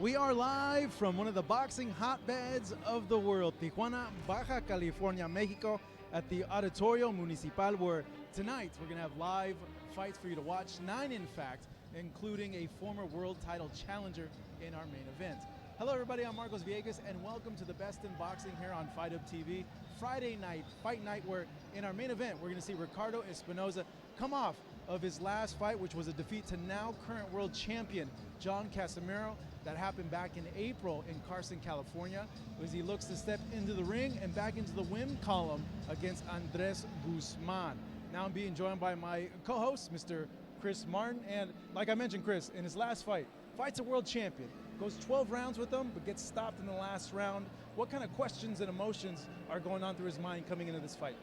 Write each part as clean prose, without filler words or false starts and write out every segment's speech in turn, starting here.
We are live from one of the boxing hotbeds of the world, Tijuana, Baja California, Mexico, at the Auditorio Municipal, where tonight we're going to have live fights for you to watch, 9 in fact, including a former world title challenger in our main event. Hello everybody, I'm Marcos Villegas, and welcome to the best in boxing here on Fight Up TV. Friday night, fight night, where in our main event, we're going to see Ricardo Espinoza come off of his last fight, which was a defeat to now current world champion, John Casimiro. That happened back in April in Carson, California, as he looks to step into the ring and back into the win column against Andres Guzman. Now I'm being joined by my co-host, Mr. Chris Martin, and like I mentioned, Chris, in his last fight, fights a world champion, goes 12 rounds with him, but gets stopped in the last round. What kind of questions and emotions are going on through his mind coming into this fight?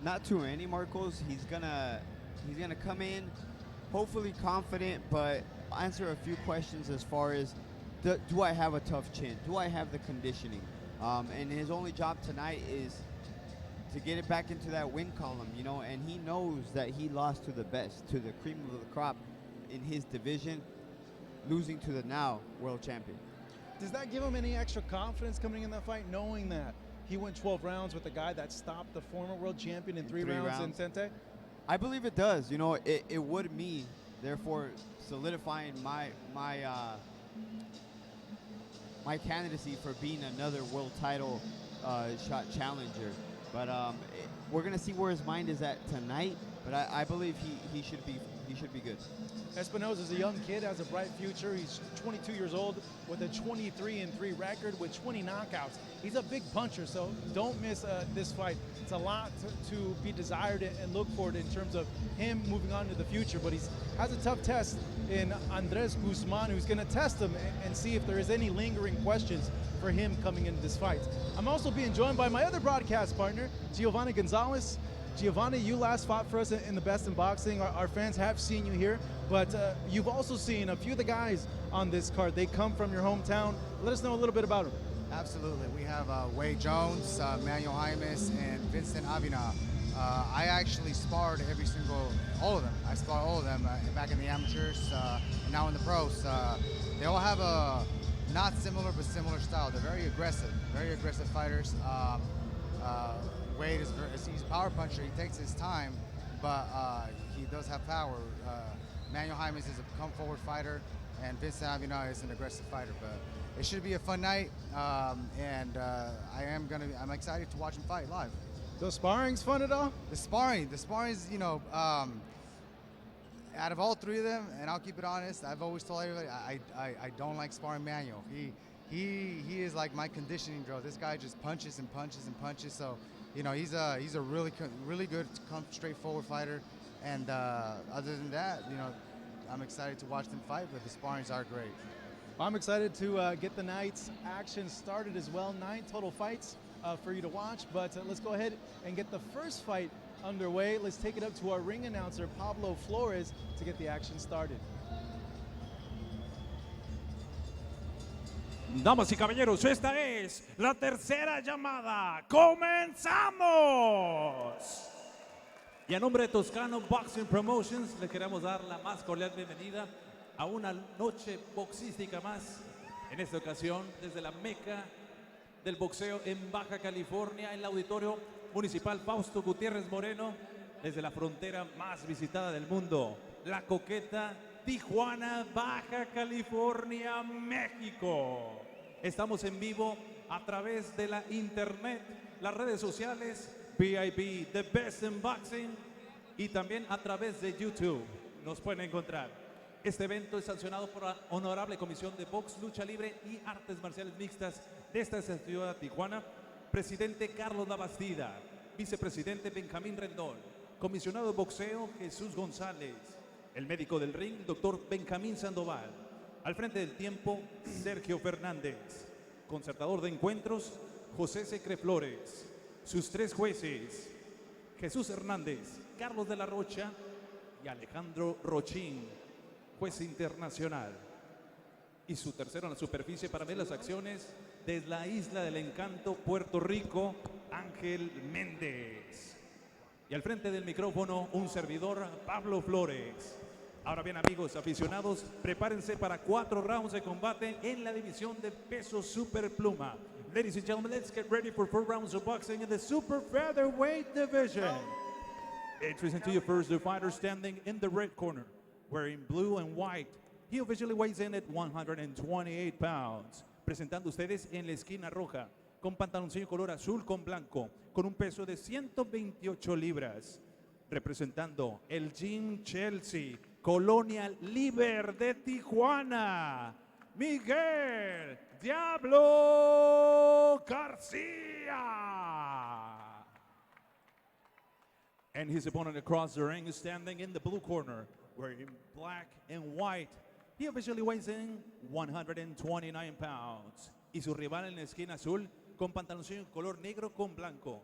Not too many, Marcos. He's gonna come in, hopefully confident, but answer a few questions as far as do I have a tough chin? Do I have the conditioning? And his only job tonight is to get it back into that win column, you know, and he knows that he lost to the best, to the cream of the crop in his division, losing to the now world champion. Does that give him any extra confidence coming in that fight, knowing that he went 12 rounds with the guy that stopped the former world champion in three rounds in Tente? I believe it does. You know, it would me, therefore solidifying my candidacy for being another world title shot challenger. But we're gonna see where his mind is at tonight. But I believe he should be good. Espinoza is a young kid, has a bright future. He's 22 years old with a 23-3 record with 20 knockouts. He's a big puncher, so don't miss this fight. It's a lot to be desired and look forward in terms of him moving on to the future, but he has a tough test in Andres Guzman, who's going to test him and see if there is any lingering questions for him coming into this fight. I'm also being joined by my other broadcast partner, Giovanni Gonzalez. Giovanni, you last fought for us in the Best in Boxing. Our fans have seen you here, but you've also seen a few of the guys on this card. They come from your hometown. Let us know a little bit about them. Absolutely. We have Wade Jones, Manuel Jaimes, and Vincent AVINA. I actually sparred all of them. I sparred all of them back in the amateurs, and now in the pros. They all have a not similar but similar style. They're very aggressive fighters. Wade he's a power puncher. He takes his time, but he does have power. Manuel Jaimes is a come forward fighter, and Vincent AVINA is an aggressive fighter. But it should be a fun night, and I'm excited to watch him fight live. The sparring's fun at all? The sparring's, you know, out of all three of them, and I'll keep it honest, I've always told everybody I don't like sparring Manuel. He is like my conditioning drill. This guy just punches and punches and punches. So, you know, he's a really good, straightforward fighter. And other than that, you know, I'm excited to watch them fight, but the sparrings are great. I'm excited to get the night's action started as well. 9 total fights for you to watch, but let's go ahead and get the first fight underway. Let's take it up to our ring announcer, Pablo Flores, to get the action started. Damas y caballeros, esta es la tercera llamada. ¡Comenzamos! Y a nombre de Toscano Boxing Promotions, le queremos dar la más cordial bienvenida a una noche boxística más. En esta ocasión, desde la meca del boxeo en Baja California, en el Auditorio Municipal Fausto Gutiérrez Moreno, desde la frontera más visitada del mundo, la coqueta Tijuana, Baja California, México. Estamos en vivo a través de la internet, las redes sociales, PIB, The Best in Boxing, y también a través de YouTube nos pueden encontrar. Este evento es sancionado por la Honorable Comisión de Box, Lucha Libre y Artes Marciales Mixtas de esta ciudad de Tijuana. Presidente Carlos Labastida, Vicepresidente Benjamín Rendón, Comisionado de Boxeo Jesús González, el médico del ring, Dr. Benjamín Sandoval, al frente del tiempo, Sergio Fernández, concertador de encuentros, José Secre Flores, sus 3 jueces, Jesús Hernández, Carlos de la Rocha y Alejandro Rochín, juez internacional. Y su tercero en la superficie para ver las acciones desde la Isla del Encanto, Puerto Rico, Ángel Méndez. Y al frente del micrófono, un servidor, Pablo Flores. Ahora bien, amigos aficionados, prepárense para 4 rounds de combate en la división de peso superpluma. Ladies and gentlemen, let's get ready for 4 rounds of boxing in the super featherweight division. Introducing to you first the fighter standing in the red corner, wearing blue and white. He officially weighs in at 128 pounds. Presentando ustedes en la esquina roja, con pantaloncillo color azul con blanco, con un peso de 128 libras. Representando el Gym Chelsea, Colonia Liber de Tijuana, Miguel Diablo Garcia. And his opponent across the ring is standing in the blue corner, wearing black and white. He officially weighs in 129 pounds. Y su rival en la esquina azul, con pantaloncillo color negro con blanco,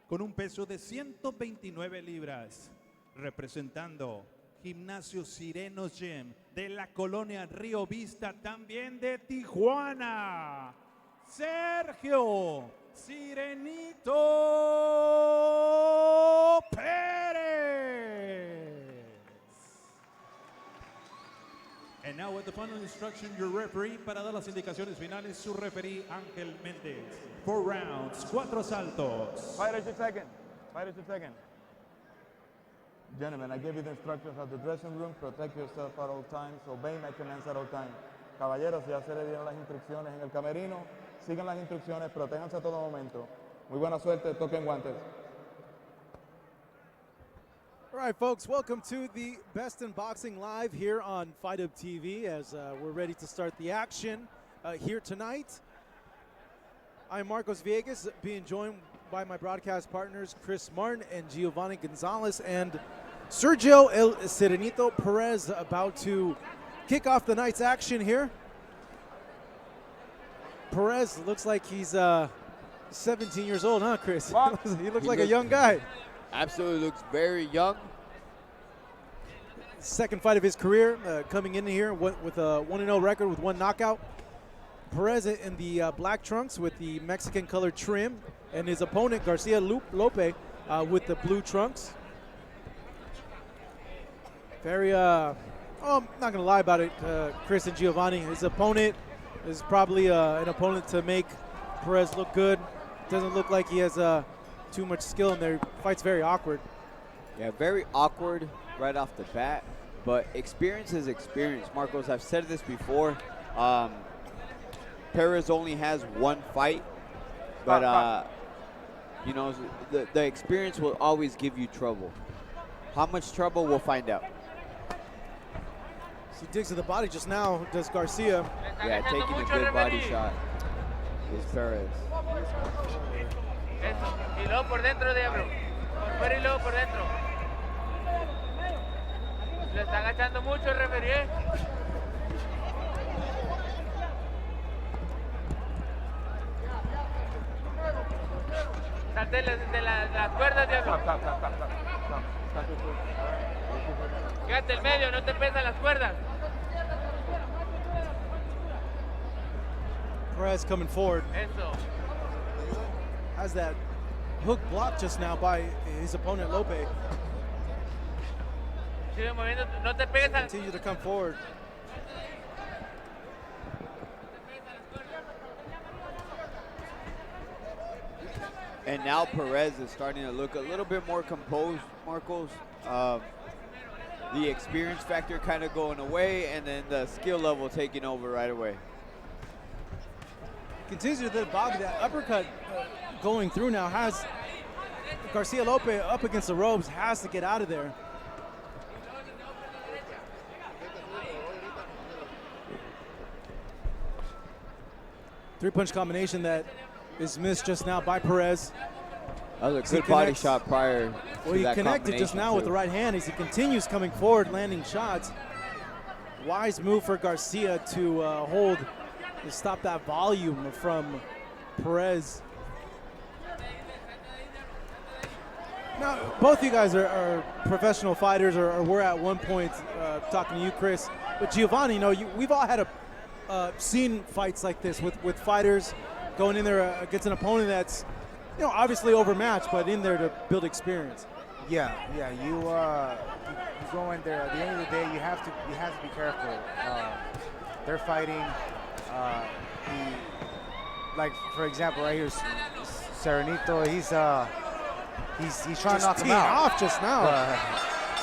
con un peso de 129 libras, representando Gimnasio Sirenos Gym de la colonia Río Vista, también de Tijuana, Sergio Sirenito Pérez. And now with the final instruction, your referee, para dar las indicaciones finales, su referee Ángel Méndez. 4 rounds, 4 asaltos. Fighters, your second. Fighters, your second. Gentlemen, I give you the instructions of the dressing room. Protect yourself at all times. Obey my commands at all times. Caballeros, ya se le dieron las instrucciones en el camerino. Sigan las instrucciones, protéjanse a todo momento. Muy buena suerte, toquen guantes. All right, folks, welcome to the Best in Boxing Live here on Fight Up TV as we're ready to start the action here tonight. I'm Marcos Villegas, being joined by my broadcast partners Chris Martin and Giovanni Gonzalez, and Sergio El Sirenito Perez about to kick off the night's action here. Perez looks like he's 17 years old, huh, Chris? He looks like a young guy. Absolutely looks very young. Second fight of his career, coming in here with a 1-0 record with 1 knockout. Perez in the black trunks with the Mexican colored trim, and his opponent Garcia Lopez with the blue trunks. Very, I'm not gonna lie about it, Chris and Giovanni. His opponent is probably an opponent to make Perez look good. Doesn't look like he has too much skill in there. Fight's very awkward. Yeah, very awkward right off the bat, but experience is experience. Marcos, I've said this before. Perez only has 1 fight, but you know, the experience will always give you trouble. How much trouble, we'll find out. He digs to the body just now, does Garcia. Yeah, taking a good body shot is Perez. Eso, y luego por dentro, Diablo. Por fuera y luego por dentro. Lo está agachando mucho el referee. Salte de las cuerdas, Diablo. Quédate el medio, no te pesan las cuerdas. Perez coming forward. Eso. Has that hook blocked just now by his opponent Lopez. Sigue moviendo, no te pegues al... Continue to come forward. And now Perez is starting to look a little bit more composed, Marcos. The experience factor kind of going away, and then the skill level taking over right away. Continues to the body. That uppercut going through now has Garcia Lopez up against the ropes, has to get out of there. Three-punch combination that is missed just now by Perez. That was a good body shot prior. Well, he connected just now with the right hand as he continues coming forward, landing shots. Wise move for Garcia to hold, to stop that volume from Perez. Now, both you guys are professional fighters, or were at one point, talking to you, Chris. But Giovanni, you know, we've all had seen fights like this with fighters going in there against an opponent that's, you know, obviously overmatched, but in there to build experience. Yeah, you go in there. At the end of the day, you have to be careful. They're fighting. Like for example, right here, SERGIO. He's trying to knock him out. Off just now.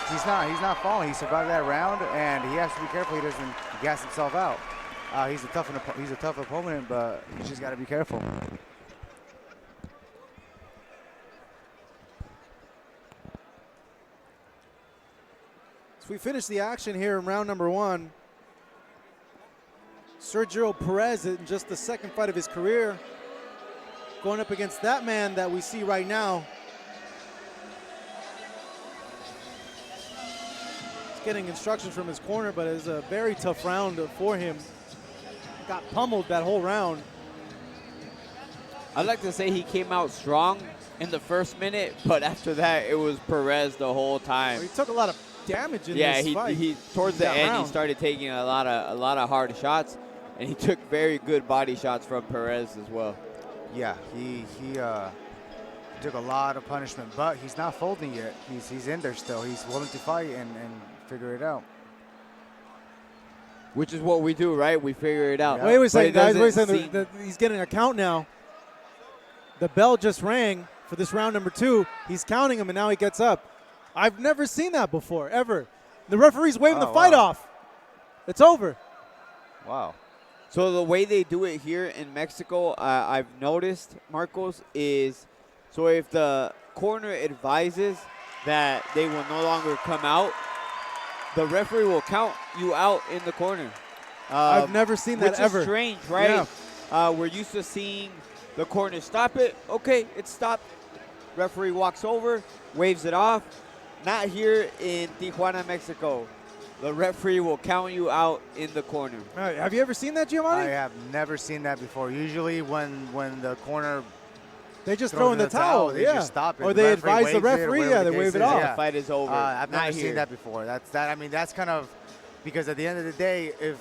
He's not falling. He survived that round, and he has to be careful he doesn't gas himself out. He's a tough opponent, but you just got to be careful. So we finish the action here in round number 1. Sergio Perez in just the second fight of his career, going up against that man that we see right now. He's getting instructions from his corner, but it's a very tough round for him. Got pummeled that whole round. I'd like to say he came out strong in the first minute, but after that, it was Perez the whole time. Well, he took a lot of damage in this fight. He towards the end, he started taking a lot of hard shots, and he took very good body shots from Perez as well. Yeah, he took a lot of punishment, but he's not folding yet. He's in there still. He's willing to fight and figure it out. Which is what we do, right? We figure it out. Yeah. Wait a second, guys. Wait a second. He's getting a count now. The bell just rang for this round number 2. He's counting him, and now he gets up. I've never seen that before, ever. The referee's waving the fight off. It's over. Wow. So the way they do it here in Mexico, I've noticed, Marcos, is so if the corner advises that they will no longer come out, the referee will count you out in the corner. I've never seen that ever. Which is strange, right? Yeah. We're used to seeing the corner stop it. Okay, it's stopped. Referee walks over, waves it off. Not here in Tijuana, Mexico. The referee will count you out in the corner. All right, have you ever seen that, Giovanni? I have never seen that before. Usually when the corner they just throw in the towel. They just stop it. Or they advise the referee, they wave it off. The fight is over. I've never seen that before. That's kind of because at the end of the day, if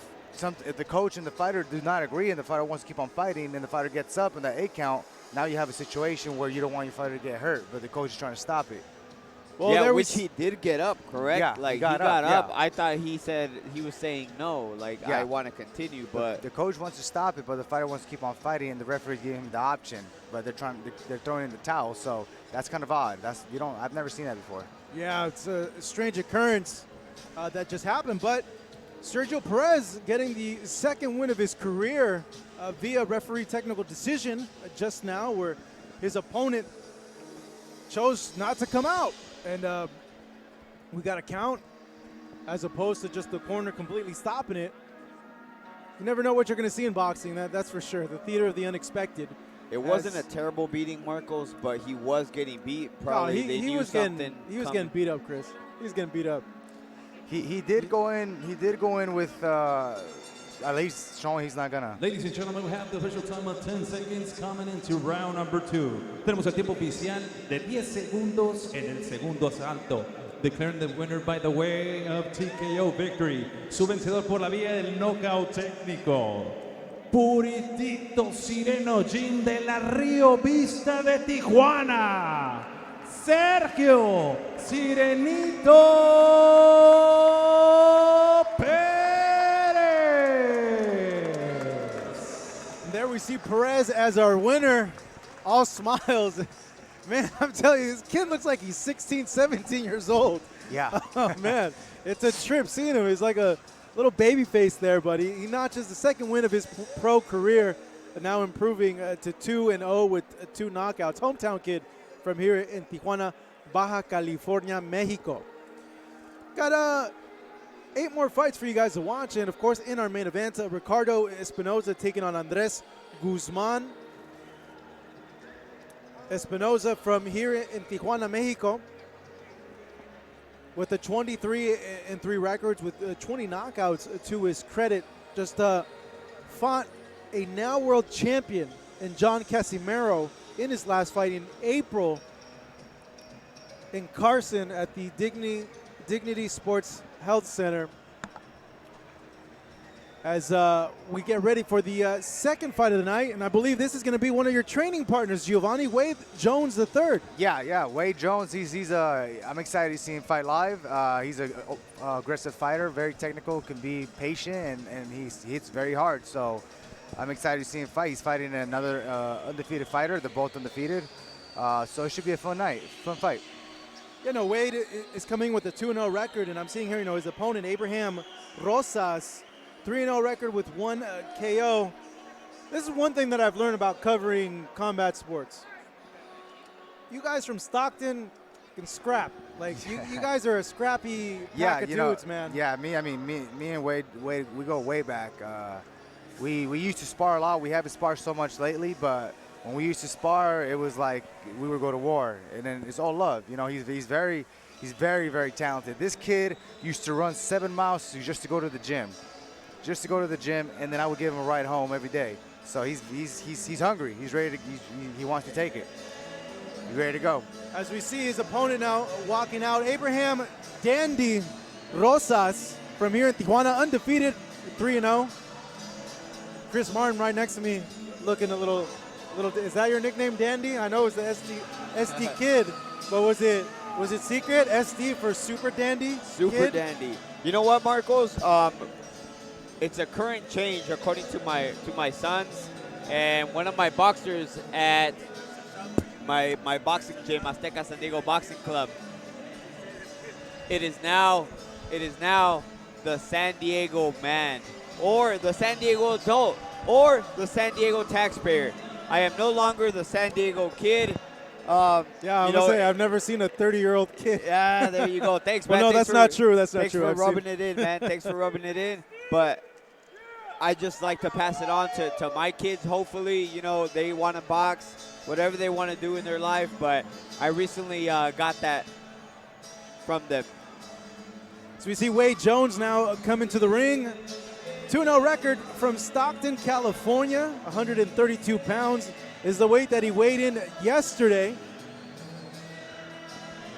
the coach and the fighter do not agree and the fighter wants to keep on fighting and the fighter gets up in that 8 count, now you have a situation where you don't want your fighter to get hurt, but the coach is trying to stop it. Well, yeah, which he did get up, correct? Yeah, like he got up. Yeah. I thought he was saying no, like I want to continue, but the coach wants to stop it, but the fighter wants to keep on fighting, and the referee giving him the option, but they're throwing in the towel, so that's kind of odd. I've never seen that before. Yeah, it's a strange occurrence that just happened, but Sergio Perez getting the second win of his career via referee technical decision just now, where his opponent chose not to come out. And we got a count as opposed to just the corner completely stopping it. You never know what you're going to see in boxing, that's for sure. The theater of the unexpected. It wasn't a terrible beating, Marcos, but he was getting beat. Probably no, they knew something. He was getting beat up, Chris. He was getting beat up. He did go in. He did go in with at least showing he's not gonna. Ladies and gentlemen, we have the official time of 10 seconds coming into round number 2. Tenemos el tiempo oficial de 10 segundos en el segundo asalto. Declaring the winner by the way of TKO victory. Su vencedor por la vía del knockout técnico. Puritito Sireno Gym de la Río Vista de Tijuana. Sergio Sirenito Perez. There we see Perez as our winner. All smiles. Man, I'm telling you, this kid looks like he's 16, 17 years old. Yeah. Oh, man. It's a trip seeing him. He's like a little baby face there, buddy. He notches the second win of his pro career, now improving to 2-0 with 2 knockouts. Hometown kid from here in Tijuana, Baja California, Mexico. Got 8 more fights for you guys to watch, and of course in our main event, Ricardo Espinoza taking on Andres Guzman. Espinoza from here in Tijuana, Mexico, with a 23-3 records with 20 knockouts to his credit. Just fought a now world champion in John Casimiro in his last fight in April in Carson at the Dignity Sports Health Center. As we get ready for the second fight of the night, and I believe this is going to be one of your training partners, Giovanni Wade Jones III. Yeah, Wade Jones. I'm excited to see him fight live. He's a aggressive fighter, very technical, can be patient, and he hits very hard. So I'm excited to see him fight. He's fighting another undefeated fighter. They're both undefeated. So it should be a fun fight. Wade is coming with a 2-0 record, and I'm seeing here, his opponent, Abraham Rosas, 3-0 record with 1 KO. This is one thing that I've learned about covering combat sports. You guys from Stockton can scrap. Like, you guys are a scrappy pack of dudes, man. Yeah, me and Wade, we go way back. We used to spar a lot. We haven't sparred so much lately, but when we used to spar, it was like we would go to war, and then it's all love. He's very, very talented. This kid used to run 7 miles just to go to the gym. And then I would give him a ride home every day. So he's hungry. He's ready to. He wants to take it. He's ready to go. As we see his opponent now walking out, Abraham Dandy Rosas from here in Tijuana, undefeated, 3-0. Chris Martin right next to me, looking a little. Is that your nickname, Dandy? I know it's the SD Kid, but was it secret? SD for Super Dandy? Super Dandy. You know what, Marcos? It's a current change according to my sons, and one of my boxers at my boxing gym, Azteca San Diego Boxing Club. It is now the San Diego man, or the San Diego adult, or the San Diego taxpayer. I am no longer the San Diego kid. I was going to say, I've never seen a 30-year-old kid. Yeah, there you go. Thanks, man. Well, no, that's not true. That's not true. Thanks for rubbing it in, man. Thanks for rubbing it in. But I just like to pass it on to my kids. Hopefully, they want to box, whatever they want to do in their life. But I recently got that from them. So we see Wade Jones now coming to the ring. 2-0 record from Stockton, California. 132 pounds is the weight that he weighed in yesterday.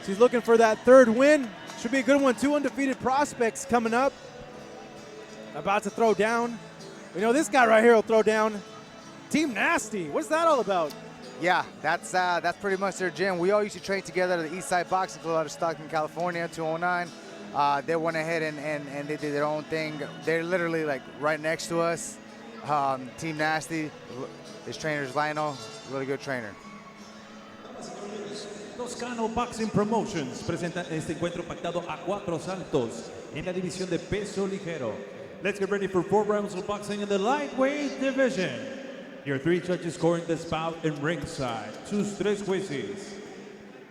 So he's looking for that third win. Should be a good one. 2 undefeated prospects coming up. About to throw down. This guy right here will throw down. Team Nasty. What's that all about? Yeah, that's pretty much their gym. We all used to train together at the Eastside Boxing Club out of Stockton, California, 209. They went ahead and they did their own thing. They're literally like right next to us. Team Nasty, his trainer is Lionel, really good trainer. Toscano Boxing Promotions presenta este encuentro pactado a 4 asaltos en la división de peso ligero. Let's get ready for 4 rounds of boxing in the lightweight division. Your 3 judges scoring this bout in ringside. Sus 3 jueces: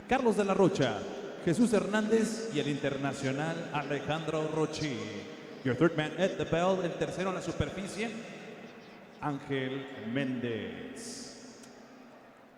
Carlos de la Rocha, Jesús Hernández y el internacional Alejandro Rochi. Your third man at the bell, el tercero en la superficie, Ángel Méndez.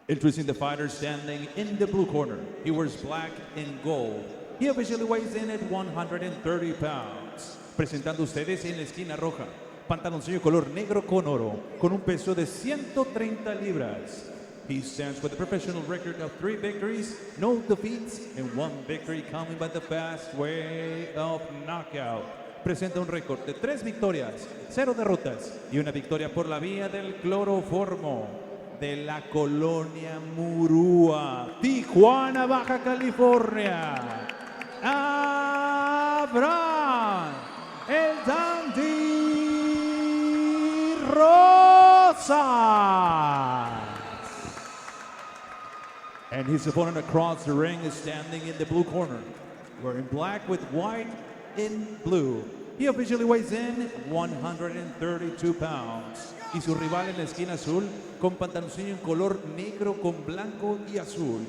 Introducing the fighter standing in the blue corner. He wears black and gold. He officially weighs in at 130 pounds. Presentando ustedes en la esquina roja, pantaloncillo color negro con oro, con un peso de 130 libras. He stands with a professional record of 3 victories, no defeats, and 1 victory coming by the fast way of knockout. Presenta un récord de 3 victorias, 0 derrotas y 1 victoria por la vía del cloroformo. De la colonia Murúa, Tijuana, Baja California. Abraham El Dandy Rosas. And his opponent across the ring is standing in the blue corner, wearing black with white in blue. He officially weighs in 132 pounds. Y su rival en la esquina azul, con pantaloncillo en color negro con blanco y azul.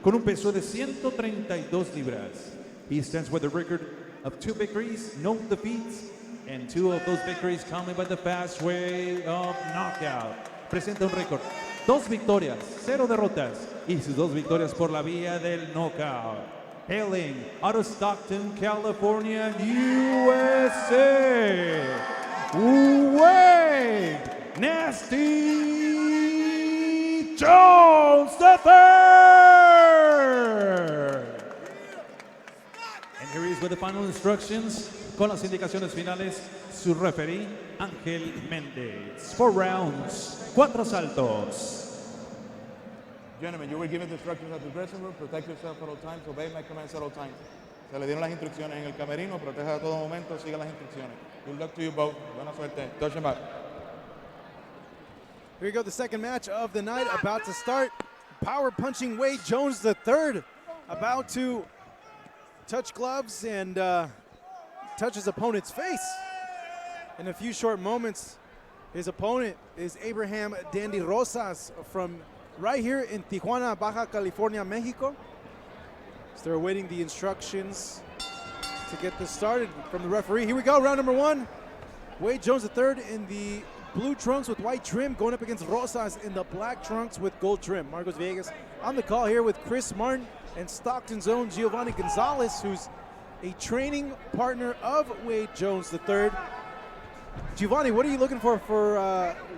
con un peso de 132 libras. He stands with a record of 2 victories, no defeats, and 2 of those victories coming by the fast way of knockout. Presenta un récord, 2 victorias, 0 derrotas, y sus 2 victorias por la vía del knockout. Hailing out of Stockton, California, USA, Wade Nasty Jones III. And here he is with the final instructions. Con las indicaciones finales, su referee, Ángel Méndez. 4 rounds, 4 saltos. Gentlemen, you were given the instructions at the dressing room. Protect yourself at all times. Obey my commands at all times. Se le dieron las instrucciones en el camerino. Proteja a todo momento. Siga las instrucciones. Good luck to you both. Buena suerte. Touch him up. Here you go, the second match of the night about to start. Power punching Wade Jones III about to touch gloves and touch his opponent's face. In a few short moments, his opponent is Abraham Dandy Rosas from right here in Tijuana, Baja California, Mexico. So they're awaiting the instructions to get this started from the referee. Here we go, round number 1. Wade Jones III in the blue trunks with white trim going up against Rosas in the black trunks with gold trim. Marcos Villegas on the call here with Chris Martin and Stockton's own Giovanni Gonzalez, who's a training partner of Wade Jones III. Giovanni, what are you looking for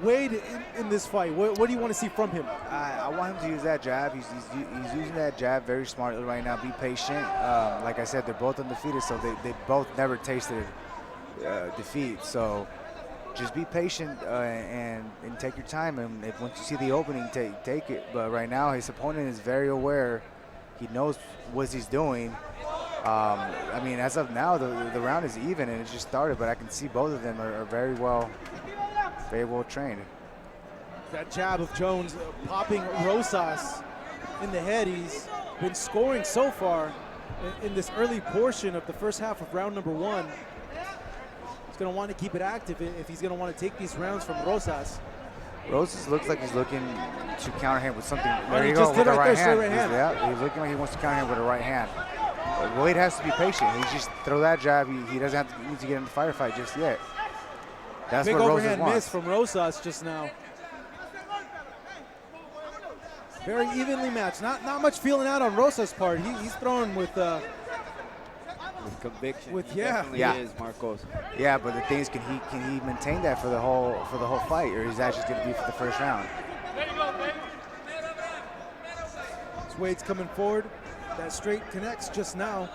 Wade in this fight? What do you want to see from him? I want him to use that jab. He's using that jab very smartly right now. Be patient. Like I said, they're both undefeated, so they both never tasted defeat. So just be patient and take your time. And once you see the opening, take it. But right now, his opponent is very aware. He knows what he's doing. I mean, as of now, the round is even and it just started, but I can see both of them are very well trained. That jab of Jones popping Rosas in the head. He's been scoring so far in this early portion of the first half of round number 1. He's going to want to keep it active if he's going to want to take these rounds from Rosas. Rosas looks like he's looking to counter him with something. Oh, There he you just go, with did the right right there, hand. straight right hand. Yeah, he's looking like he wants to counter him with a right hand. Wade has to be patient. He just throw that jab. He doesn't have to need to get in the firefight just yet. That's Big what Rosas overhand wants. miss from Rosas just now. Very evenly matched. Not much feeling out on Rosas' part. He's throwing with conviction. With He yeah. definitely Yeah. is, Marcos. Yeah, but the thing is, can he maintain that for the whole fight, or is that just going to be for the first round? Wade's coming forward. That straight connects just now.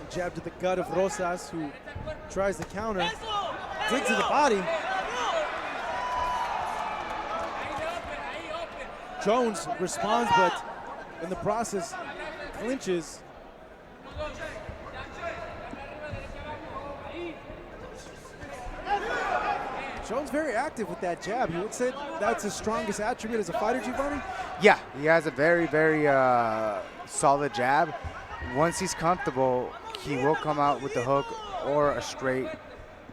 Jab to the gut of Rosas, who tries to counter. Dig to the body. Jones responds, but in the process, clinches. Jones very active with that jab. You would say that's his strongest attribute as a fighter, Giovanni? Yeah, he has a very solid jab. Once he's comfortable, he will come out with the hook or a straight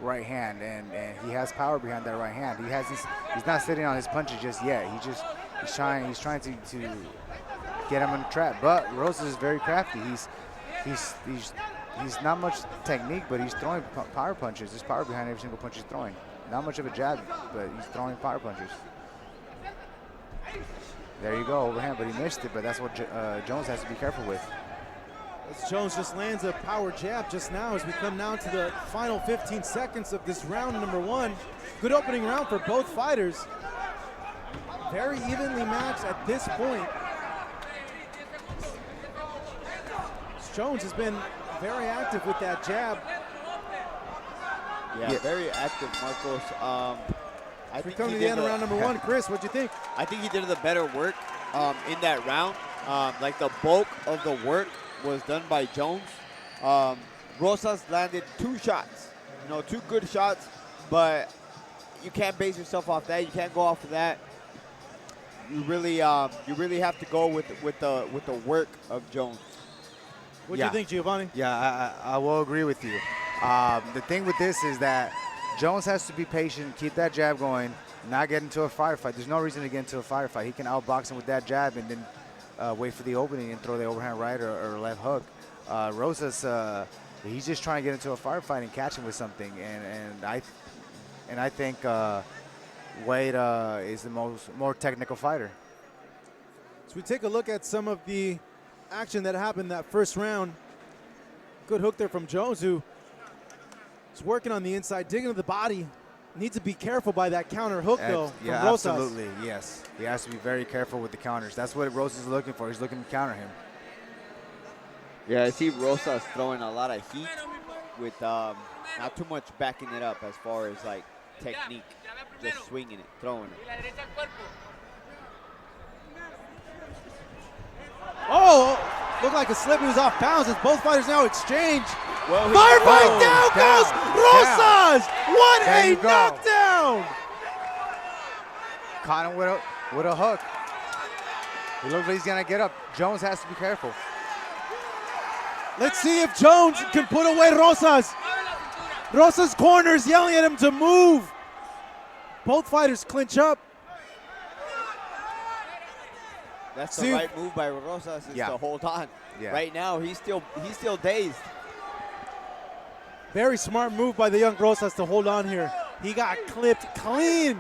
right hand, and he has power behind that right hand. He's not sitting on his punches just yet. He's trying to get him in a trap. But Rosas is very crafty. He's not much technique, but he's throwing power punches. There's power behind every single punch he's throwing. Not much of a jab, but he's throwing power punches. There you go, overhand, but he missed it. But that's what Jones has to be careful with. As Jones just lands a power jab just now as we come down to the final 15 seconds of this round number 1. Good opening round for both fighters. Very evenly matched at this point. Jones has been very active with that jab. Yeah, very active, Marcos. I We think come he to the did end of round number 1. Chris, what'd you think? I think he did the better work in that round. Like the bulk of the work was done by Jones. Rosas landed 2 shots, 2 good shots, but you can't base yourself off that. You can't go off of that. You really have to go with the work of Jones. What do you think, Giovanni? Yeah, I will agree with you. The thing with this is that Jones has to be patient, keep that jab going, not get into a firefight. There's no reason to get into a firefight. He can outbox him with that jab and then wait for the opening and throw the overhand right or left hook. Rosas, he's just trying to get into a firefight and catch him with something. And I think Wade is the more technical fighter. So we take a look at some of the action that happened that first round. Good hook there from Jones, who is working on the inside, digging to the body. Needs to be careful by that counter hook, though, yeah, from Rosas. absolutely, yes. He has to be very careful with the counters. That's what Rosas is looking for. He's looking to counter him. Yeah, I see Rosas throwing a lot of heat with not too much backing it up as far as like technique. Just swinging it, throwing it. Oh, looked like a slip. He was off bounds as both fighters now exchange. Well, Firefight, down goes Rosas! What There a you go. knockdown! Caught him with a hook. He looks like he's gonna get up. Jones has to be careful. Let's see if Jones can put away Rosas. Rosas' corners yelling at him to move. Both fighters clinch up. That's See- the right move by Rosas is to hold on. Yeah. Right now, he's still dazed. Very smart move by the young Rosas to hold on here. He got clipped clean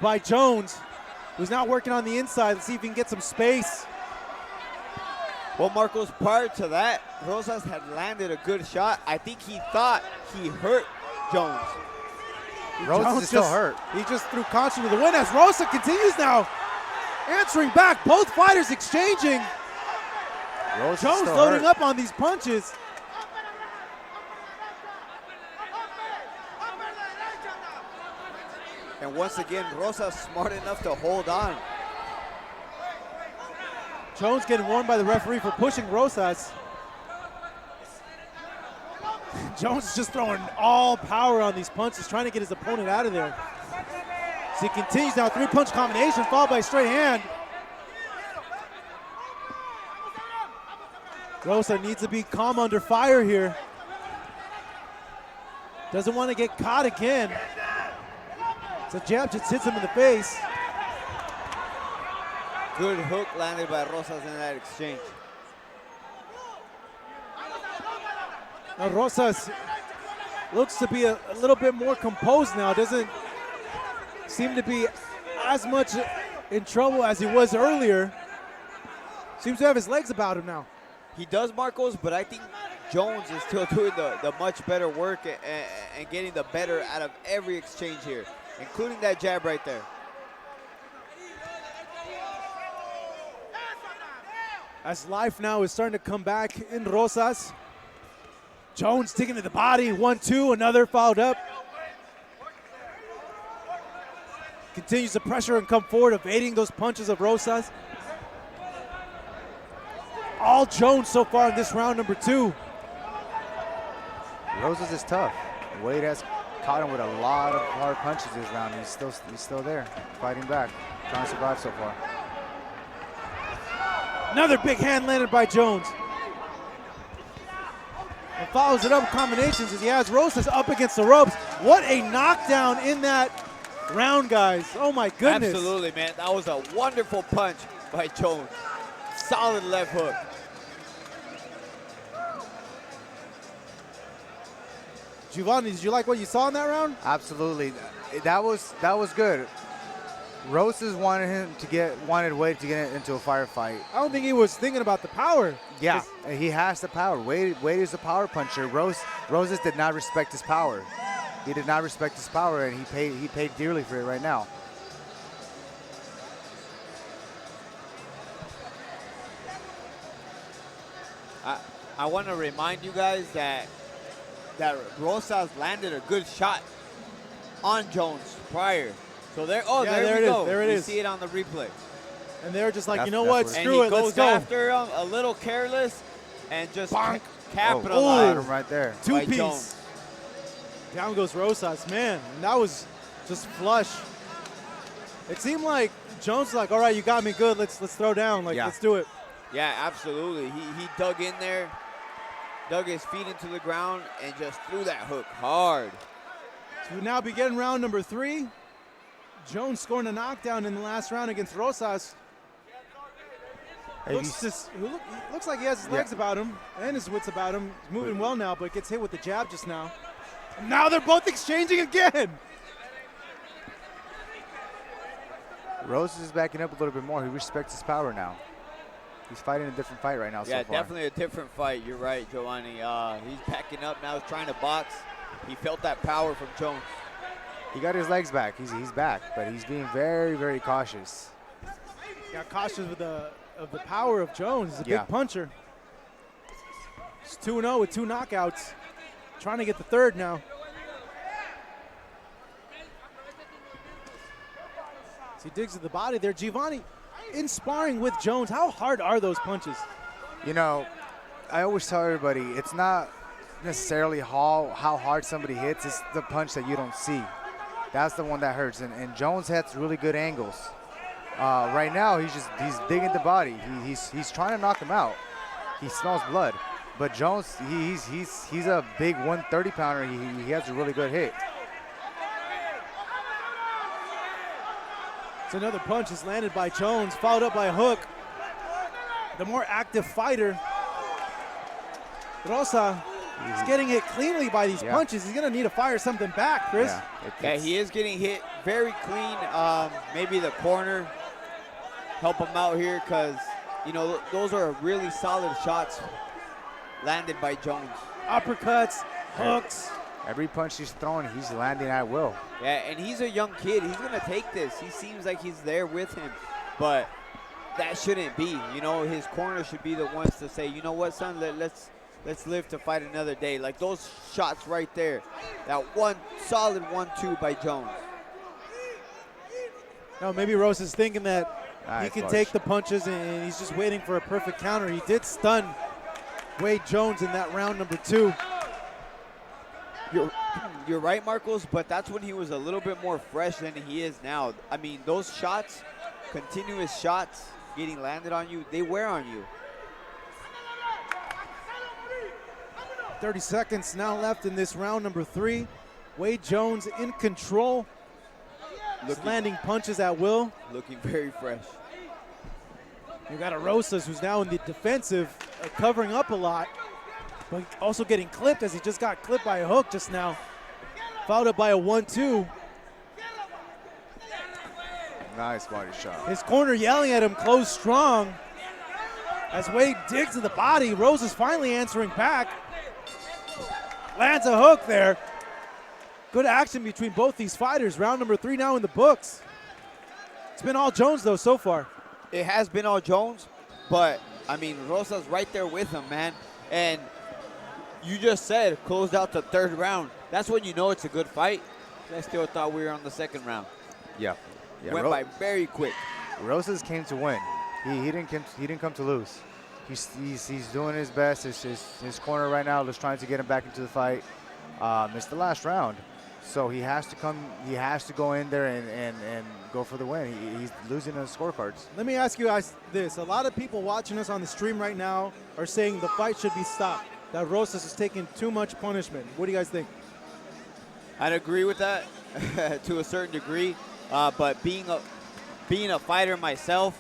by Jones, who's now working on the inside. Let's see if he can get some space. Well, Marcos, prior to that, Rosas had landed a good shot. I think he thought he hurt Jones. Rosas Jones is still just- hurt. He just threw caution to the wind as Rosa continues now answering back. Both fighters exchanging. Rosas is Jones still loading hurt. up on these punches. And once again, Rosas smart enough to hold on. Jones getting warned by the referee for pushing Rosas. Jones is just throwing all power on these punches, trying to get his opponent out of there. So he continues now, three-punch combination followed by a straight hand. Rosa needs to be calm under fire here. Doesn't want to get caught again. So jab just hits him in the face. Good hook landed by Rosas in that exchange. Now Rosas looks to be a little bit more composed now. Doesn't seem to be as much in trouble as he was earlier. Seems to have his legs about him now. He does, Marcos, but I think Jones is still doing the much better work and getting the better out of every exchange here, including that jab right there. As life now is starting to come back in Rosas. Jones digging to the body, 1-2, another fouled up. Continues to pressure and come forward, evading those punches of Rosas. All Jones so far in this round number 2. Rosas is tough. Wade has caught him with a lot of hard punches this round. He's still there, fighting back, trying to survive so far. Another big hand landed by Jones. And follows it up with combinations as he has Rosas up against the ropes. What a knockdown in that round, guys. Oh my goodness. Absolutely, man. That was a wonderful punch by Jones. Solid left hook. Giovanni, did you like what you saw in that round? Absolutely, that was good. Rosas wanted Wade to get into a firefight. I don't think he was thinking about the power. Yeah, he has the power. Wade is a power puncher. Rosas did not respect his power. He did not respect his power, and he paid dearly for it right now. I want to remind you guys that Rosas landed a good shot on Jones prior. So there we go. There it is. You see it on the replay. And they're just like, That's- you know that's what, what- screw it, And he let's goes go. after him a little careless and just Bonk. capitalized. Got him right there. Two by piece. Jones. Down goes Rosas, man. And that was just flush. It seemed like Jones was like, all right, you got me good. Let's throw down. Like, Yeah. let's do it. Yeah, absolutely. He dug in there, dug his feet into the ground, and just threw that hook hard. So we now begin round number 3. Jones scoring a knockdown in the last round against Rosas. Looks like he has his legs about him and his wits about him. He's moving well now, but gets hit with the jab just now. And now they're both exchanging again. Rosas is backing up a little bit more. He respects his power now. He's fighting a different fight right now so far. Yeah, definitely a different fight. You're right, Giovanni. He's backing up now. He's trying to box. He felt that power from Jones. He got his legs back. He's back, but he's being very, very cautious. Got cautious with the power of Jones. He's a big puncher. He's 2-0 with 2 knockouts. Trying to get the third now. As he digs at the body there. Giovanni, in sparring with Jones, how hard are those punches? You know, I always tell everybody, it's not necessarily how hard somebody hits, it's the punch that you don't see. That's the one that hurts. And Jones has really good angles. Right now, he's digging the body. He's trying to knock him out. He smells blood. But Jones, he's a big 130-pounder. He has a really good hit. It's another punch is landed by Jones, followed up by a hook. The more active fighter, Rosa, is getting hit cleanly by these punches. He's going to need to fire something back, Chris. Yeah, he is getting hit very clean. Maybe the corner help him out here because, you know, those are really solid shots landed by Jones. Uppercuts, hooks. Every punch he's throwing, he's landing at will. Yeah, and he's a young kid. He's going to take this. He seems like he's there with him, but that shouldn't be. You know, his corner should be the ones to say, you know what, son, let's live to fight another day. Like those shots right there, that one solid 1-2 by Jones. No, maybe Rose is thinking that nice he can push. take the punches and he's just waiting for a perfect counter. He did stun Wade Jones in that round number 2. You're right, Marcos, but that's when he was a little bit more fresh than he is now. I mean, those shots, continuous shots getting landed on you, they wear on you. 30 seconds now left in this round number 3. Wade Jones in control. Landing punches at will. Looking very fresh. You got a Rosas who's now in the defensive, covering up a lot, but also getting clipped as he just got clipped by a hook just now. Followed up by a 1-2. Nice body shot. His corner yelling at him, close strong. As Wade digs to the body, Rosas finally answering back. Lands a hook there. Good action between both these fighters. Round number 3 now in the books. It's been all Jones, though, so far. It has been all Jones, but, I mean, Rosa's right there with him, man. And you just said closed out the 3rd round. That's when you know it's a good fight. I still thought we were on the 2nd round. Yeah. Went by very quick. Rosas came to win. He didn't come to lose. He's doing his best. His corner right now is trying to get him back into the fight. It's the last round, so he has to come. He has to go in there and go for the win. He's losing on scorecards. Let me ask you guys this: a lot of people watching us on the stream right now are saying the fight should be stopped. That Rosas is taking too much punishment. What do you guys think? I'd agree with that to a certain degree, but being a fighter myself,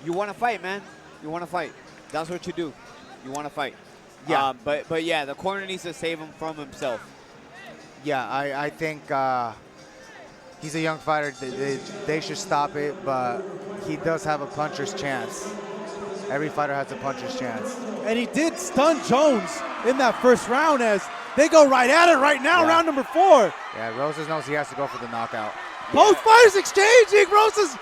you want to fight, man. You want to fight. That's what you do. You want to fight. Yeah. But yeah, the corner needs to save him from himself. Yeah, I think he's a young fighter. They should stop it, but he does have a puncher's chance. Every fighter has a puncher's chance. And he did stun Jones in that 1st round as they go right at it right now, round number 4. Yeah, Rosas knows he has to go for the knockout. Both fighters exchanging. Rosas'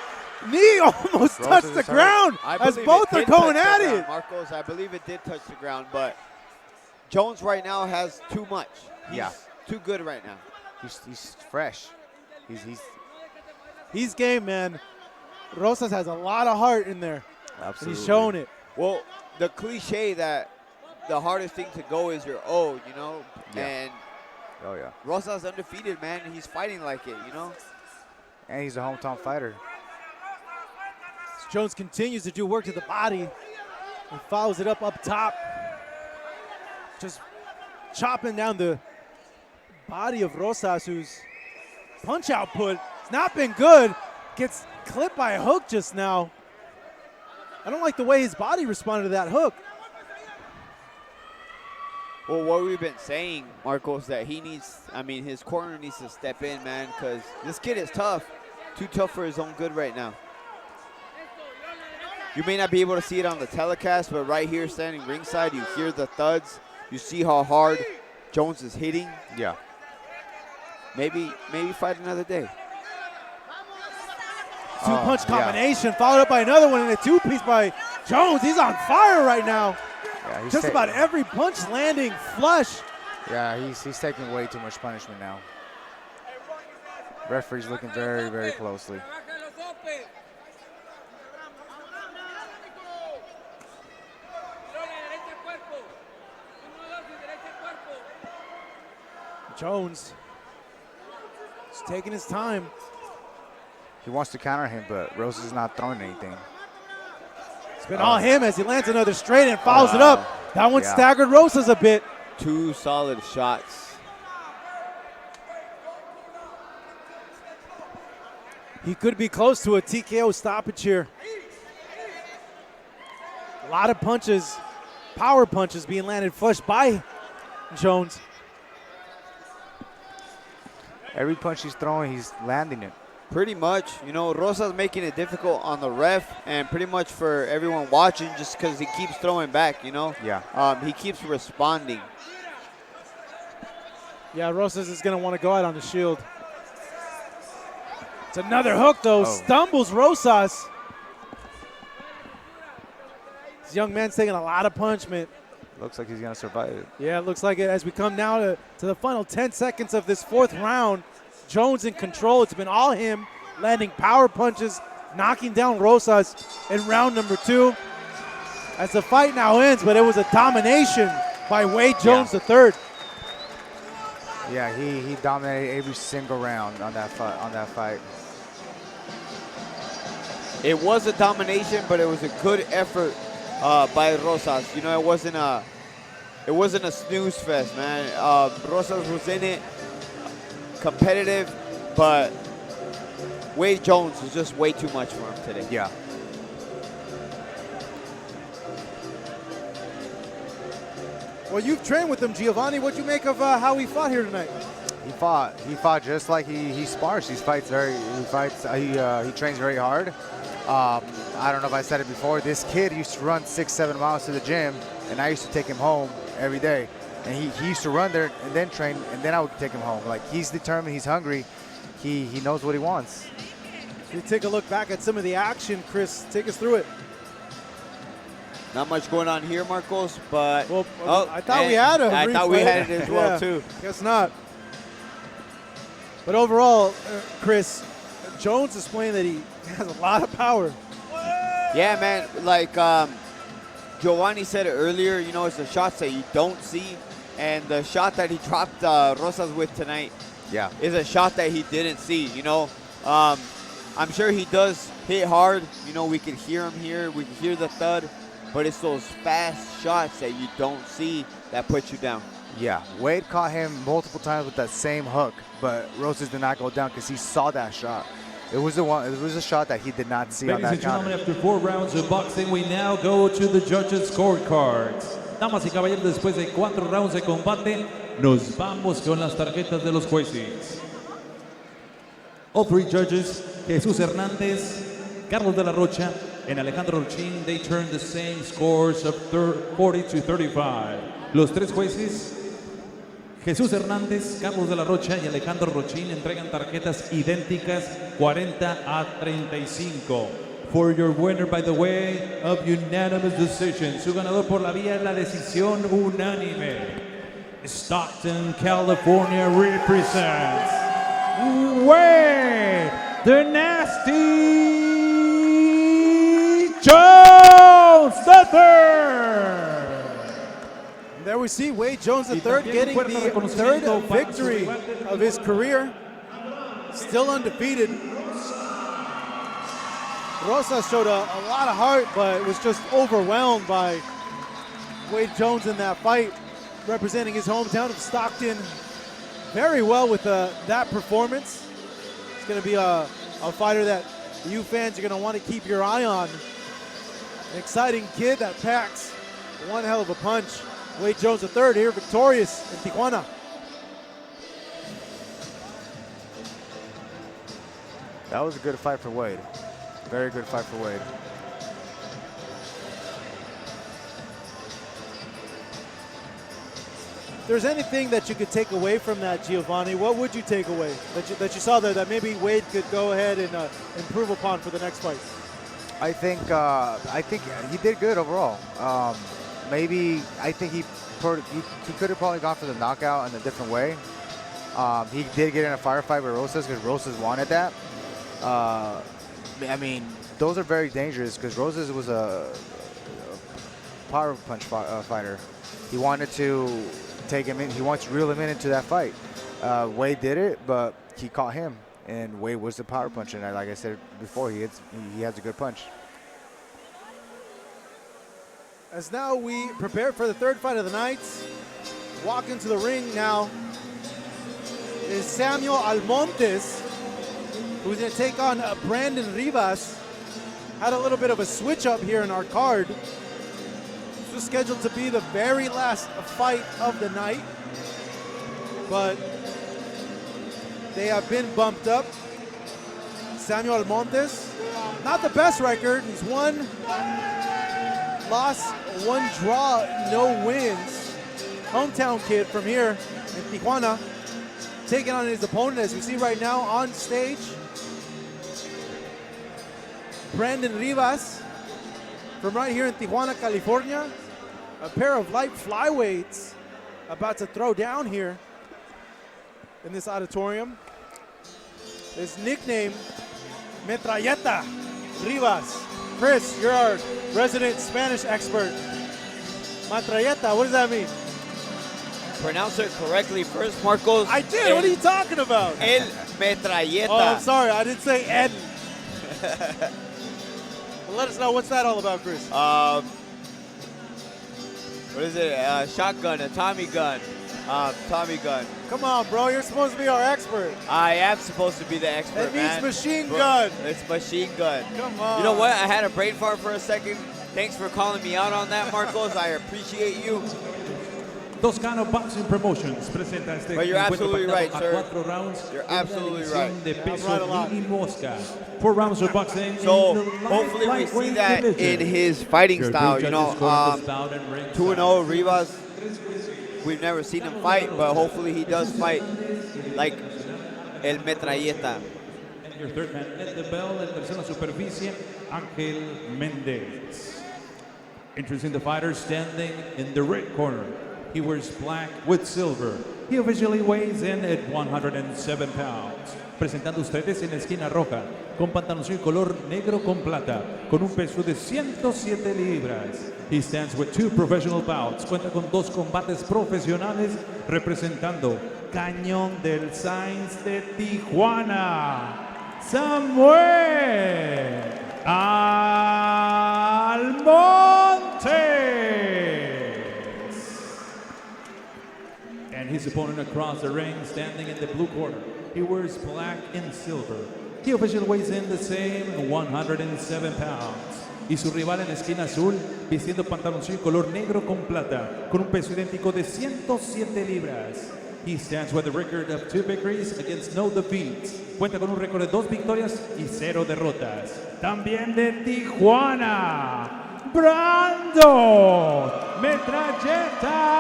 knee almost touched the ground as both are going at it. Marcos, I believe it did touch the ground, but Jones right now has too much. He's too good right now. He's fresh. He's game, man. Rosas has a lot of heart in there. Absolutely. And he's showing it. Well, the cliche that the hardest thing to go is your O, you know? Yeah. And oh, yeah. Rosas undefeated, man, and he's fighting like it, you know? And he's a hometown fighter. Jones continues to do work to the body. He follows it up top. Just chopping down the body of Rosas, whose punch output has not been good. Gets clipped by a hook just now. I don't like the way his body responded to that hook. Well, what we've been saying, Marcos, that he needs, I mean, his corner needs to step in, man, because this kid is tough. Too tough for his own good right now. You may not be able to see it on the telecast, but right here standing ringside, you hear the thuds. You see how hard Jones is hitting. Yeah. Maybe fight another day. Two-punch combination, followed up by another one, and a two-piece by Jones. He's on fire right now. Yeah, Just about every punch landing flush. Yeah, he's taking way too much punishment now. Referee's looking very, very closely. Jones is taking his time. He wants to counter him, but Rosas is not throwing anything. It's been all him as he lands another straight and follows it up. That one staggered Rosas a bit. 2 solid shots. He could be close to a TKO stoppage here. A lot of punches, power punches being landed flush by Jones. Every punch he's throwing, he's landing it. Pretty much, you know, Rosas making it difficult on the ref and pretty much for everyone watching just because he keeps throwing back, you know? Yeah. He keeps responding. Yeah, Rosas is going to want to go out on the shield. It's another hook, though. Stumbles Rosas. This young man's taking a lot of punishment. Looks like he's going to survive it. Yeah, it looks like it as we come now to the final 10 seconds of this 4th round. Jones in control. It's been all him, landing power punches, knocking down Rosas in round number 2. As the fight now ends, but it was a domination by Wade Jones III. Yeah, he dominated every single round on that fight. It was a domination, but it was a good effort by Rosas. You know, it wasn't a snooze fest, man. Rosas was in it, competitive, but Wade Jones was just way too much for him today. Yeah. Well, you've trained with him, Giovanni. What'd you make of how he fought here tonight? He fought just like he spars. He trains very hard. I don't know if I said it before. This kid used to run 6-7 miles to the gym, and I used to take him home every day. And he used to run there and then train, and then I would take him home. Like, he's determined, he's hungry, he knows what he wants. You take a look back at some of the action, Chris. Take us through it. Not much going on here, Marcos, but I thought we had a I thought we had it as well too. Guess not. But overall, Chris, Jones is playing that he has a lot of power. Yeah, man. Like Giovanni said it earlier, you know, it's the shots that you don't see. And the shot that he dropped Rosas with tonight is a shot that he didn't see, you know. I'm sure he does hit hard. You know, we can hear him here. We can hear the thud. But it's those fast shots that you don't see that put you down. Yeah, Wade caught him multiple times with that same hook, but Rosas did not go down because he saw that shot. It was a shot that he did not see on that counter. Ladies and gentlemen, after 4 rounds of boxing, we now go to the judges' scorecards. Damas y caballeros, después de 4 rounds de combate, nos vamos con las tarjetas de los jueces. All 3 judges, Jesús Hernández, Carlos de la Rocha, and Alejandro Rochín, they turned the same scores of 40 to 35. Los 3 jueces, Jesús Hernández, Carlos de la Rocha y Alejandro Rochín, entregan tarjetas idénticas 40 a 35. For your winner by the way of unanimous decision, su ganador por la vía de la decisión unánime, Stockton, California represents Wade the Nasty Jones III. There we see Wade Jones III getting the 3rd victory of his career. Still undefeated. Rosas showed a lot of heart, but was just overwhelmed by Wade Jones in that fight, representing his hometown of Stockton very well with that performance. It's going to be a fighter that you fans are going to want to keep your eye on. An exciting kid that packs one hell of a punch. Wade Jones III here, victorious in Tijuana. That was a good fight for Wade. Very good fight for Wade. If there's anything that you could take away from that, Giovanni, what would you take away that you saw there that maybe Wade could go ahead and improve upon for the next fight? I think he did good overall. Maybe I think he could have probably gone for the knockout in a different way. He did get in a firefight with Rosas because Rosas wanted that. I mean, those are very dangerous because Rosas was a power punch fighter. He wanted to take him in. He wants to reel him into that fight. Wade did it, but he caught him, and Wade was the power puncher. And like I said before, he has a good punch. As now we prepare for the third fight of the night, walk into the ring now is Samuel Almontes, who's going to take on Brandon Rivas. Had a little bit of a switch up here in our card. This was scheduled to be the very last fight of the night, but they have been bumped up. Samuel Almontes, not the best record. He's one loss, one draw, no wins. Hometown kid from here in Tijuana, taking on his opponent, as we see right now on stage, Brandon Rivas from right here in Tijuana, California. A pair of light flyweights about to throw down here in this auditorium. His nickname, Metralleta Rivas. Chris, you're our resident Spanish expert. Metralleta, what does that mean? Pronounce it correctly first, Marcos. I did. What are you talking about? El Metralleta. Oh, I'm sorry. I didn't say Ed. Well, let us know. What's that all about, Chris? What is it? Shotgun, a Tommy gun. Tommy gun. Come on, bro. You're supposed to be our expert. I am supposed to be the expert, It means man. machine gun. It's machine gun. Come on. You know what? I had a brain fart for a second. Thanks for calling me out on that, Marcos. I appreciate you. Toscano Boxing Promotions presenta este But you're absolutely right, a sir. 4 rounds. You're absolutely right. De peso right a lot. mini mosca. 4 rounds of boxing. So in the hopefully we see lightweight that division. in his fighting Your style. three You know, judges scored this bout and ringside. 2-0 Rivas. We've never seen him fight, but hopefully he does fight like El Metralleta. And your third man at the bell, en tercera superficie, Ángel Méndez. Introducing the fighter standing in the red corner. He wears black with silver. He officially weighs in at 107 pounds. Presentando ustedes en la esquina roja, con pantaloncillo color negro con plata, con un peso de 107 libras. He stands with 2 professional bouts. Cuenta con 2 combates profesionales representando Cañón del Sainz de Tijuana, Samuel Almontes. And his opponent across the ring, standing in the blue corner. He wears black and silver. He officially weighs in the same 107 pounds. Y su rival en la esquina azul, vistiendo pantaloncillo color negro con plata, con un peso idéntico de 107 libras. He stands with a record of 2 victories against no defeats. Cuenta con un récord de 2 victorias y 0 derrotas. También de Tijuana, Brandon Metralleta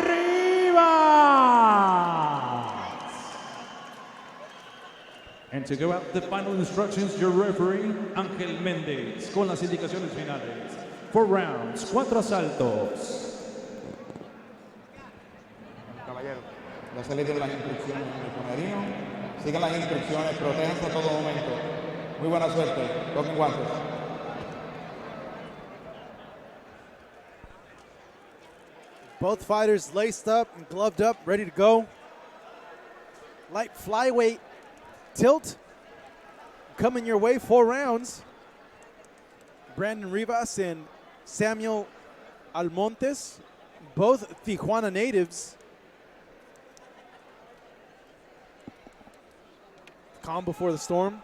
Rivas. And to go out the final instructions, your referee, Ángel Méndez, con las indicaciones finales. 4 rounds, 4 asaltos. Caballero, ya salieron las instrucciones en el camerino. Sigan las instrucciones, protéjanse a todo momento. Muy buena suerte. Toquen guantes. Both fighters laced up and gloved up, ready to go. Light flyweight tilt coming your way, 4 rounds. Brandon Rivas and Samuel Almontes, both Tijuana natives. Calm before the storm.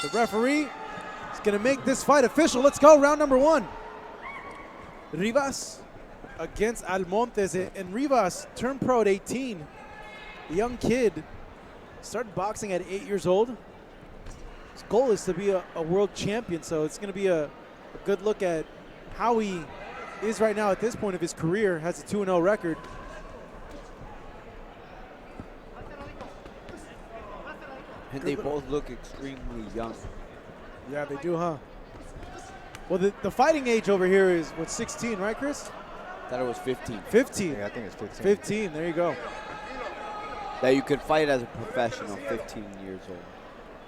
The referee is going to make this fight official. Let's go, round number 1. Rivas against Almontes, and Rivas turned pro at 18. The young kid started boxing at 8 years old. His goal is to be a world champion, so it's going to be a good look at how he is right now at this point of his career. Has a 2-0 record. And they both look extremely young. Yeah, they do, huh? Well, the fighting age over here is, what, 16, right, Chris? Thought it was 15. 15. Yeah, I think it's 15. 15, there you go. That you could fight as a professional, 15 years old.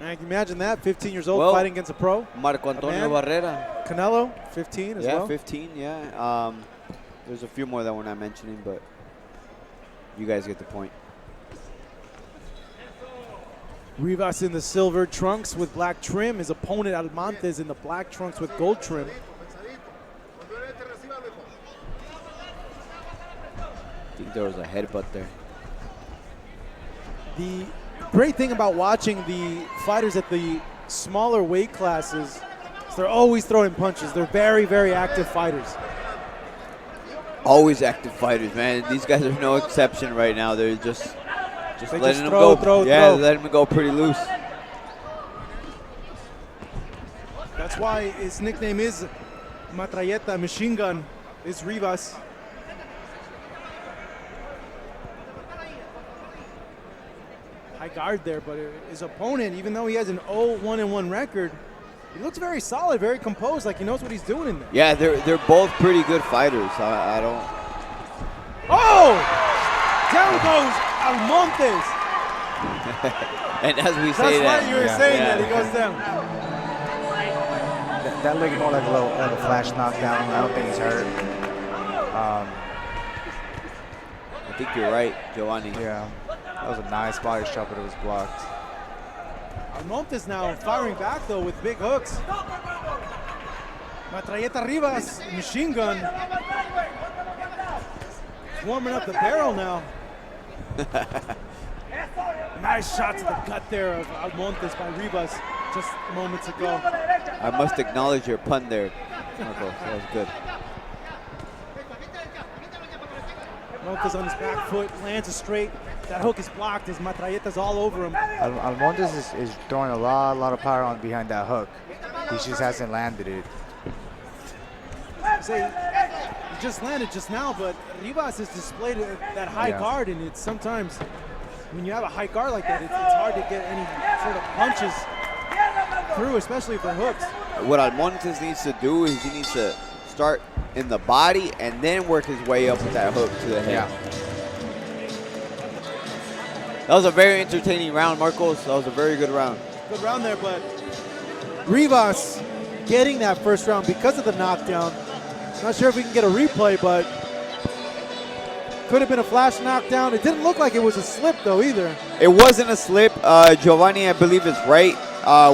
And I can imagine that, 15 years old, Well, fighting against a pro. Marco Antonio Barrera. Canelo, 15 as well. Yeah, 15, yeah. There's a few more that we're not mentioning, but you guys get the point. Rivas in the silver trunks with black trim. His opponent, Almontes, in the black trunks with gold trim. I think there was a headbutt there. The great thing about watching the fighters at the smaller weight classes is they're always throwing punches. They're very, very active fighters. Always active fighters, man. These guys are no exception right now. They're just They letting them throw, go. throw, yeah, throw. letting them go pretty loose. That's why his nickname is Metralleta, machine gun, is Rivas. High guard there, but his opponent, even though he has an 0-1-1 record, he looks very solid, very composed, like he knows what he's doing in there. Yeah, they're both pretty good fighters. I don't. Oh! Down goes Almontes. And as we That's say that, why you were saying that, he goes down. That looked more like a little flash knockdown. I don't think he's hurt. I think you're right, Giovanni. Yeah, that was a nice body shot, but it was blocked. Almontes now firing back though with big hooks. Metralleta Rivas, machine gun. He's warming up the barrel now. Nice shot to the gut there of Almontes by Rivas just moments ago. I must acknowledge your pun there, Marcos. That was good. Almontes on his back foot, lands a straight. That hook is blocked as Metralleta's all over him. Almontes is throwing a lot of power on behind that hook. He just hasn't landed it. Say, he just landed just now, but Rivas has displayed that high guard, and it's sometimes when you have a high guard like that, it's hard to get any sort of punches through, especially for hooks. What Almontes needs to do is he needs to start in the body and then work his way up with that hook to the head. Yeah. That was a very entertaining round, Marcos. That was a very good round. Good round there, but Rivas getting that first round because of the knockdown. Not sure if we can get a replay, but could have been a flash knockdown. It didn't look like it was a slip, though, either. It wasn't a slip. Giovanni, I believe, is right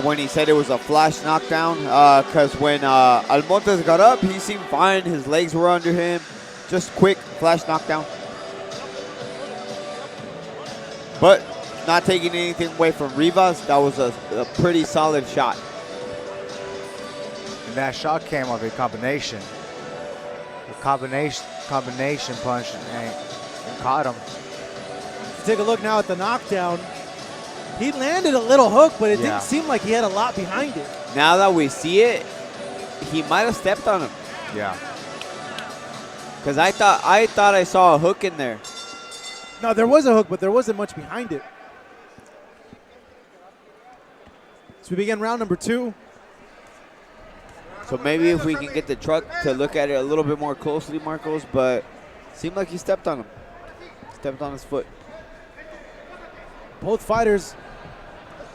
when he said it was a flash knockdown. Because when Almontes got up, he seemed fine. His legs were under him. Just quick flash knockdown. But not taking anything away from Rivas, that was a pretty solid shot. And that shot came off a combination. The combination punch and caught him. Take a look now at the knockdown. He landed a little hook, but it Yeah. didn't seem like he had a lot behind it. Now that we see it, he might have stepped on him. Yeah. Because I thought I saw a hook in there. No, there was a hook, but there wasn't much behind it. So we begin round number 2. So maybe if we can get the truck to look at it a little bit more closely, Marcos, but seemed like he stepped on him. Stepped on his foot. Both fighters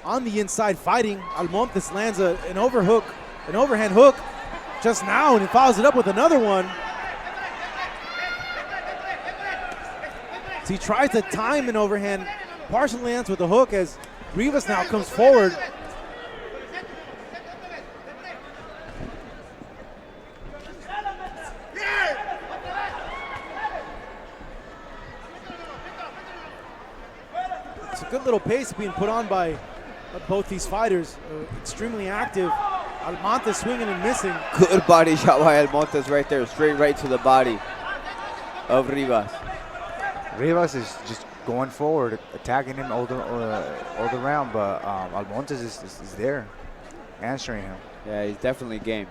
on the inside fighting. Almontes lands an overhand hook just now, and he follows it up with another one. So he tries to time an overhand, partially lands with a hook as Rivas now comes forward. It's a good little pace being put on by both these fighters, extremely active. Almontes swinging and missing. Good body shot by Almontes right there, straight right to the body of Rivas. Rivas is just going forward, attacking him all the round, but Almontes is there, answering him. Yeah, he's definitely game.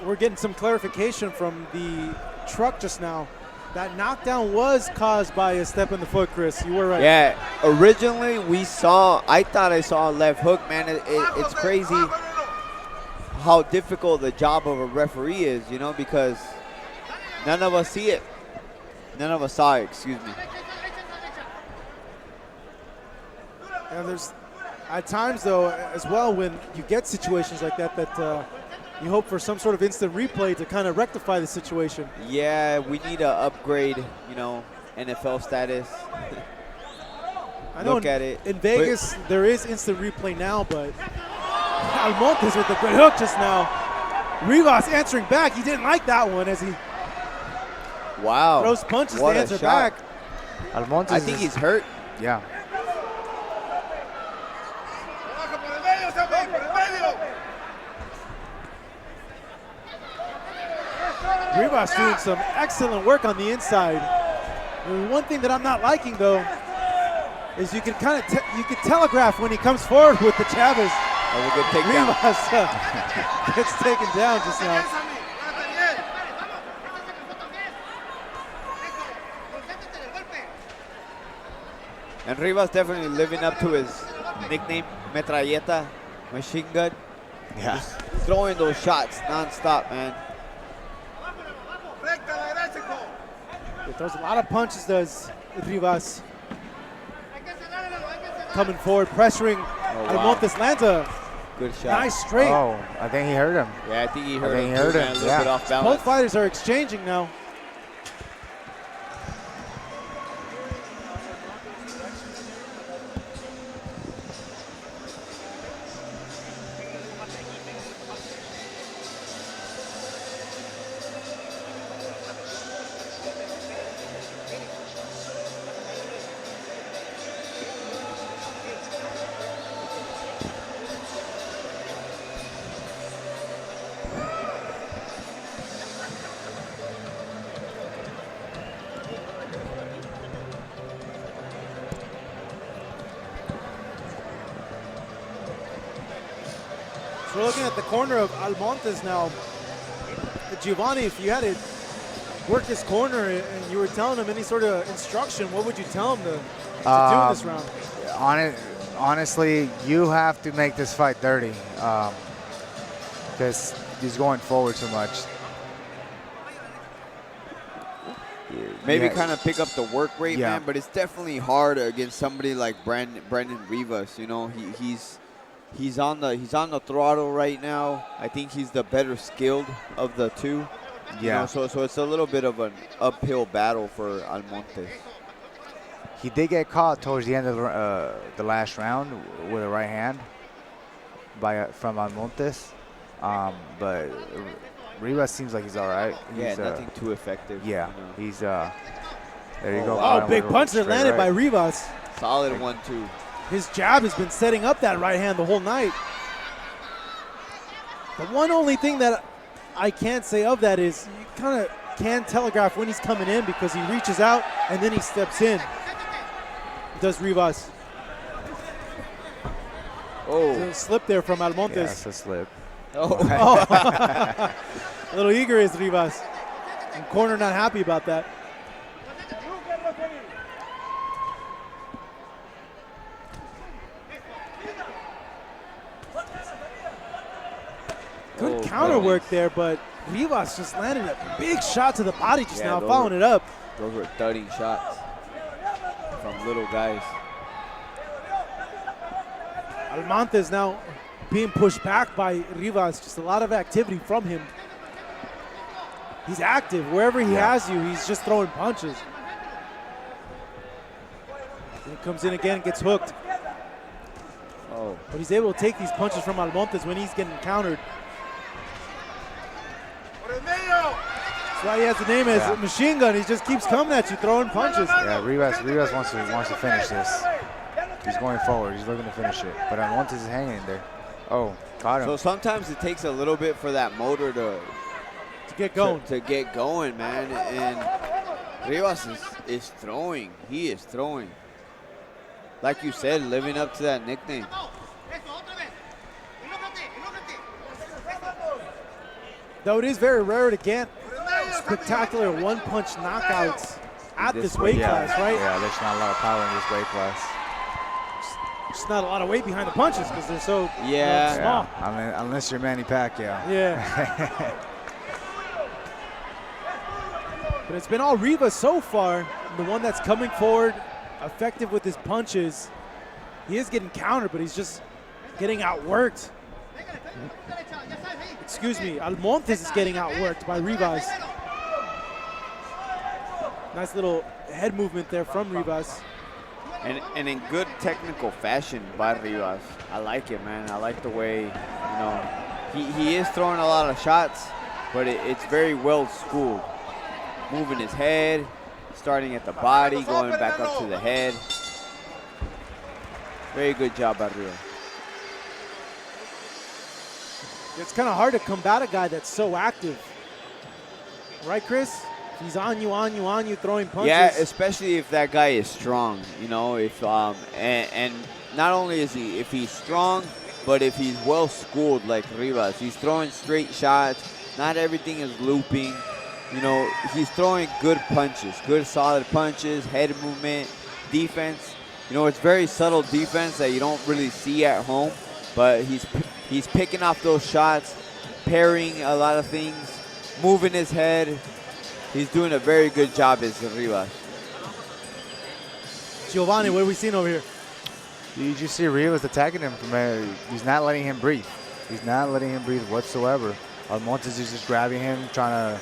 We're getting some clarification from the truck just now. That knockdown was caused by a step in the foot, Chris. You were right. Yeah, originally I thought I saw a left hook, man. It's crazy how difficult the job of a referee is, you know, because none of us see it. None of us saw it, excuse me. And there's, at times though, as well, when you get situations like that, you hope for some sort of instant replay to kind of rectify the situation. Yeah, we need to upgrade, you know, NFL status. I know Look at it. In Vegas, there is instant replay now, but Almontes with the good hook just now. Rivas answering back. He didn't like that one as he throws punches to answer back. Almontes, I think he's hurt. Yeah. Rivas doing some excellent work on the inside. And one thing that I'm not liking though is you can kind of you can telegraph when he comes forward with the Chavez. That was a good takedown. Rivas gets taken down just now. And Rivas definitely living up to his nickname, Metralleta, machine gun. Yeah. Just throwing those shots nonstop, man. He throws a lot of punches, does Rivas. Coming forward, pressuring. Almontes lands a good shot. Nice straight. Oh, I think he hurt him. Yeah, I think he hurt him. He hurt him. Man, a little bit off balance. Both fighters are exchanging now. So we're looking at the corner of Almontes now. Giovanni, if you had to work his corner and you were telling him any sort of instruction, what would you tell him to do in this round? Honestly, you have to make this fight dirty because he's going forward so much. Maybe kind of pick up the work rate, man, but it's definitely hard against somebody like Brandon Rivas. You know, he's on the throttle right now. I think he's the better skilled of the two. Yeah. You know, so it's a little bit of an uphill battle for Almontes. He did get caught towards the end of the last round with a right hand from Almontes, but Rivas seems like he's all right. Yeah, nothing too effective. Yeah, you know. he's there you go. Oh, big punch that landed by Rivas. Solid 1-2. His jab has been setting up that right hand the whole night. The one only thing that I can't say of that is you kind of can telegraph when he's coming in because he reaches out and then he steps in. Does Rivas. Oh. A slip there from Almontes. Yeah, it's a slip. Oh. A little eager is Rivas. And corner not happy about that. Good counter work there, but Rivas just landed a big shot to the body just now, following it up. Those were thudding shots from little guys. Almontes now being pushed back by Rivas. Just a lot of activity from him. He's active. Wherever he has you, he's just throwing punches. He comes in again and gets hooked. Oh. But he's able to take these punches from Almontes when he's getting countered. That's why he has the name as Machine Gun. He just keeps coming at you, throwing punches. Yeah, Rivas wants to finish this. He's going forward. He's looking to finish it. But Almontes is hanging in there. Oh, got him. So sometimes it takes a little bit for that motor to get going. To get going, man. And Rivas is throwing. He is throwing. Like you said, living up to that nickname. Though it is very rare to get spectacular one-punch knockouts at this weight class, right? Yeah, there's not a lot of power in this weight class. Just not a lot of weight behind the punches because they're so small. Yeah, I mean, unless you're Manny Pacquiao. Yeah. But it's been all Rivas so far. The one that's coming forward, effective with his punches. He is getting countered, but he's just getting outworked. Excuse me, Almontes is getting outworked by Rivas. Nice little head movement there from Rivas. And in good technical fashion by Rivas. I like it, man. I like the way, you know, he is throwing a lot of shots, but it's very well schooled. Moving his head, starting at the body, going back up to the head. Very good job by Rivas. It's kind of hard to combat a guy that's so active. Right, Chris? He's on you, throwing punches. Yeah, especially if that guy is strong, you know, if and not only is he, if he's strong, but if he's well schooled like Rivas. He's throwing straight shots, not everything is looping. You know, he's throwing good punches, good solid punches, head movement, defense. You know, it's very subtle defense that you don't really see at home, but he's picking off those shots, parrying a lot of things, moving his head. He's doing a very good job as Rivas. Giovanni, what are we seeing over here? You just see Rivas attacking him from he's not letting him breathe. He's not letting him breathe whatsoever. Almontes is just grabbing him, trying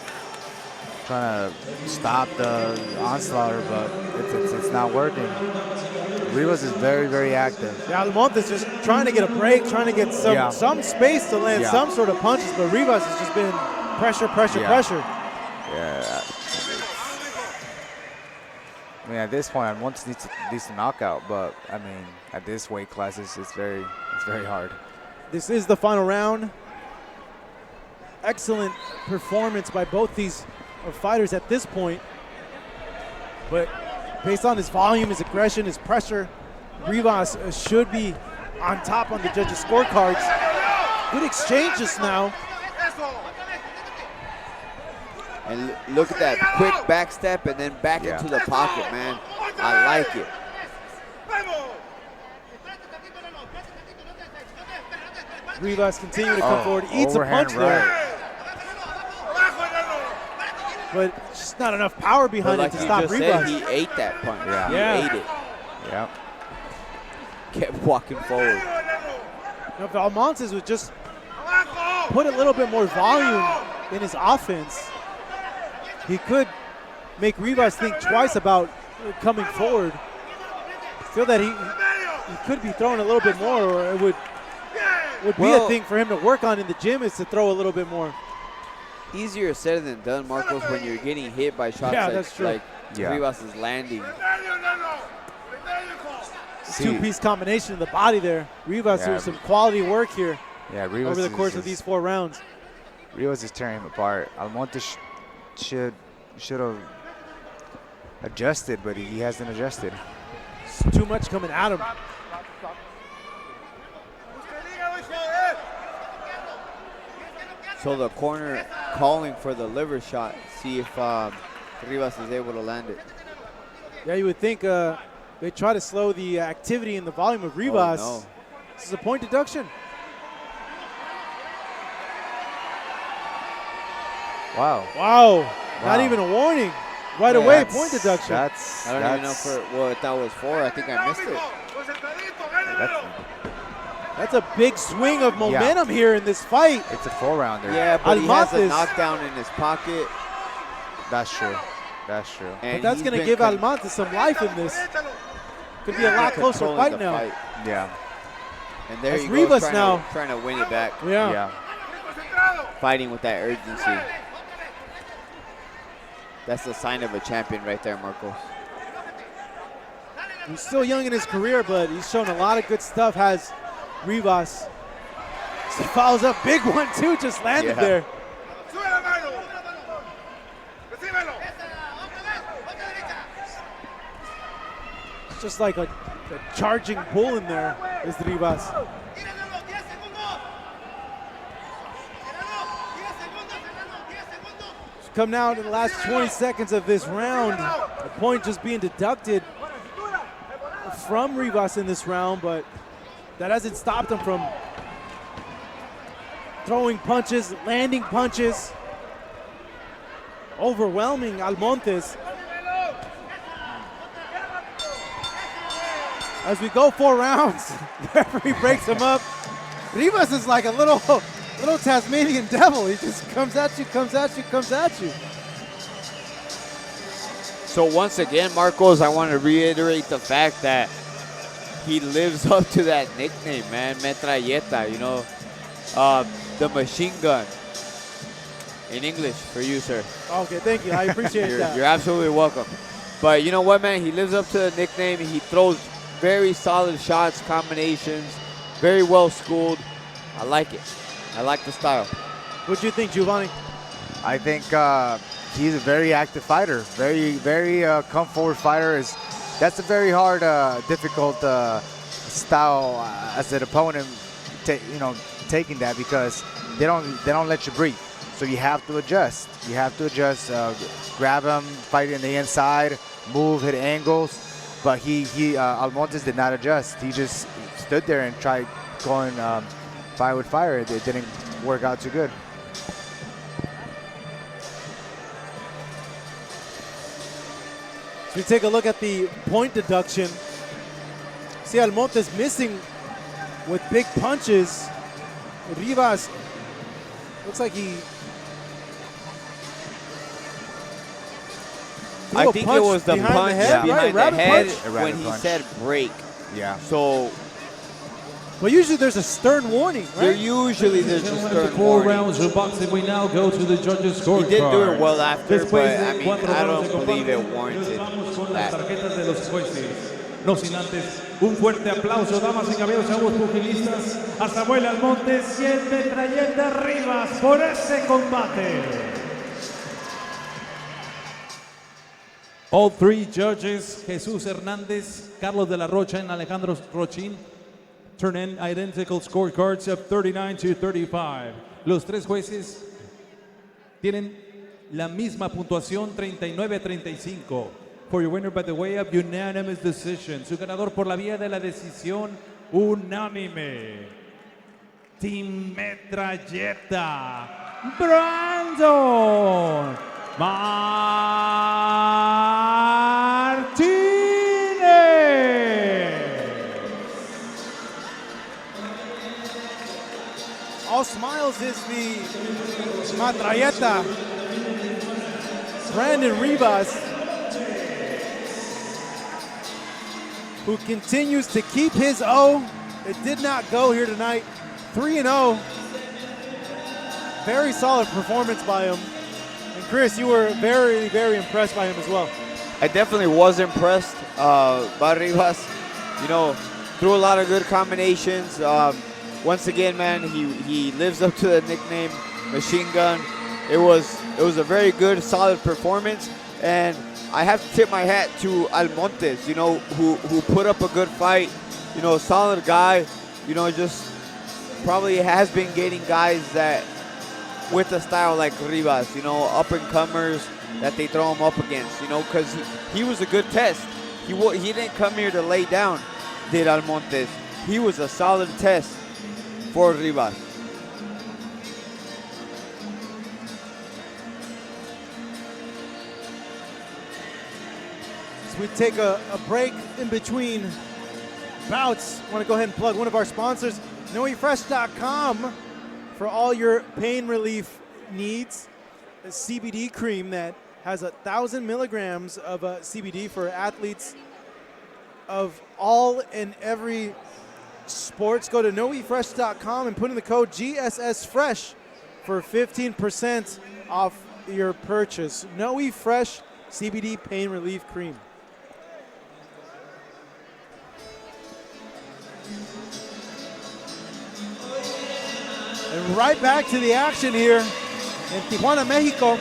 to stop the onslaught, but it's not working. Rivas is very, very active. Yeah, Almontes just trying to get a break, trying to get some space to land some sort of punches, but Rivas has just been pressure. Yeah. I mean, at this point, Almontes needs a decent knockout, but I mean, at this weight class, it's very hard. This is the final round. Excellent performance by both these fighters at this point, but based on his volume, his aggression, his pressure, Rivas should be on top on the judges' scorecards. Good exchange just now. And look at that quick back step and then back into the pocket, man. I like it. Rivas continue to come forward, eats a punch there. But just not enough power behind it to stop Rivas. He ate that punch. Yeah. He ate it. Yep. Kept walking forward. Now, if Almontes would just put a little bit more volume in his offense, he could make Rivas think twice about coming forward. I feel that he could be throwing a little bit more, or it would be a thing for him to work on in the gym, is to throw a little bit more. Easier said than done, Marcos, when you're getting hit by shots like Rivas is landing. Two-piece combination in the body there. Rivas doing some quality work here over the course of these 4 rounds. Rivas is tearing him apart. Almontes should have adjusted, but he hasn't adjusted. It's too much coming at him. So the corner calling for the liver shot. See if Rivas is able to land it. Yeah, you would think they try to slow the activity and the volume of Rivas. Oh, no. This is a point deduction. Wow. Not even a warning. Right away, point deduction. I don't even know what that was for. I think I missed it. That's a big swing of momentum here in this fight. It's a 4-rounder. Yeah, but he has a knockdown in his pocket. That's true. But that's going to give Almontes some life in this. Could be a lot closer fight now. Yeah. And there he Rivas goes now trying to win it back. Yeah. Fighting with that urgency. that's a sign of a champion right there, Marcos. He's still young in his career, but he's shown a lot of good stuff. Has Rivas. He follows up, big one too, just landed there. It's just like a charging bull in there is Rivas. Come now to the last 20 seconds of this round. A point just being deducted from Rivas in this round, but that hasn't stopped him from throwing punches, landing punches, overwhelming Almontes. As we go 4 rounds, the referee breaks him up. Rivas is like a little Tasmanian devil. He just comes at you, comes at you, comes at you. So once again, Marcos, I want to reiterate the fact that he lives up to that nickname, man, Metralleta, you know, the machine gun. In English for you, sir. Okay, thank you. I appreciate that. You're absolutely welcome. But you know what, man? He lives up to the nickname. He throws very solid shots, combinations, very well schooled. I like it. I like the style. What do you think, Giovanni? I think he's a very active fighter. Very come forward fighter. That's a very hard, difficult style as an opponent. Taking that because they don't let you breathe. So you have to adjust. You have to adjust. Grab him, fight in the inside, move, hit angles. But Almontes did not adjust. He just stood there and tried going fire with fire. It didn't work out too good. So we take a look at the point deduction. See Almontes missing with big punches. Rivas looks like he I think it was the punch behind the head when he said break. Yeah. So. But usually there's a stern warning, right? There's a stern 4 warning. rounds of boxing. We now go to the judges' scorecard. He did do it well after, but I mean, I don't believe it warranted that. No sin antes, un fuerte aplauso, damas y caballeros, a ambos pugilistas, a Samuel Almontes y el Metralleta Rivas por ese combate. All 3 judges, Jesús Hernández, Carlos de la Rocha, and Alejandro Rochín, turn in identical scorecards of 39-35. Los 3 jueces tienen la misma puntuación, 39-35. For your winner by the way of unanimous decision. Su ganador por la vía de la decisión unánime. Team Metralleta, Brandon Martínez. All smiles is the Metralleta, Brandon Rivas, who continues to keep his O. It did not go here tonight. 3-0. Very solid performance by him. And Chris, you were very, very impressed by him as well. I definitely was impressed by Rivas. You know, threw a lot of good combinations. Once again, man, he lives up to the nickname Machine Gun. It was a very good, solid performance, and I have to tip my hat to Almontes, you know, who put up a good fight. You know, solid guy. You know, just probably has been getting guys that with a style like Rivas, you know, up-and-comers that they throw him up against, you know, because he was a good test. He didn't come here to lay down, did Almontes. He was a solid test for Rivas. We take a break in between bouts. I want to go ahead and plug one of our sponsors, KnoeFresh.com, for all your pain relief needs. A CBD cream that has 1,000 milligrams of CBD for athletes of all and every sports. Go to KnoeFresh.com and put in the code GSSFresh for 15% off your purchase. Noe Fresh CBD Pain Relief Cream. And right back to the action here in Tijuana, Mexico,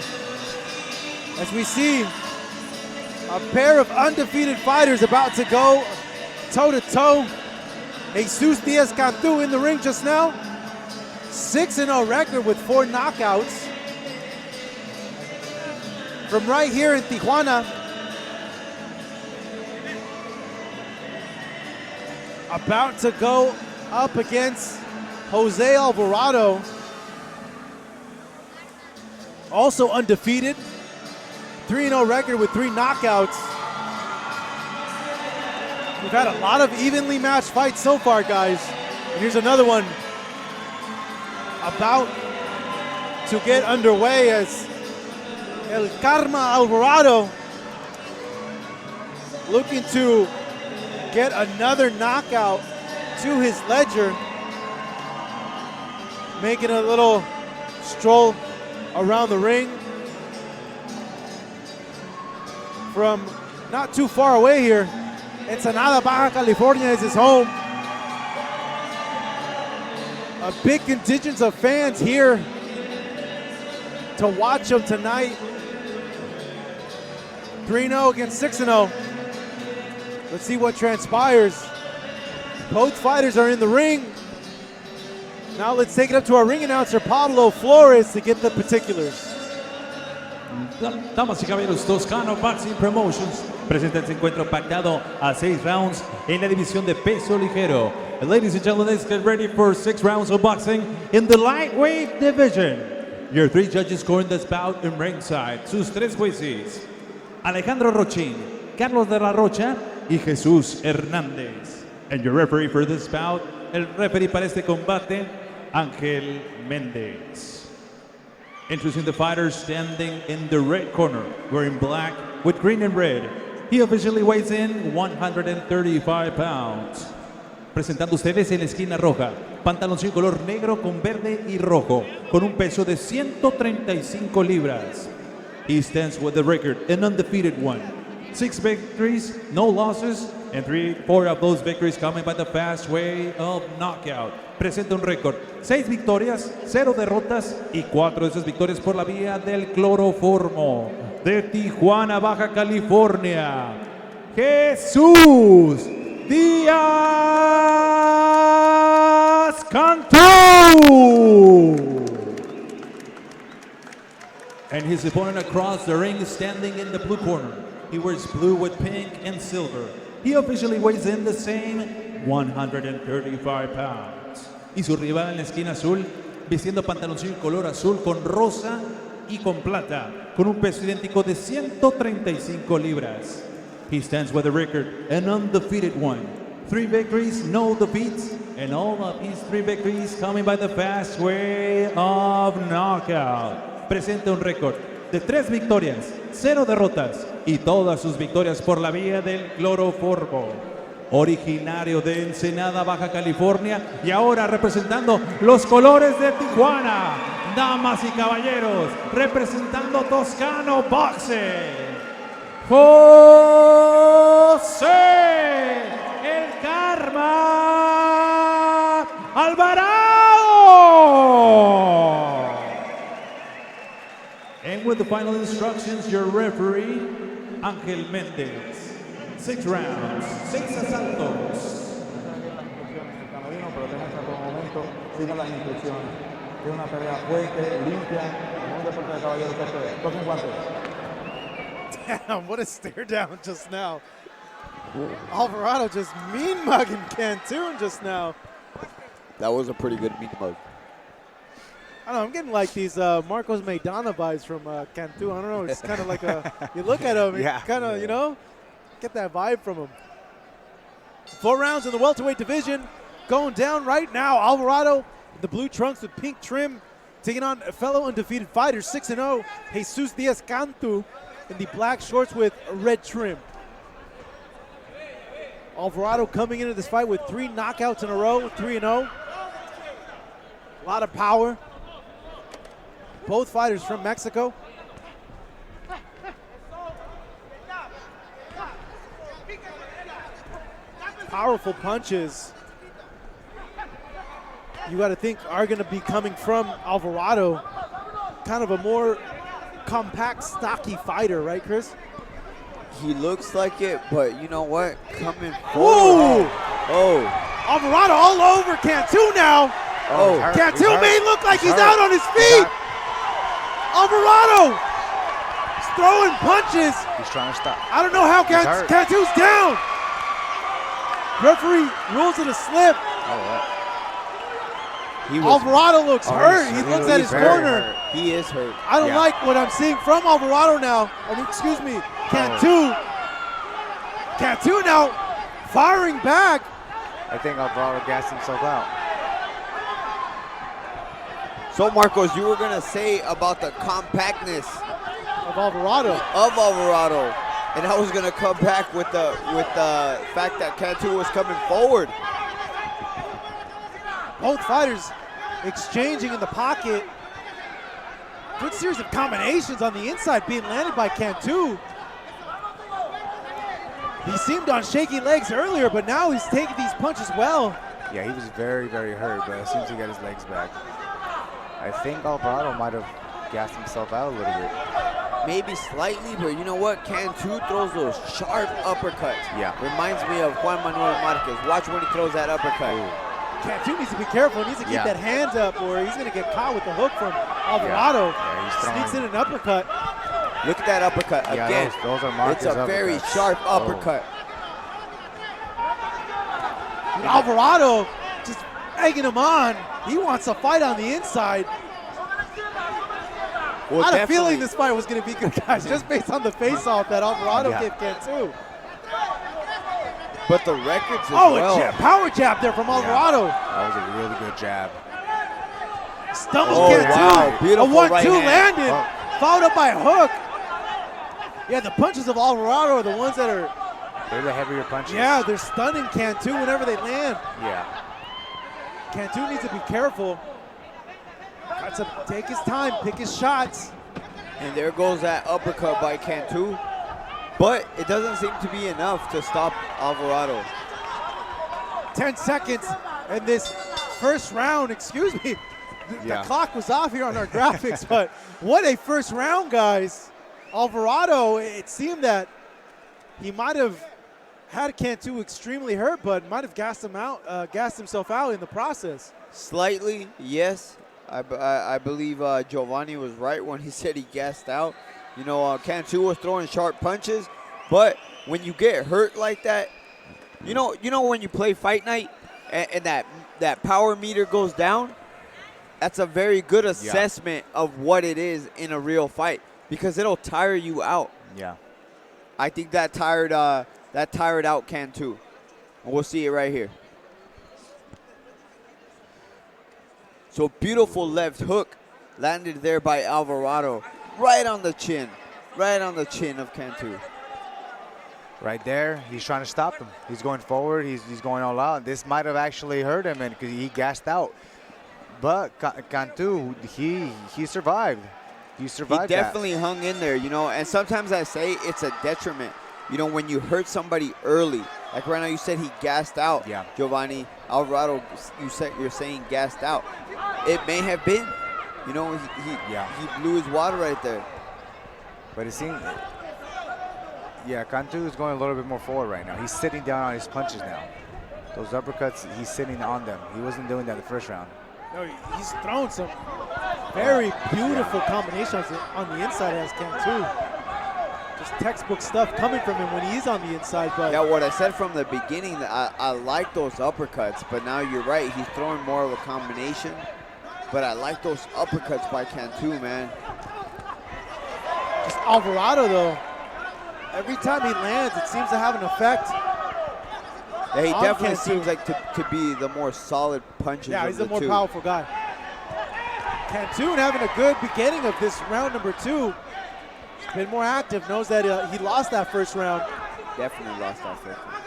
as we see a pair of undefeated fighters about to go toe-to-toe. Jesus Diaz Cantu in the ring just now. 6-0 record with 4 knockouts. From right here in Tijuana. About to go up against Jose Alvarado. Also undefeated. 3-0 record with 3 knockouts. We've had a lot of evenly matched fights so far, guys. And here's another one about to get underway as El Karma Alvarado looking to get another knockout to his ledger. Making a little stroll around the ring. From not too far away here, Ensenada, Baja California is his home. A big contingent of fans here to watch him tonight. 3-0 against 6-0. Let's see what transpires. Both fighters are in the ring. Now let's take it up to our ring announcer, Pablo Flores, to get the particulars. Damas y caballeros, Toscano Boxing Promotions presenta este encuentro pactado a 6 rounds en la división de peso ligero. Ladies and gentlemen, let's get ready for 6 rounds of boxing in the lightweight division. Your 3 judges scoring this bout in ringside. Sus 3 jueces, Alejandro Rochín, Carlos de la Rocha y Jesús Hernández. And your referee for this bout, el referee para este combate, Ángel Méndez. Introducing the fighter standing in the red corner, wearing black with green and red. He officially weighs in 135 pounds. Presentando ustedes en la esquina roja, pantaloncillo color negro con verde y rojo, con un peso de 135 libras. He stands with the record, an undefeated one. 6 victories, no losses, and 4 of those victories coming by the fast way of knockout. Presenta un récord, 6 victorias, 0 derrotas y 4 de esas victorias por la vía del cloroformo. De Tijuana, Baja California, Jesús Diaz Cantu. And his opponent across the ring is standing in the blue corner. He wears blue with pink and silver. He officially weighs in the same 135 pounds. Y su rival en la esquina azul, vistiendo pantaloncillo color azul con rosa y con plata, con un peso idéntico de 135 libras. He stands with a record, an undefeated one. 3 victories, no defeats, and all of his 3 victories coming by the fast way of knockout. Presenta un récord de 3 victorias, 0 derrotas y todas sus victorias por la vía del cloroformo. Originario de Ensenada, Baja California, y ahora representando los colores de Tijuana, damas y caballeros, representando Toscano Boxing, José El Karma Alvarado. And with the final instructions, your referee, Ángel Méndez. 6 rounds, 6 asaltos. Protéjanse a todo momento, sigan las instrucciones. Es una pelea fuerte, limpia, un deporte de caballeros que esto es. Toquen guantes. Damn, what a stare down just now. Alvarado just mean mugging Cantu just now. That was a pretty good mean mug. I don't know, I'm getting like these Marcos Maidana vibes from Cantu. I don't know, it's kind of like a, you look at him, Yeah. kind of, you know, get that vibe from him. 4 rounds in the welterweight division going down right now. Alvarado, the blue trunks with pink trim, taking on a fellow undefeated fighter, 6-0, Jesus Diaz Cantu, in the black shorts with red trim. Alvarado coming into this fight with 3 knockouts in a row, 3-0. A lot of power. Both fighters from Mexico. powerful punches you got to think are going to be coming from Alvarado. Kind of a more compact, stocky fighter, right, Chris? He looks like it, but you know what? Coming forward. Oh. Alvarado all over Cantu now. Oh. Cantu may look like he's out on his feet. Alvarado is throwing punches. He's trying to stop. I don't know how Cantu's down. Referee rules it a slip. Alvarado looks hurt. He looks at his corner. He is hurt. I don't like what I'm seeing from Alvarado now. I mean, excuse me, Cantu. Cantu now firing back. I think Alvarado gassed himself out. So, Marcos, you were going to say about the compactness of Alvarado. And I was going to come back with the fact that Cantu was coming forward. Both fighters exchanging in the pocket. Good series of combinations on the inside being landed by Cantu. He seemed on shaky legs earlier, but now he's taking these punches well. Yeah, he was very, very hurt, but as soon as he got his legs back, I think Alvarado might have gassed himself out a little bit. Maybe slightly, but you know what? Cantu throws those sharp uppercuts. Yeah. Reminds me of Juan Manuel Marquez. Watch when he throws that uppercut. Ooh. Cantu needs to be careful. He needs to keep that hands up or he's going to get caught with the hook from Alvarado. Sneaks in an uppercut. Look at that uppercut again. Those are Marquez It's a very sharp uppercut. Alvarado just egging him on. He wants a fight on the inside. Well, I had a feeling this fight was going to be good, guys, just based on the face-off that Alvarado gave Cantu. But the records as well. A power jab there from Alvarado. That was a really good jab. Stumbles Cantu. Wow. Beautiful A 1-2 right landed, followed up by a hook. Yeah, the punches of Alvarado are the ones that are... They're the heavier punches. Yeah, they're stunning Cantu whenever they land. Yeah. Cantu needs to be careful. Got to take his time, pick his shots. And there goes that uppercut by Cantu. But it doesn't seem to be enough to stop Alvarado. 10 seconds in this first round, excuse me. The clock was off here on our graphics, but what a first round, guys. Alvarado, it seemed that he might have had Cantu extremely hurt, but might have gassed himself out in the process. Slightly, yes. I believe Giovanni was right when he said he gassed out. You know, Cantu was throwing sharp punches, but when you get hurt like that, you know when you play Fight Night and that power meter goes down, that's a very good assessment of what it is in a real fight because it'll tire you out. Yeah. I think that tired out Cantu. And we'll see it right here. So beautiful left hook landed there by Alvarado. Right on the chin of Cantu. Right there, he's trying to stop him. He's going forward, he's going all out. This might have actually hurt him because he gassed out. But Cantu, he survived. He survived. He definitely hung in there, you know, and sometimes I say it's a detriment. You know, when you hurt somebody early, like right now you said he gassed out. Yeah. Giovanni, Alvarado, you're saying gassed out. It may have been. You know, he blew his water right there. But it seems, Cantu is going a little bit more forward right now. He's sitting down on his punches now. Those uppercuts, he's sitting on them. He wasn't doing that the first round. No, he's thrown some very beautiful combinations on the inside as Cantu. Just textbook stuff coming from him when he's on the inside. But yeah, what I said from the beginning, I like those uppercuts, but now you're right. He's throwing more of a combination. But I like those uppercuts by Cantu, man. Just Alvarado, though, every time he lands, it seems to have an effect. Yeah, he definitely seems like to be the more solid punches. Yeah, he's the more powerful guy. Cantu having a good beginning of this round number 2. He's been more active, knows that he lost that first round. Definitely lost that first round.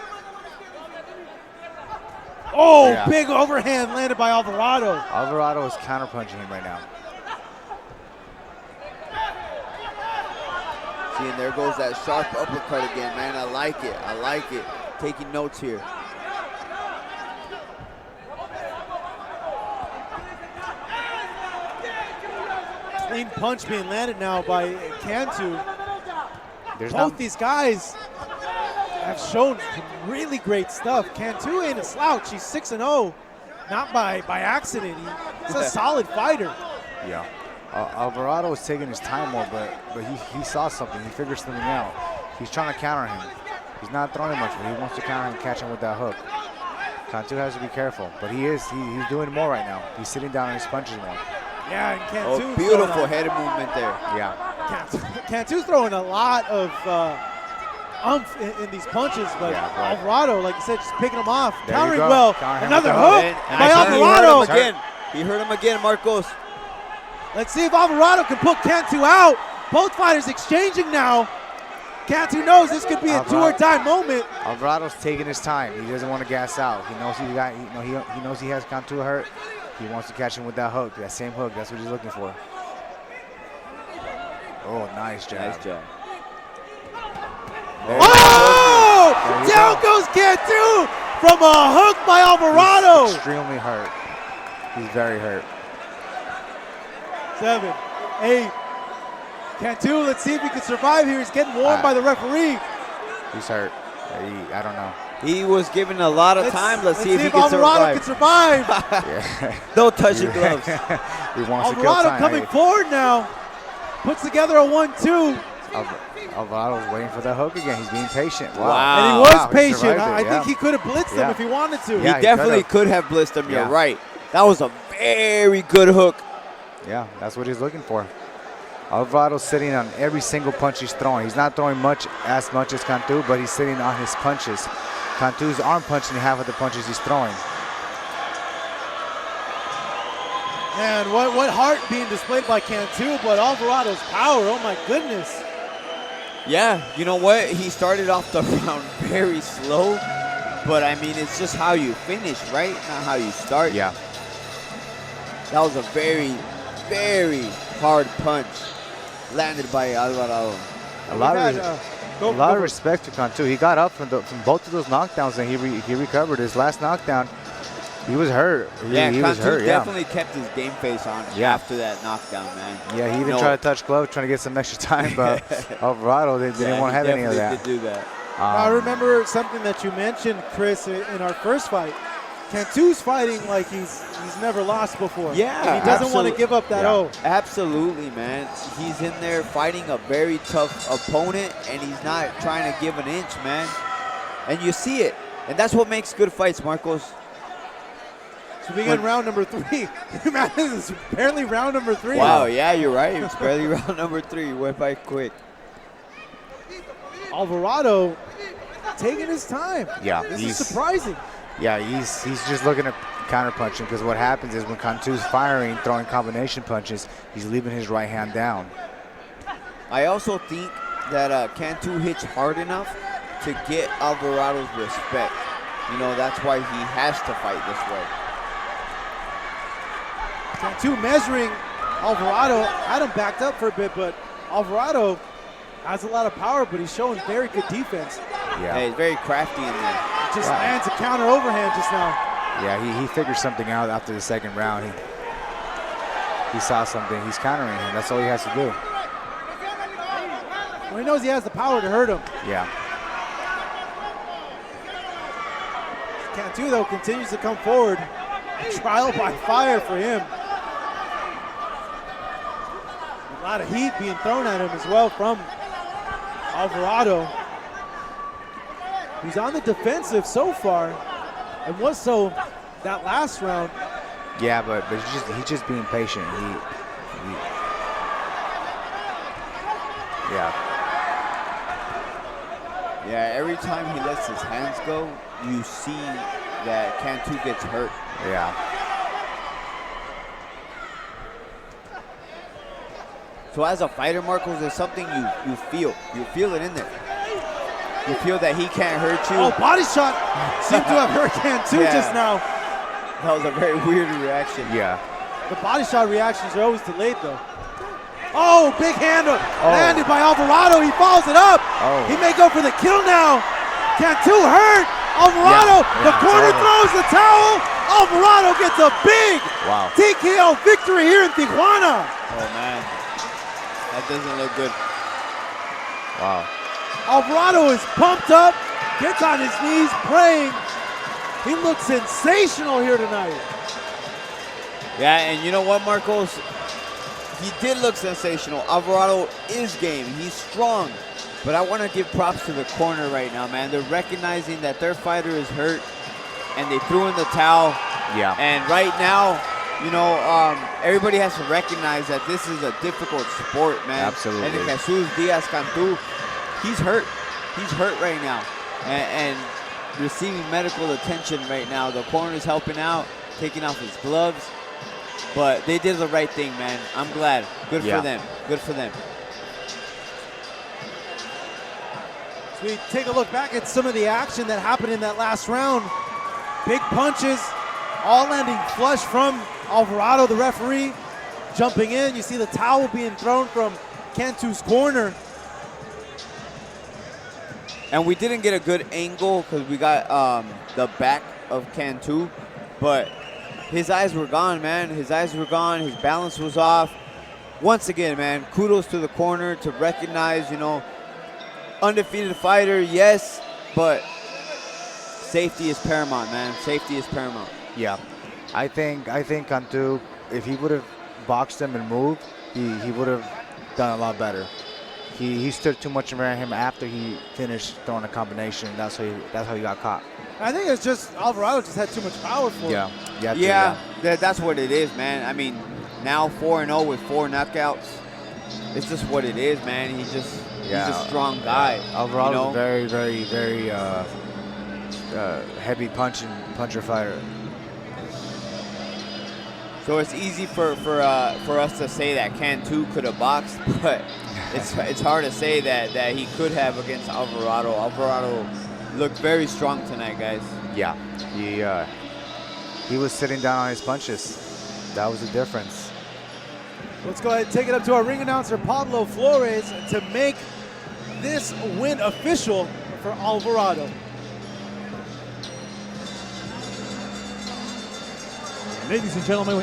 Oh, big overhand landed by Alvarado. Alvarado is counterpunching him right now. See, and there goes that sharp uppercut again, man. I like it. Taking notes here. Clean punch being landed now by Cantu. There's Both these guys have shown some really great stuff. Cantu ain't a slouch. He's 6-0, not by accident. He's a solid fighter. Yeah. Alvarado was taking his time more, but he saw something. He figured something out. He's trying to counter him. He's not throwing much, but he wants to counter him and catch him with that hook. Cantu has to be careful, but he's doing more right now. He's sitting down on his punches more. Yeah, and Cantu's Oh, beautiful head movement there. Yeah. Cantu's throwing a lot of umph in these punches, but Alvarado, like you said, just picking them off, There countering you go. well. Counter him Another with the hook hook. by Alvarado. He hurt him again, Marcos. Let's see if Alvarado can put Cantu out. Both fighters exchanging now. Cantu knows this could be a do-or-die moment. Alvarado's taking his time. He doesn't want to gas out. He knows he knows he has Cantu hurt. He wants to catch him with that hook, that same hook. That's what he's looking for. Oh, nice jab. Nice jab. Oh! Down goes Cantu from a hook by Alvarado. He's extremely hurt. He's very hurt. 7, 8. Cantu, let's see if he can survive here. He's getting warned by the referee. He's hurt. I don't know. He was given a lot of time. Let's see if he can Alvarado survive. can survive. Don't touch the gloves. He wants to kill Alvarado time. coming forward now. Puts together a 1-2. Alvarado's waiting for the hook again. He's being patient. Wow. And he was Wow, he patient. survived I it, think he could have blitzed him if he wanted to. Yeah, He definitely could have blitzed him. You're Yeah. right. That was a very good hook. Yeah, that's what he's looking for. Alvarado's sitting on every single punch he's throwing. He's not throwing as much as Cantu, but he's sitting on his punches. Cantu's arm punching half of the punches he's throwing. Man, what heart being displayed by Cantu, but Alvarado's power, oh my goodness. Yeah, you know what? He started off the round very slow, but I mean, it's just how you finish, right? Not how you start. Yeah. That was a very, very hard punch landed by Alvarado. A lot of respect to Cantu. He got up from both of those knockdowns, and he recovered. His last knockdown, he was hurt. He was hurt. Definitely kept his game face on after that knockdown, man. Yeah, he even tried to touch glove, trying to get some extra time, but Alvarado didn't want to have any of that. Did do that. I remember something that you mentioned, Chris, in our first fight. Cantu's fighting like he's never lost before. Yeah, and he doesn't want to give up that O. Absolutely, man. He's in there fighting a very tough opponent, and he's not trying to give an inch, man. And you see it, and that's what makes good fights, Marcos. So we get round number 3. Man, this is barely round number 3. Wow, yeah, you're right. It's barely round number 3. Went by quick. Alvarado taking his time. Yeah, this is surprising. Yeah, he's just looking at counter punching, because what happens is when Cantu's firing, throwing combination punches, he's leaving his right hand down. I also think that Cantu hits hard enough to get Alvarado's respect. You know, that's why he has to fight this way. Cantu measuring Alvarado, had him backed up for a bit, but Alvarado has a lot of power, but he's showing very good defense. Yeah, he's very crafty in there. Just lands a counter overhand just now. Yeah, he figured something out after the second round. He saw something. He's countering him. That's all he has to do. Well, he knows he has the power to hurt him. Yeah. Cantu, though, continues to come forward. Trial by fire for him. A lot of heat being thrown at him as well from Alvarado, who's on the defensive so far, and was so that last round. Yeah, but he's just being patient. Yeah, every time he lets his hands go, you see that Cantu gets hurt. Yeah. So as a fighter, Marcos, there's something you feel. You feel it in there. You feel that he can't hurt you. Oh, body shot seemed to have hurt Cantu just now. That was a very weird reaction. Yeah. The body shot reactions are always delayed, though. Oh, big hand landed by Alvarado. He follows it up. Oh. He may go for the kill now. Cantu hurt. Alvarado, the corner throws the towel. Alvarado gets a big TKO victory here in Tijuana. Oh, man. That doesn't look good. Wow. Alvarado is pumped up, gets on his knees, praying. He looks sensational here tonight. Yeah, and you know what, Marcos? He did look sensational. Alvarado is game. He's strong. But I want to give props to the corner right now, man. They're recognizing that their fighter is hurt, and they threw in the towel. Yeah. And right now, you know, everybody has to recognize that this is a difficult sport, man. Absolutely. And Jesus Diaz Cantu, he's hurt. He's hurt right now. And receiving medical attention right now. The corner's helping out, taking off his gloves. But they did the right thing, man. I'm glad. Good for them. Good for them. So we take a look back at some of the action that happened in that last round. Big punches, all landing flush from Alvarado, the referee, jumping in. You see the towel being thrown from Cantu's corner. And we didn't get a good angle because we got the back of Cantu, but his eyes were gone, man. His eyes were gone. His balance was off. Once again, man, kudos to the corner to recognize, you know, undefeated fighter, yes, but safety is paramount, man. Safety is paramount. Yeah. I think Cantu, if he would have boxed him and moved, he would have done a lot better. He stood too much around him after he finished throwing a combination. That's how he got caught. I think it's just Alvarado just had too much power for him. Yeah. That's what it is, man. I mean, now 4-0 with 4 knockouts. It's just what it is, man. He's a strong guy. Alvarado's you know? a very, very, very heavy puncher fighter. So it's easy for us to say that Cantu could have boxed, but it's hard to say that he could have against Alvarado. Alvarado looked very strong tonight, guys. Yeah, he was sitting down on his punches. That was the difference. Let's go ahead and take it up to our ring announcer, Pablo Flores, to make this win official for Alvarado. Ladies and gentlemen,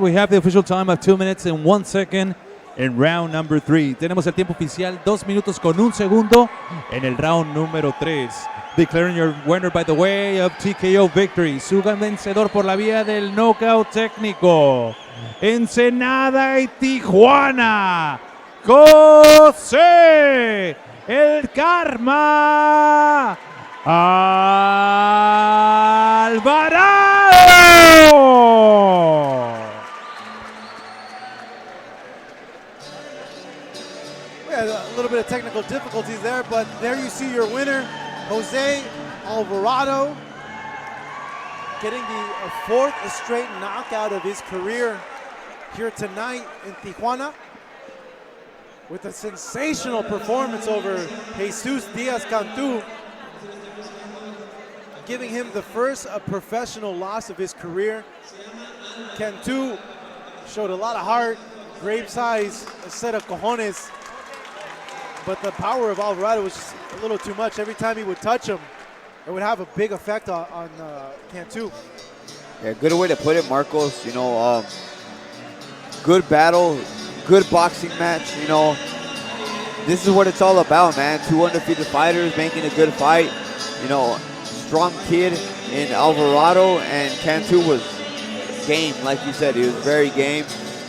we have the official time of 2 minutes and 1 second in round number 3. Tenemos el tiempo oficial 2 minutos con 1 segundo en el round número 3. Declaring your winner by the way of TKO victory. Su vencedor por la vía del knockout técnico. Ensenada y Tijuana. José el Karma Alvarado. We had a little bit of technical difficulties there, but there you see your winner, Jose Alvarado, getting the 4th straight knockout of his career here tonight in Tijuana with a sensational performance over Jesus Diaz Cantu, giving him the first professional loss of his career. Cantu showed a lot of heart, great size, a set of cojones, but the power of Alvarado was just a little too much. Every time he would touch him, it would have a big effect on Cantu. Yeah, good way to put it, Marcos. You know, good battle, good boxing match. You know, this is what it's all about, man. 2 undefeated fighters making a good fight. You know, strong kid in Alvarado, and Cantu was game, like you said. He was very game.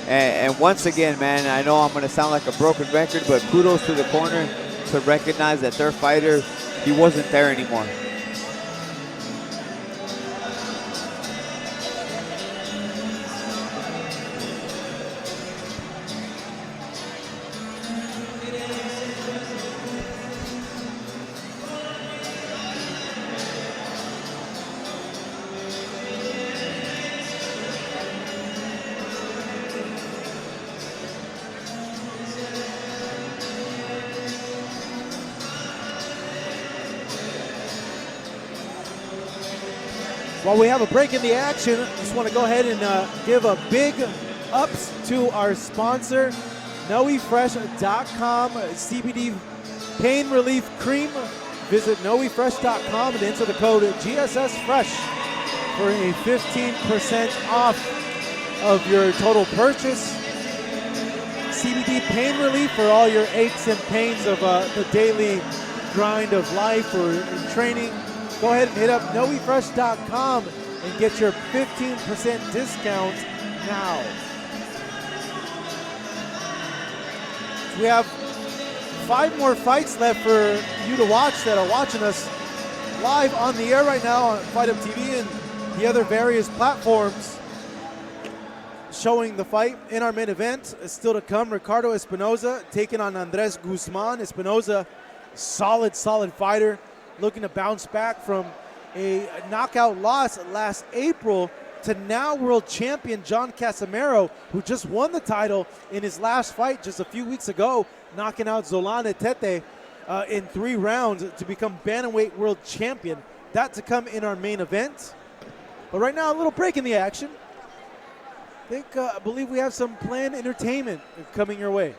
And once again, man, I know I'm going to sound like a broken record, but kudos to the corner to recognize that their fighter, he wasn't there anymore. While we have a break in the action, just want to go ahead and give a big ups to our sponsor, noefresh.com, CBD pain relief cream. Visit noefresh.com and enter the code GSSFresh for a 15% off of your total purchase. CBD pain relief for all your aches and pains of the daily grind of life or training. Go ahead and hit up noefresh.com and get your 15% discount now. We have 5 more fights left for you to watch that are watching us live on the air right now on Fight Up TV and the other various platforms showing the fight. In our main event, still to come, Ricardo Espinoza taking on Andres Guzman. Espinoza, solid fighter, looking to bounce back from a knockout loss last April to now world champion John Casimero, who just won the title in his last fight just a few weeks ago, knocking out Zolan Etete in 3 rounds to become bantamweight world champion. That to come in our main event. But right now, a little break in the action. I believe we have some planned entertainment coming your way.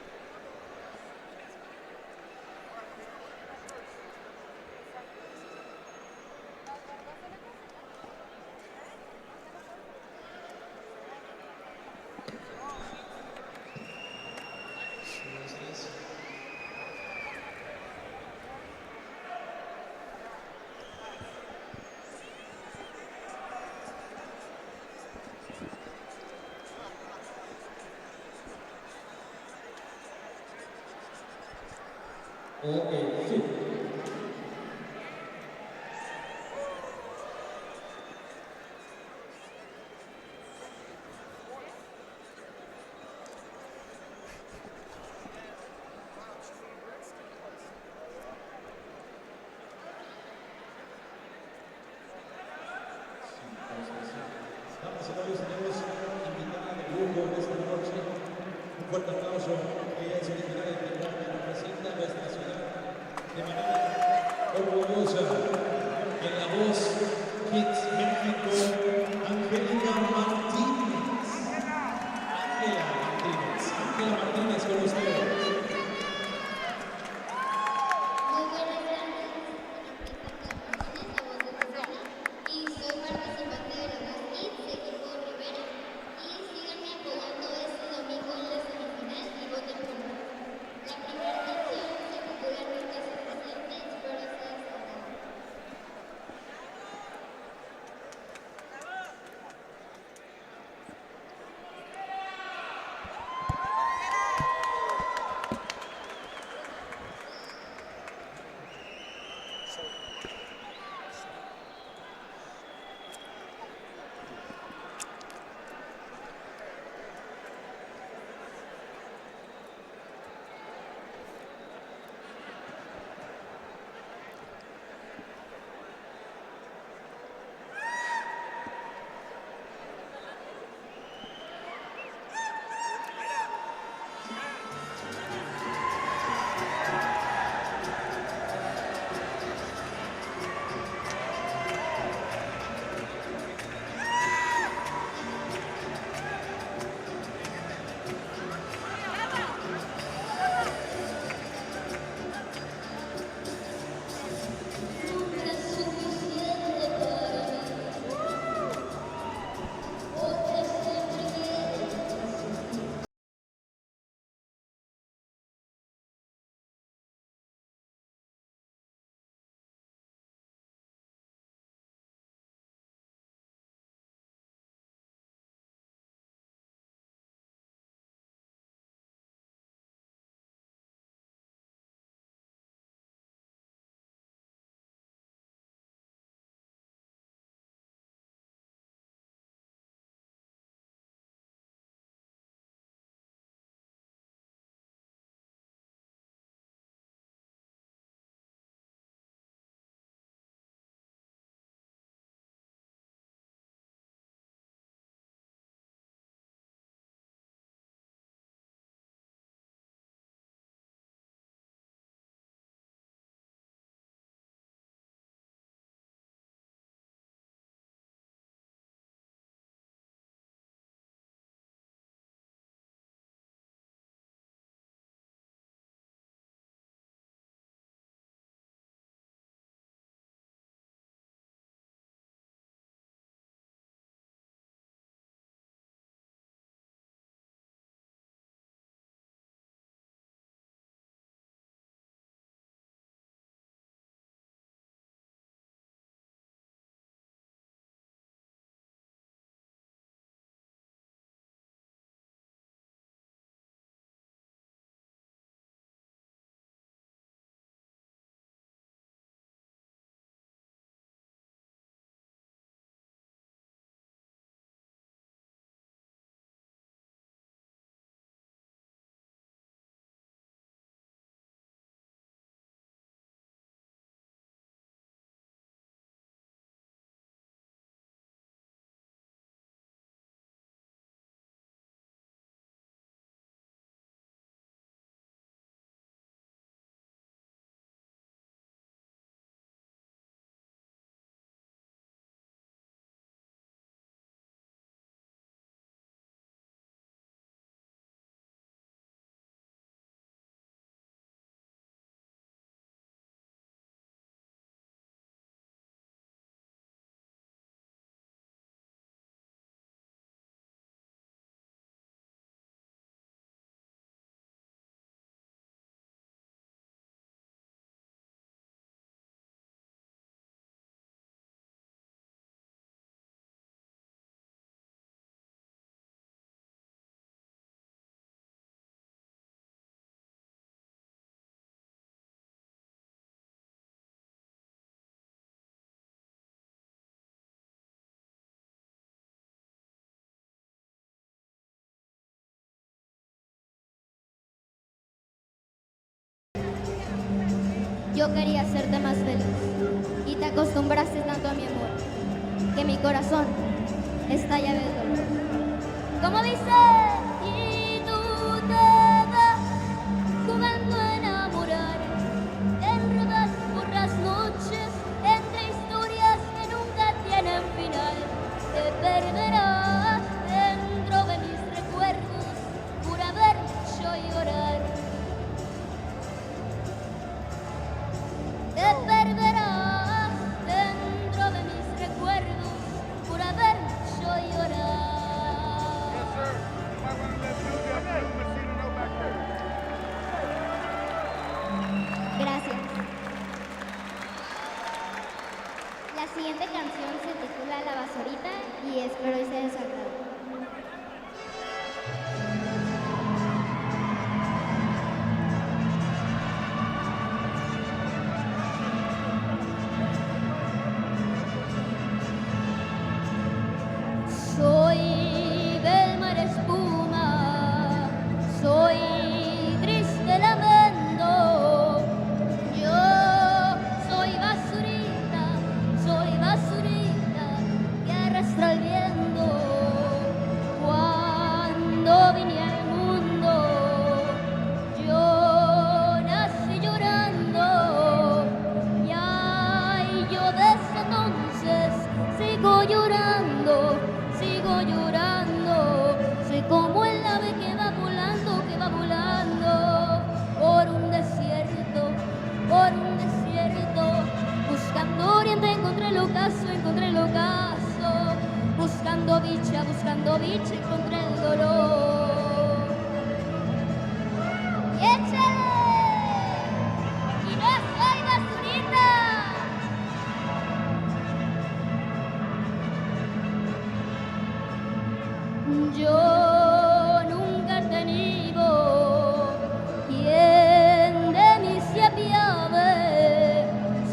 Yo quería hacerte más feliz y te acostumbraste tanto a mi amor que mi corazón estalla de dolor. Como dice, y tú te vas jugando a enamorar, enredas por las noches entre historias que nunca tienen final. Te perderás dentro de mis recuerdos por haber hecho llorar. Te perderás dentro de mis recuerdos por haber hecho llorar. Gracias. La siguiente canción se titula La Basurita y espero que sea de su agrado. Soy del mar espuma, soy triste lamento. Yo soy basurita que arrastra el viento. Cuando vine al mundo, yo nací llorando. Y yo desde entonces sigo llorando. Sigo llorando, soy como el ave que va volando por un desierto, buscando oriente, encontré el ocaso, buscando bicha, encontré el dolor. ¡Y échale! ¡Y no soy basurita! Yo nunca he tenido quien de mí se apiade.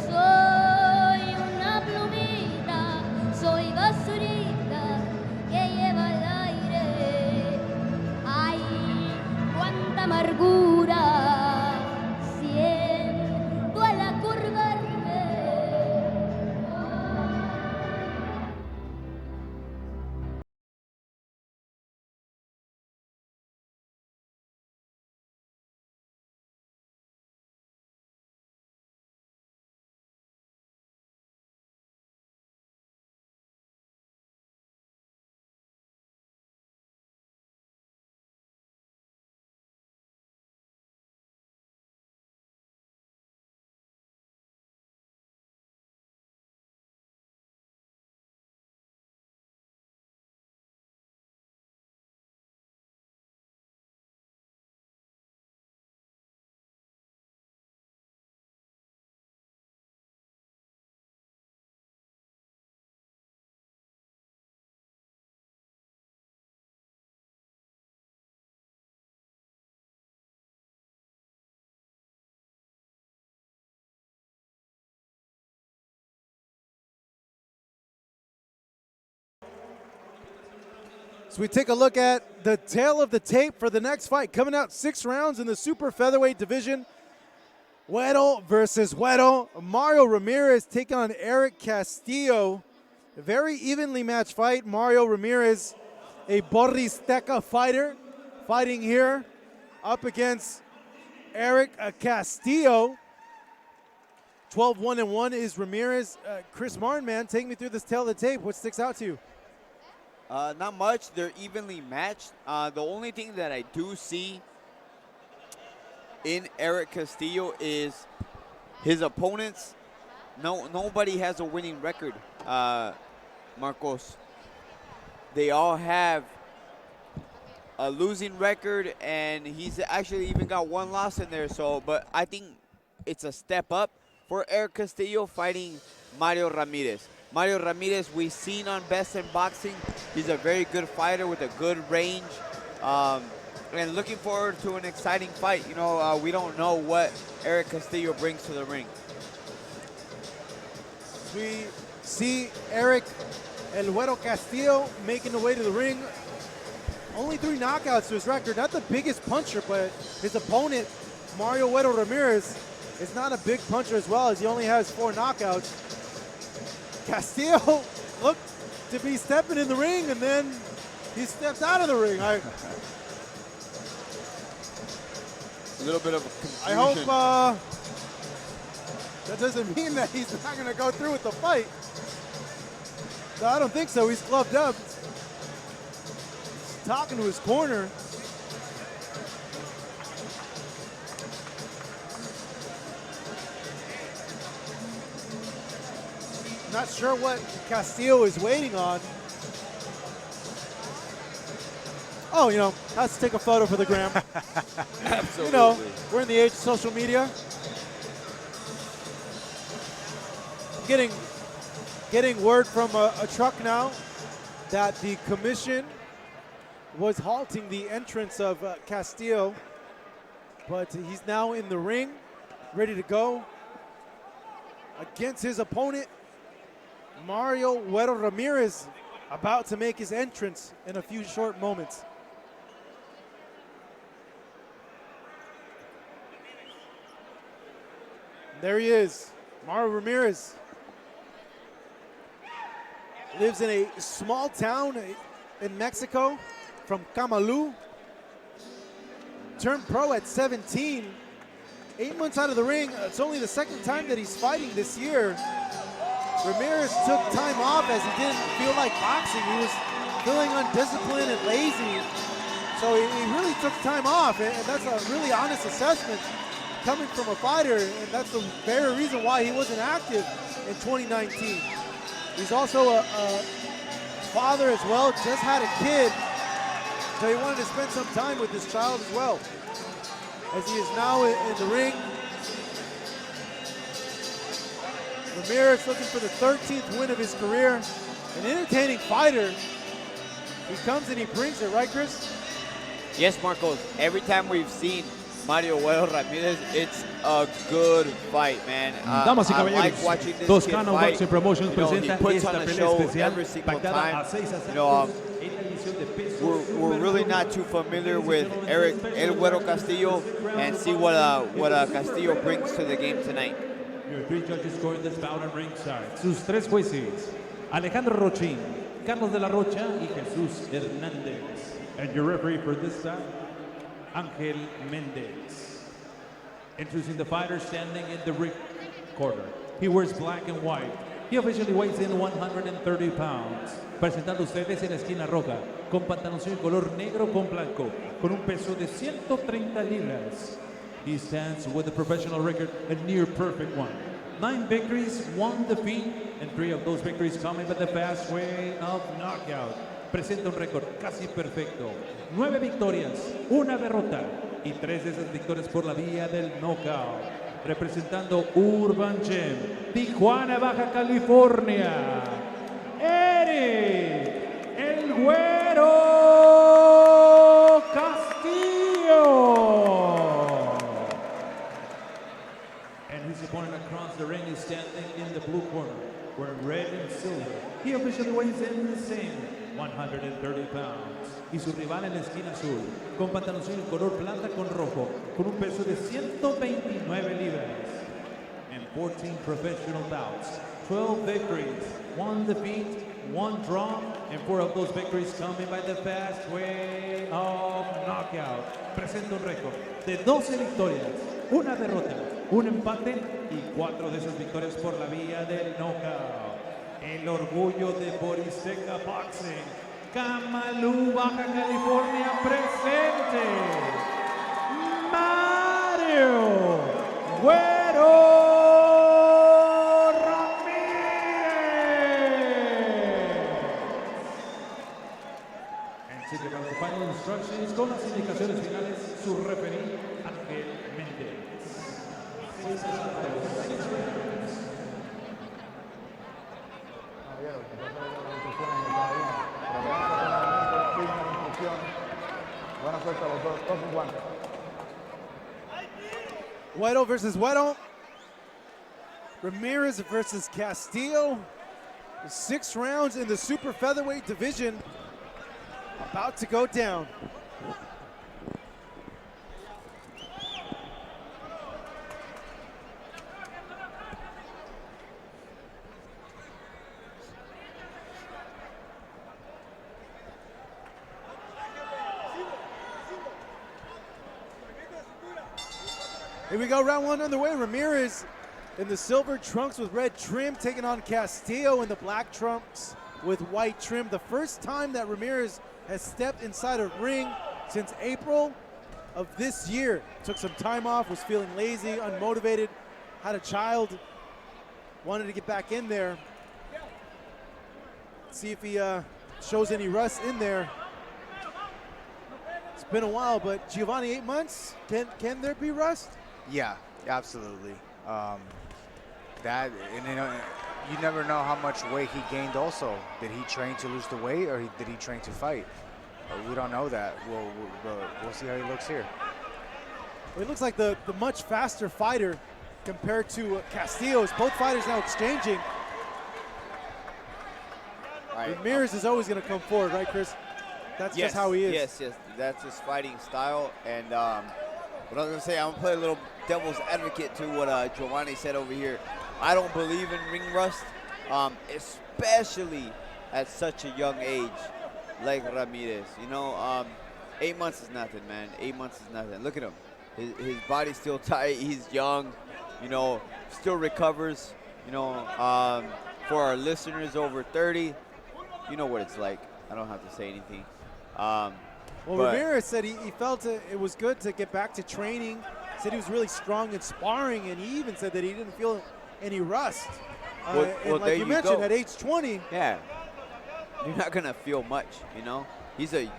Soy una plumita, soy basurita que lleva el aire. Ay, cuánta amargura siento al acordarme. So we take a look at the tail of the tape for the next fight. Coming out 6 rounds in the super featherweight division. Güero versus Güero. Mario Ramirez taking on Erik Castillo. A very evenly matched fight. Mario Ramirez, a Borristeca fighter, fighting here up against Erik Castillo. 12-1-1 is Ramirez. Chris Martin, man, take me through this tail of the tape. What sticks out to you? Not much. They're evenly matched. The only thing that I do see in Erik Castillo is his opponents. Nobody has a winning record, Marcos. They all have a losing record, and he's actually even got 1 loss in there. So, but I think it's a step up for Erik Castillo fighting Mario Ramirez. Mario Ramirez, we've seen on Best in Boxing. He's a very good fighter with a good range. And looking forward to an exciting fight. You know, we don't know what Erik Castillo brings to the ring. We see Erik El Güero Castillo making the way to the ring. Only 3 knockouts to his record. Not the biggest puncher, but his opponent, Mario Güero Ramirez, is not a big puncher as well, as he only has 4 knockouts. Castillo looked to be stepping in the ring, and then he stepped out of the ring. A little bit of confusion. I hope that doesn't mean that he's not going to go through with the fight. No, I don't think so. He's gloved up. He's talking to his corner. Not sure what Castillo is waiting on. Oh, you know, has to take a photo for the gram. Absolutely. You know, we're in the age of social media. Getting word from a truck now that the commission was halting the entrance of Castillo, but he's now in the ring, ready to go against his opponent, Mario Güero Ramirez, about to make his entrance in a few short moments. There he is, Mario Ramirez. Lives in a small town in Mexico from Camalu. Turned pro at 17. 8 months out of the ring. It's only the second time that he's fighting this year. Ramirez took time off as he didn't feel like boxing. He was feeling undisciplined and lazy. So he really took time off, and that's a really honest assessment coming from a fighter, and that's the very reason why he wasn't active in 2019. He's also a father as well, just had a kid, so he wanted to spend some time with his child as well. As he is now in the ring. Ramirez looking for the 13th win of his career. An entertaining fighter. He comes and he brings it, right, Chris? Yes, Marcos. Every time we've seen Mario Güero Ramirez, it's a good fight, man. Damas y I caballeros, like watching this Toscano kid fight. Boxing Promotions You know, he presenta puts esta on a pelea show especial every single pactada time. a 6 You know, asaltos en la edición de peso we're really not too familiar with Eric El Güero Castillo, and see what Castillo brings to the game tonight. Your 3 judges scoring this bout on ringside. Sus 3 jueces, Alejandro Rochín, Carlos de la Rocha y Jesús Hernández. And your referee for this bout, Ángel Méndez. Introducing the fighter standing in the ring corner. He wears black and white. He officially weighs in 130 pounds. Presentando ustedes en la esquina roja, con pantaloncillo color negro con blanco, con un peso de 130 libras. He stands with a professional record, a near perfect one. 9 victories, 1 defeat, and 3 of those victories coming by the fast way of knockout. Presenta un récord casi perfecto. 9 victorias, 1 derrota, y 3 de esas victorias por la vía del knockout. Representando Urban Gym, Tijuana, Baja California, ERIK, el Güero Castillo. And his opponent across the ring is standing in the blue corner, wearing red and silver. He officially weighs in the same 130 pounds. Y su rival en la esquina azul, con pantaloncillo color plata con rojo, con un peso de 129 libras. And 14 professional bouts, 12 victories, 1 defeat, 1 draw, and 4 of those victories coming by the fast way of knockout. Presenta un récord de 12 victorias, 1 derrota, 1 empate y 4 de esas victorias por la vía del knockout. El orgullo de Boristeca Boxing, Camalu, Baja California, presente, Mario Güero Ramírez. And to give us the final instructions con las indicaciones finales, su referee, Ángel Méndez. Buena suerte a los dos, todos en guantes. Güero versus Güero. Ramirez versus Castillo. 6 rounds in the super featherweight division about to go down. Here we go, round one underway. Ramirez in the silver trunks with red trim, taking on Castillo in the black trunks with white trim. The first time that Ramirez has stepped inside a ring since April of this year. Took some time off, was feeling lazy, unmotivated, had a child, wanted to get back in there. See if he shows any rust in there. It's been a while, but Giovanni, 8 months, can there be rust? Yeah, absolutely. That, and you never know how much weight he gained also. Did he train to lose the weight, or did he train to fight? We don't know that. We'll see how he looks here. Well, he looks like the much faster fighter compared to Castillo. Both fighters now exchanging. Right. Ramirez is always going to come forward, right, Chris? That's just how he is. Yes, that's his fighting style. And what I was going to say, I'm going to play a little devil's advocate to what Giovanni said over here. I don't believe in ring rust, especially at such a young age like Ramirez. You know, 8 months is nothing, man. 8 months is nothing. Look at him. His body's still tight. He's young, you know, still recovers. You know, for our listeners over 30, you know what it's like. I don't have to say anything. Well, Ramirez said he felt it was good to get back to training. Said he was really strong in sparring, and he even said that he didn't feel any rust. And like you mentioned, at age 20, yeah, you're not gonna feel much. You know, he's a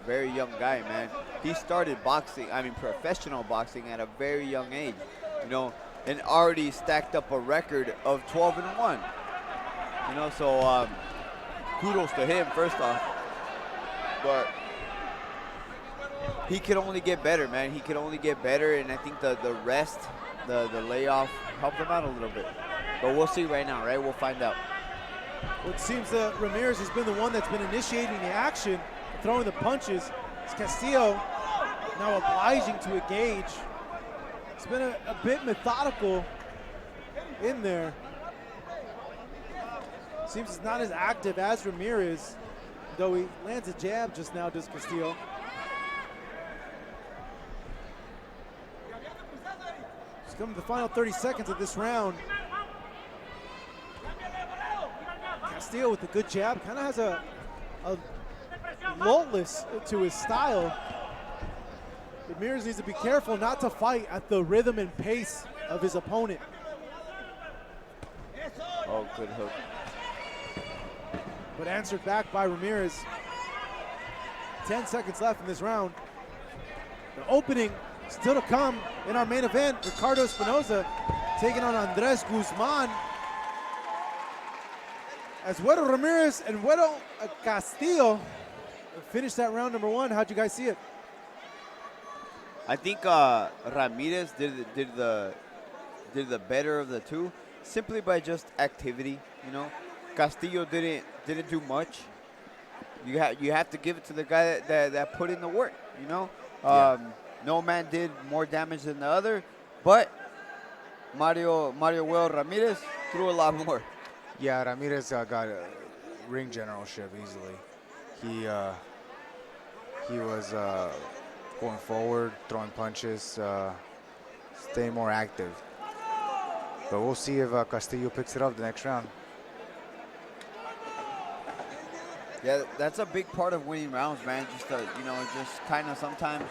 very young guy, man. He started boxing, professional boxing at a very young age. You know, and already stacked up a record of 12-1. You know, so kudos to him first off. But he could only get better, man. He could only get better, and I think the rest, the layoff helped him out a little bit. But we'll see right now, right? We'll find out. Well, it seems that Ramirez has been the one that's been initiating the action, throwing the punches. It's Castillo now obliging to engage. It's been a bit methodical in there. Seems it's not as active as Ramirez, though he lands a jab just now, does Castillo. It's coming to the final 30 seconds of this round. Castillo with a good jab, kind of has a lullless to his style. Ramirez needs to be careful not to fight at the rhythm and pace of his opponent. Oh, good hook. But answered back by Ramirez. 10 seconds left in this round. The opening still to come in our main event. Ricardo Espinoza taking on Andres Guzman. As Güero Ramirez and Güero Castillo finish that round number one. How'd you guys see it? I think Ramirez did the better of the two, simply by just activity. You know, Castillo didn't do much. You have to give it to the guy that put in the work. You know, no man did more damage than the other, but Mario Ramirez threw a lot more. Yeah, Ramirez got a ring generalship easily. He was going forward, throwing punches, staying more active. But we'll see if Castillo picks it up the next round. Yeah, that's a big part of winning rounds, man. Just just kind of sometimes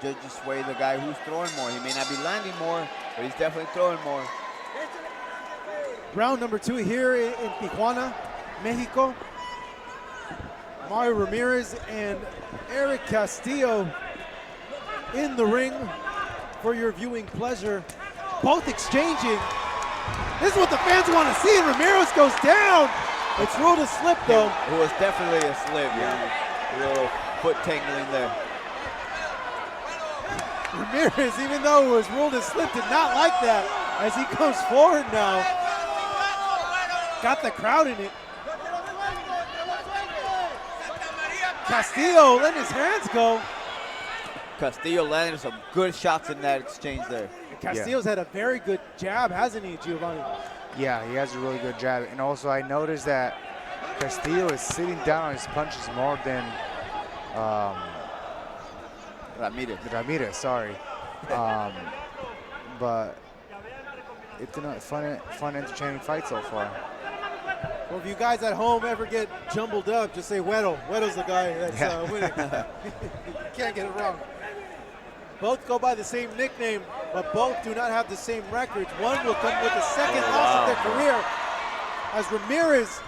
just sway the guy who's throwing more. He may not be landing more, but he's definitely throwing more. Round number two here in Tijuana, Mexico. Mario Ramirez and ERIK Castillo in the ring for your viewing pleasure. Both exchanging. This is what the fans want to see. Ramirez goes down. It's ruled a slip, though. It was definitely a slip. Yeah. A little foot tangling there. Ramirez, even though it was ruled a slip, did not like that as he comes forward now. Got the crowd in it. Castillo letting his hands go. Castillo landed some good shots in that exchange there. And Castillo's had a very good jab, hasn't he, Giovanni? Yeah, he has a really good jab. And also I noticed that Castillo is sitting down on his punches more than Ramirez. Ramirez, sorry. But it's been a fun, entertaining fight so far. Well, if you guys at home ever get jumbled up, just say Güero. Güero's the guy that's winning. You can't get it wrong. Both go by the same nickname, but both do not have the same records. One will come with the second loss of their career, as Ramirez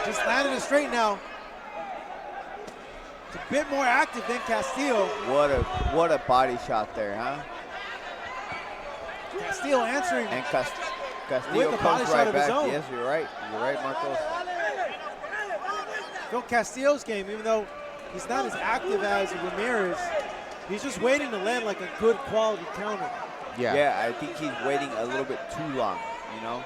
just landed it straight now. It's a bit more active than Castillo. What a body shot there, huh? Castillo answering. And Castillo with the body comes shot right of his back. own. Yes, you're right. You're right, Marcos. Phil Castillo's game, even though he's not as active as Ramirez, he's just waiting to land like a good quality counter. Yeah, I think he's waiting a little bit too long, you know?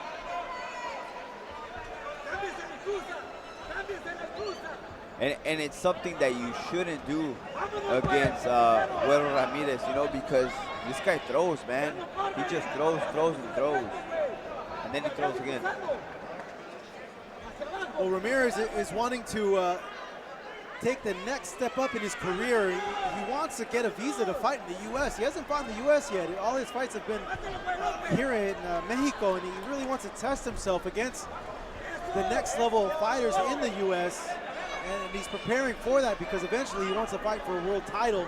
And it's something that you shouldn't do against Güero Ramirez, you know, because this guy throws, man. He just throws, and throws. And then he throws again. Well, Ramirez is wanting to take the next step up in his career. He wants to get a visa to fight in the U.S. He hasn't fought in the U.S. yet. All his fights have been here in Mexico, and he really wants to test himself against the next level of fighters in the U.S., and he's preparing for that because eventually he wants to fight for a world title.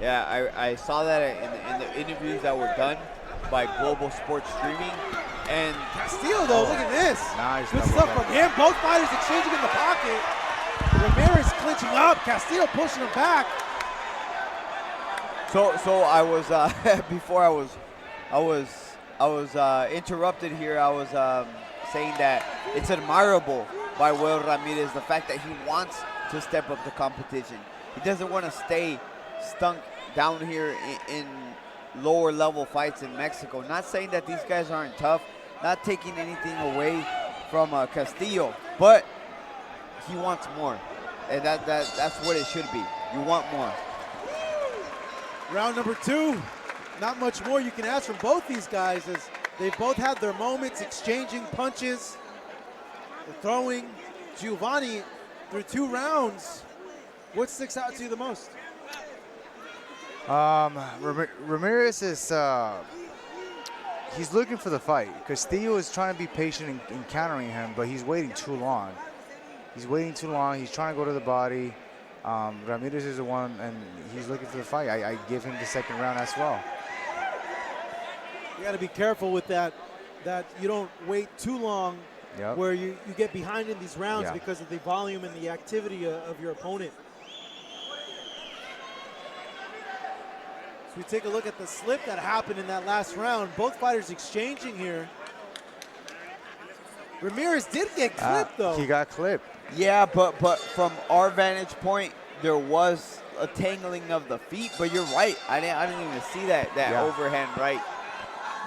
Yeah, I saw that in the interviews that were done by Global Sports Streaming. And Castillo, though, look at this. Nice. Good stuff from him. Both fighters exchanging in the pocket. Ramirez clinching up. Castillo pushing him back. So I was before I was interrupted here. I was saying that it's admirable by Güero Ramirez, the fact that he wants to step up the competition. He doesn't want to stay stunk down here in lower level fights in Mexico. Not saying that these guys aren't tough, not taking anything away from Castillo, but he wants more. And that's what it should be. You want more. Round number 2. Not much more you can ask from both these guys, as they both had their moments exchanging punches. The throwing. Giovanni, through 2 rounds, what sticks out to you the most? Ramirez is he's looking for the fight. Castillo is trying to be patient in countering him, but he's waiting too long. He's waiting too long. He's trying to go to the body. Ramirez is the one, and he's looking for the fight. I give him the second round as well. You got to be careful with that you don't wait too long. Yep. Where you get behind in these rounds Yeah. because of the volume and the activity of your opponent. So we take a look at the slip that happened in that last round. Both fighters exchanging here. Ramirez did get clipped, though. He got clipped. Yeah, but from our vantage point, there was a tangling of the feet. But you're right. I didn't even see that overhand right.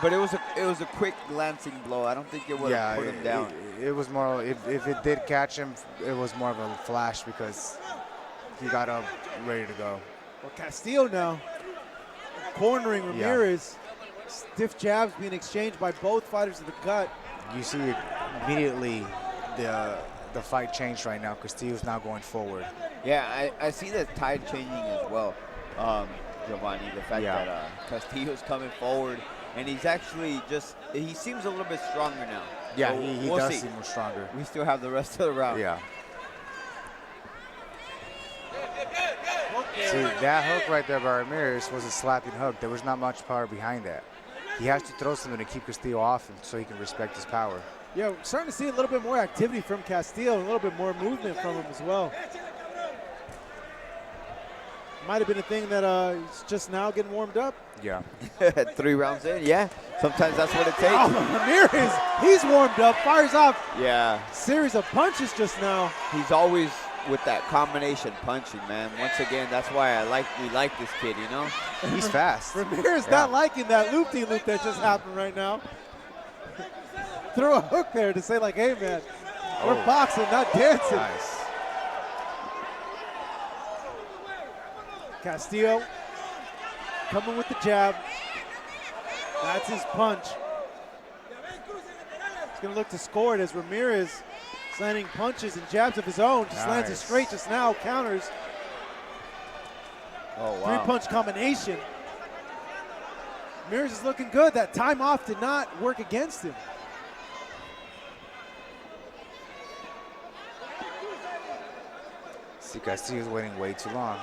But it was a quick glancing blow. I don't think it would have put him down. It was more, if it did catch him, it was more of a flash because he got up ready to go. Well, Castillo now cornering Ramirez. Stiff jabs being exchanged by both fighters in the gut. You see immediately the fight changed right now. Castillo's now going forward. Yeah, I see the tide changing as well, Giovanni. The fact that Castillo's coming forward. And he's actually he seems a little bit stronger now. Yeah, so he does seem more stronger. We still have the rest of the round. Yeah. See, that hook right there by Ramirez was a slapping hook. There was not much power behind that. He has to throw something to keep Castillo off so he can respect his power. Yeah, we're starting to see a little bit more activity from Castillo, a little bit more movement from him as well. Might have been a thing that he's just now getting warmed up. Yeah. 3 rounds in, yeah. Sometimes that's what it takes. Oh, Ramirez, he's warmed up, fires off. Yeah. Series of punches just now. He's always with that combination punching, man. Once again, that's why we like this kid, you know? He's fast. Ramirez not liking that loop-de-loop that just happened right now. Throw a hook there to say like, hey, man, we're boxing, not dancing. Nice. Castillo coming with the jab. That's his punch. He's going to look to score it as Ramirez is landing punches and jabs of his own. Just lands it straight just now, counters. Oh, wow. 3-punch combination. Ramirez is looking good. That time off did not work against him. See, Castillo's waiting way too long.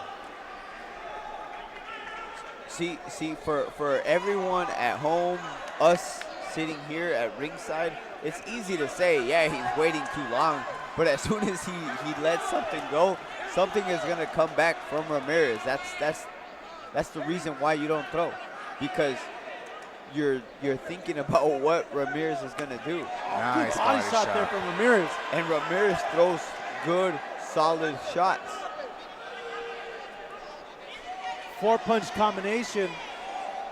See, for everyone at home, us sitting here at ringside, it's easy to say, yeah, he's waiting too long. But as soon as he lets something go, something is gonna come back from Ramirez. That's the reason why you don't throw, because you're thinking about what Ramirez is gonna do. Nice Good body shot there from Ramirez. And Ramirez throws good, solid shots. 4-punch combination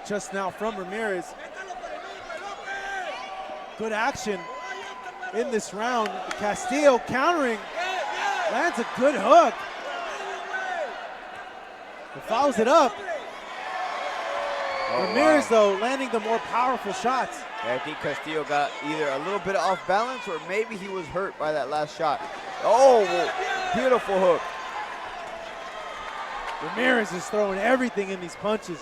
just now from Ramirez. Good action in this round. Castillo countering, lands a good hook. He fouls it up. Ramirez, though, landing the more powerful shots. Yeah, I think Castillo got either a little bit off balance or maybe he was hurt by that last shot. Oh, beautiful hook. Ramirez is throwing everything in these punches.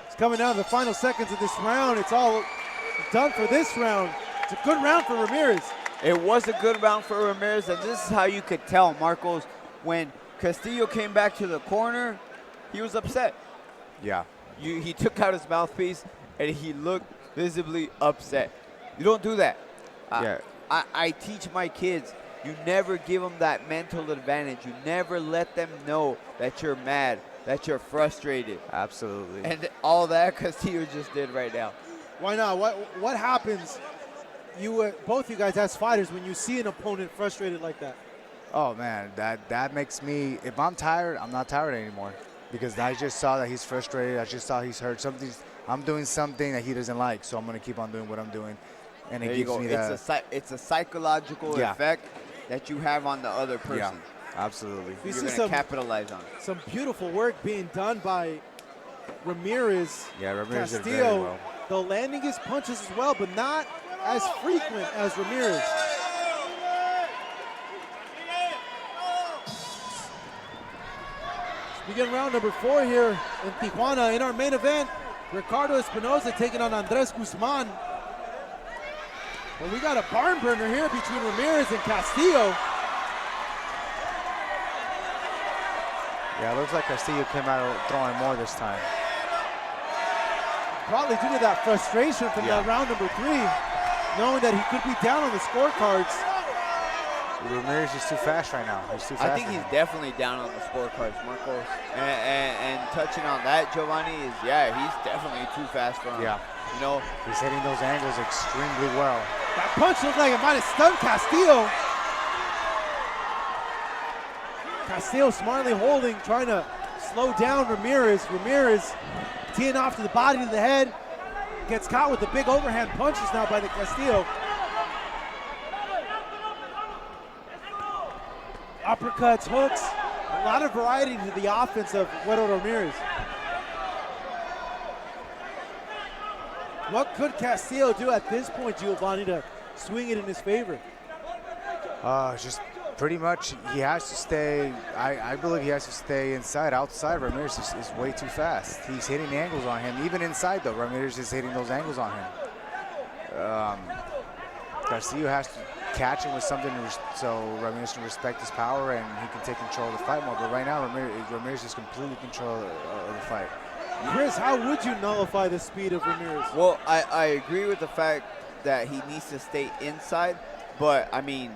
It's coming down to the final seconds of this round. It's all done for this round. It's a good round for Ramirez. It was a good round for Ramirez, and this is how you could tell, Marcos, when Castillo came back to the corner, he was upset. Yeah. He took out his mouthpiece, and he looked visibly upset. You don't do that. Yeah. I teach my kids, you never give them that mental advantage. You never let them know that you're mad, that you're frustrated. Absolutely. And all that Castillo just did right now. Why not? What happens, both you guys as fighters, when you see an opponent frustrated like that? Oh man, that makes me, if I'm tired, I'm not tired anymore. Because I just saw that he's frustrated, I just saw he's hurt. I'm doing something that he doesn't like, so I'm gonna keep on doing what I'm doing. And There it you gives go. me that. It's a psychological effect that you have on the other person. Yeah, absolutely. You You're see gonna capitalize on it. Some beautiful work being done by Ramirez. Yeah, Ramirez did very Castillo, well. though landing his punches as well, but not as frequent as Ramirez. Begin round number 4 here in Tijuana. In our main event, Ricardo Espinoza taking on Andres Guzman. Well, we got a barn burner here between Ramirez and Castillo. Yeah, it looks like Castillo came out throwing more this time. Probably due to that frustration from that round number 3, knowing that he could be down on the scorecards. Ramirez is too fast right now. He's too fast. I think he's definitely down on the scorecards, Marcos. And touching on that, Giovanni, he's definitely too fast for him. Yeah. You know, he's hitting those angles extremely well. That punch looked like it might have stunned Castillo. Castillo smartly holding, trying to slow down Ramirez. Ramirez teeing off to the body, to the head. Gets caught with the big overhand punches now by the Castillo. Uppercuts, hooks, a lot of variety to the offense of Güero Ramirez. What could Castillo do at this point, Giovanni, to swing it in his favor? Just pretty much he has to stay, I believe he has to stay inside. Outside, Ramirez is way too fast. He's hitting angles on him. Even inside, though, Ramirez is hitting those angles on him. Castillo has to catch him with something so Ramirez can respect his power and he can take control of the fight more. But right now, Ramirez is completely control of the fight. Chris, how would you nullify the speed of Ramirez? Well, I agree with the fact that he needs to stay inside, but I mean,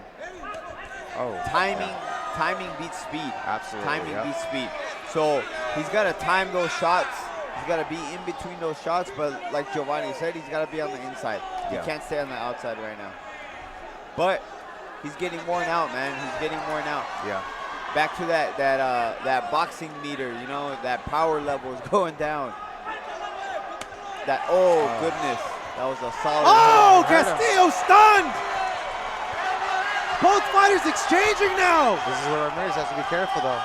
timing beats speed. Absolutely. Timing beats speed. So he's got to time those shots. He's got to be in between those shots, but like Giovanni said, he's got to be on the inside. He can't stay on the outside right now. But he's getting worn out, man. He's getting worn out. Yeah. Back to that boxing meter, you know, that power level is going down. Goodness. That was a solid. Castillo stunned! Both fighters exchanging now. This is where Ramirez has to be careful, though.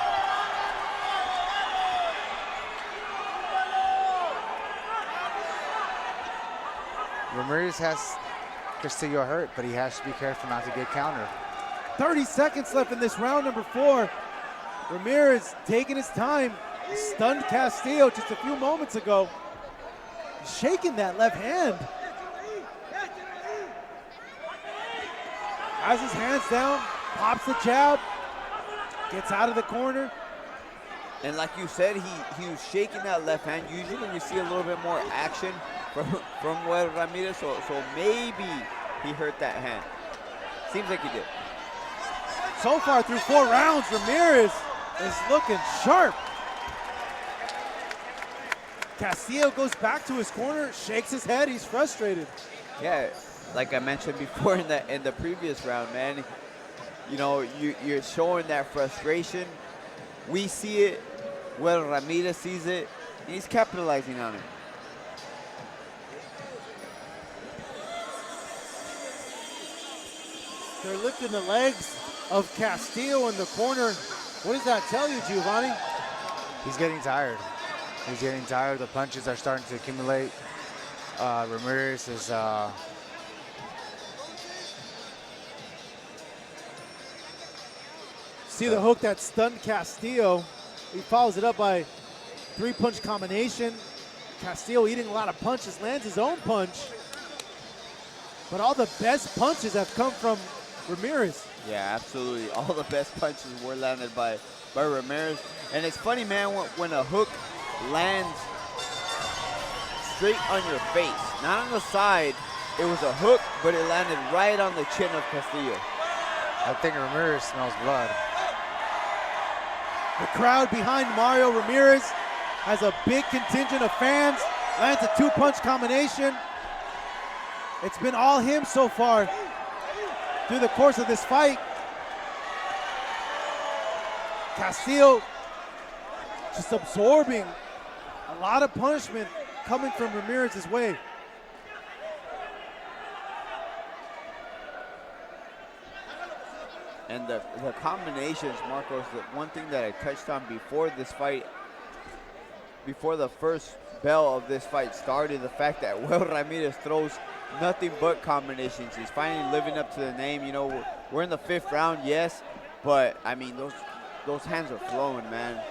Ramirez has Castillo hurt, but he has to be careful not to get countered. 30 seconds left in this round number 4. Ramirez taking his time. Stunned Castillo just a few moments ago. shaking that left hand. Has his hands down, pops the jab, gets out of the corner. And like you said, he was shaking that left hand. Usually we see a little bit more action from Ramirez, so maybe he hurt that hand. Seems like he did. So far through 4 rounds, Ramirez is looking sharp. Castillo goes back to his corner, shakes his head, he's frustrated. Yeah, like I mentioned before in the previous round, man, you know, you're showing that frustration. We see it, Ramirez sees it, and he's capitalizing on it. They're lifting the legs of Castillo in the corner. What does that tell you, Giovanni? He's getting tired. He's getting tired. The punches are starting to accumulate. Ramirez is see the hook that stunned Castillo. He follows it up by 3-punch combination. Castillo eating a lot of punches, lands his own punch. But all the best punches have come from Ramirez. Yeah, absolutely. All the best punches were landed by Ramirez. And it's funny, man, when a hook lands straight on your face, not on the side. It was a hook, but it landed right on the chin of Castillo. I think Ramirez smells blood. The crowd behind Mario Ramirez has a big contingent of fans. Lands a 2-punch combination. It's been all him so far through the course of this fight. Castillo just absorbing a lot of punishment coming from Ramirez's way. And the combinations, Marcos, the one thing that I touched on before this fight, before the first bell of this fight started, the fact that Ramirez throws nothing but combinations. He's finally living up to the name. You know, we're in the 5th round, yes, but I mean, those hands are flowing, man.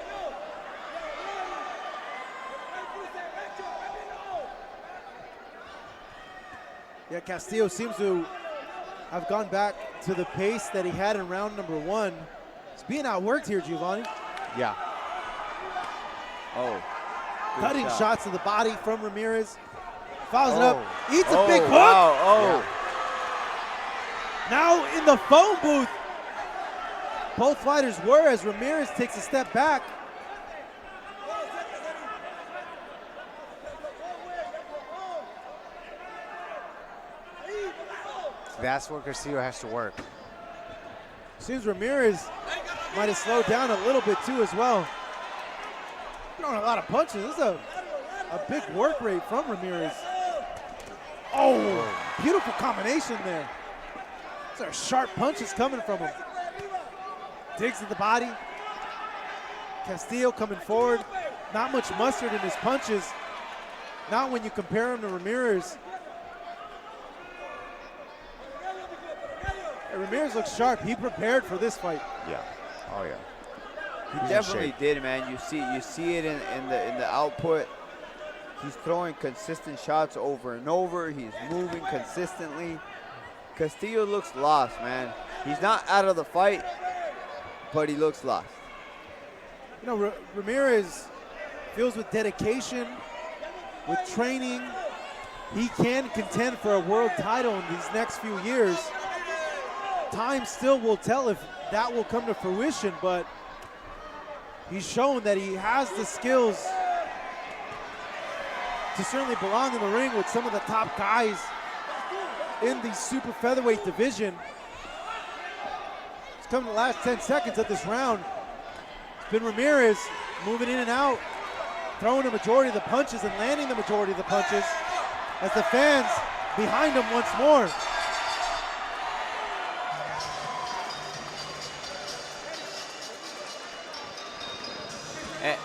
Yeah, Castillo seems to have gone back to the pace that he had in round number 1. He's being outworked here, Giovanni. Yeah. Oh. Cutting shots to the body from Ramirez. Fouls it Oh. up, eats a big hook. Wow. Oh. Now in the phone booth. Both fighters were as Ramirez takes a step back. That's where Garcia has to work. Seems Ramirez might have slowed down a little bit too as well. Throwing a lot of punches. This is a big work rate from Ramirez. Oh, beautiful combination there. These are sharp punches coming from him. Digs at the body. Castillo coming forward. Not much mustard in his punches. Not when you compare him to Ramirez. Ramirez looks sharp. He prepared for this fight. Yeah. Oh yeah. He definitely did, man. You see it in the output. He's throwing consistent shots over and over. He's moving consistently. Castillo looks lost, man. He's not out of the fight, but he looks lost. You know, Ramirez feels with dedication, with training, he can contend for a world title in these next few years. Time still will tell if that will come to fruition, but he's shown that he has the skills to certainly belong in the ring with some of the top guys in the super featherweight division. It's come to the last 10 seconds of this round. It's been Ramirez moving in and out, throwing the majority of the punches and landing the majority of the punches as the fans behind him once more.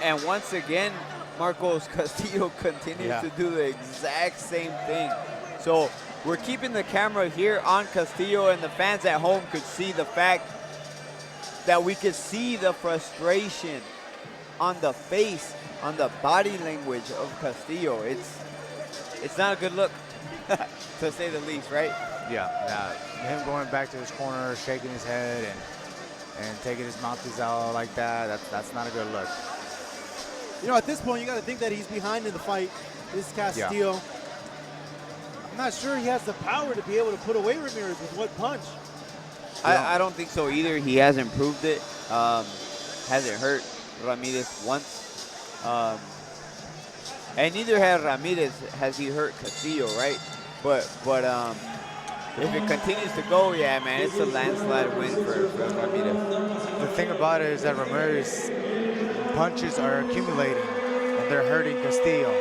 And once again, Marcos, Castillo continues to do the exact same thing. So we're keeping the camera here on Castillo, and the fans at home could see the fact that we could see the frustration on the face, on the body language of Castillo. it's not a good look, to say the least, right? Yeah. Him going back to his corner, shaking his head, and taking his mouthpiece out like that. That's not a good look. You know, at this point, you got to think that he's behind in the fight. This is Castillo. Yeah. I'm not sure he has the power to be able to put away Ramirez with one punch. I don't think so either. He hasn't proved it. Hasn't hurt Ramirez once. And neither has he hurt Castillo, right? But if it continues to go, yeah, man, it's a landslide win for Ramirez. The thing about it is that Ramirez punches are accumulating, and they're hurting Castillo.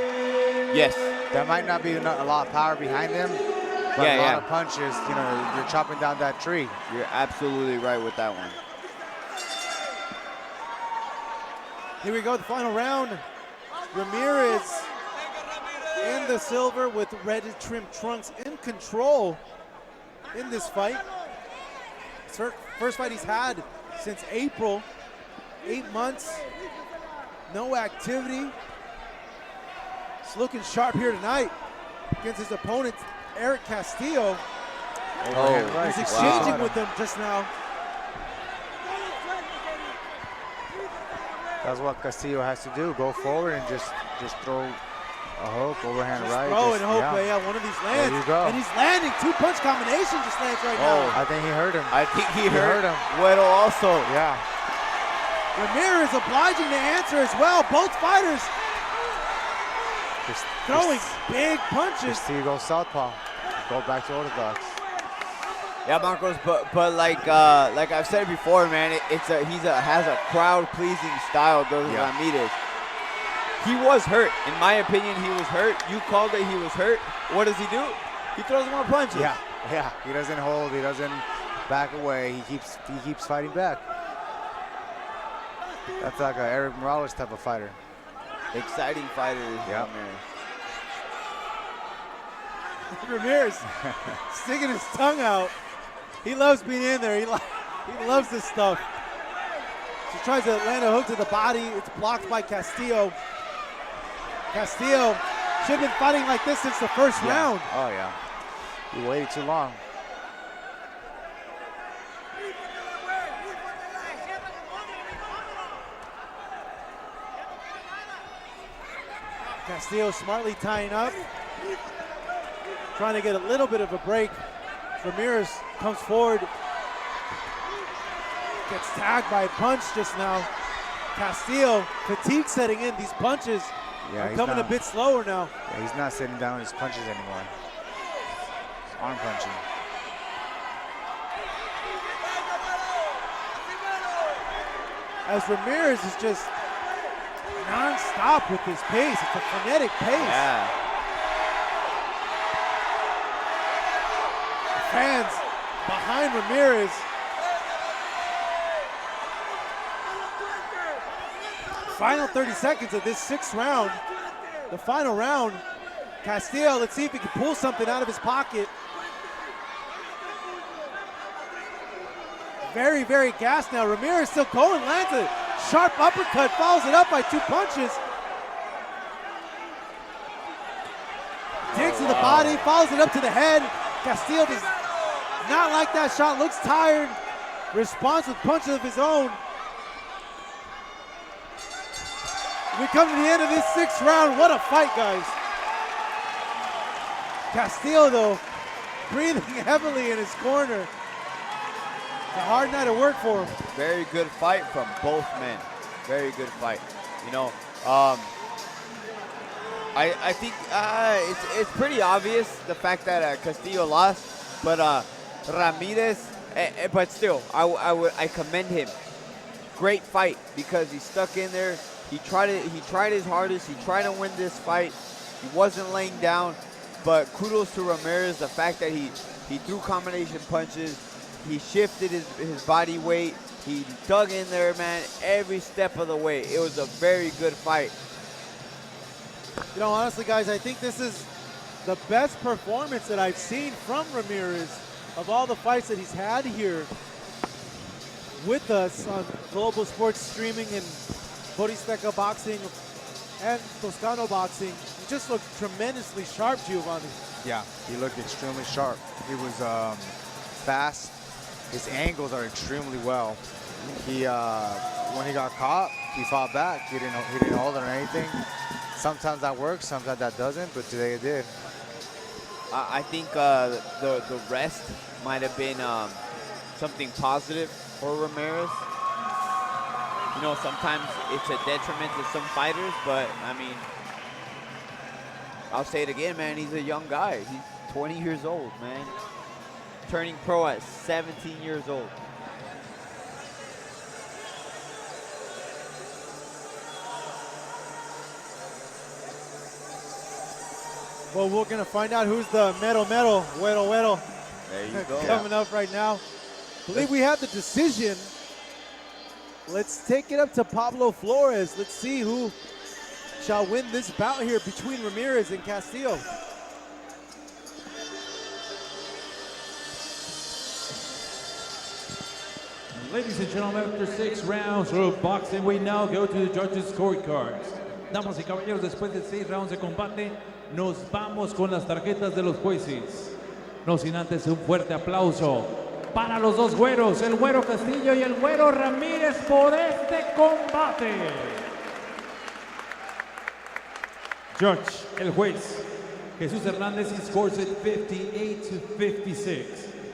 Yes. There might not be a lot of power behind them, but a lot of punches, you know, you're chopping down that tree. You're absolutely right with that one. Here we go, the final round. Ramirez in the silver with red trimmed trunks in control in this fight. It's her first fight he's had since April. 8 months, no activity. He's looking sharp here tonight against his opponent, ERIK Castillo. He's exchanging with him just now. That's what Castillo has to do. Go forward and just throw a hook, overhand right. Throw and hope, one of these lands. There you go. And he's landing. 2-punch combination just lands right now. I think he hurt him. I think he hurt him. Guero also. Yeah. Ramirez obliging to answer as well. Both fighters throwing big punches. Castillo goes southpaw. Go back to orthodox. Yeah, Marcos, but like I've said before, man, has a crowd pleasing style. Does Ramirez. He was hurt. In my opinion, he was hurt. You called it. He was hurt. What does he do? He throws more punches. Yeah. He doesn't hold. He doesn't back away. He keeps fighting back. That's like a Erik Morales type of fighter. Exciting fighter. Yeah. Ramirez sticking his tongue out. He loves being in there. He loves this stuff. He tries to land a hook to the body. It's blocked by Castillo. Castillo should have been fighting like this since the first round. Oh, yeah. He waited too long. Castillo smartly tying up. Trying to get a little bit of a break. Ramirez comes forward. Gets tagged by a punch just now. Castillo, fatigue setting in. These punches are coming a bit slower now. Yeah, he's not sitting down his punches anymore. He's arm punching. As Ramirez is just non-stop with his pace. It's a frenetic pace. Yeah. The fans behind Ramirez. Final 30 seconds of this 6th round. The final round. Castillo, let's see if he can pull something out of his pocket. Very, very gassed now. Ramirez still going, lands a sharp uppercut, follows it up by 2 punches. Digs to the body, follows it up to the head. Castillo does not like that shot, looks tired. Responds with punches of his own. We come to the end of this 6th round. What a fight, guys. Castillo, though, breathing heavily in his corner. It's a hard night of work for him. Very good fight from both men. Very good fight. You know, I think it's pretty obvious the fact that Castillo lost, but Ramirez, but still, I commend him. Great fight because he stuck in there. He tried his hardest. He tried to win this fight. He wasn't laying down, but kudos to Ramirez, the fact that he threw combination punches. He shifted his body weight. He dug in there, man, every step of the way. It was a very good fight. You know, honestly, guys, I think this is the best performance that I've seen from Ramirez of all the fights that he's had here with us on Global Sports Streaming and Boristeca Boxing and Toscano boxing. He just looked tremendously sharp, Giovanni. Yeah, he looked extremely sharp. He was fast. His angles are extremely well. He when he got caught, he fought back. He didn't hold it or anything. Sometimes that works, sometimes that doesn't, but today it did. I think the rest might have been something positive for Ramirez. You know, sometimes it's a detriment to some fighters, but I mean, I'll say it again, man. He's a young guy. He's 20 years old, man. Turning pro at 17 years old. Well, we're going to find out who's the mero, güero. There you go. Coming up right now. I believe we have the decision. Let's take it up to Pablo Flores. Let's see who shall win this bout here between Ramirez and Castillo. Ladies and gentlemen, after 6 rounds of boxing, we now go to the judges' scorecards. Damas y caballeros, después de 6 rounds de combate, nos vamos con las tarjetas de los jueces. No sin antes un fuerte aplauso para los dos güeros, el güero Castillo y el güero Ramírez, por este combate. Judge, el juez Jesús Hernández, he scores it 58-56,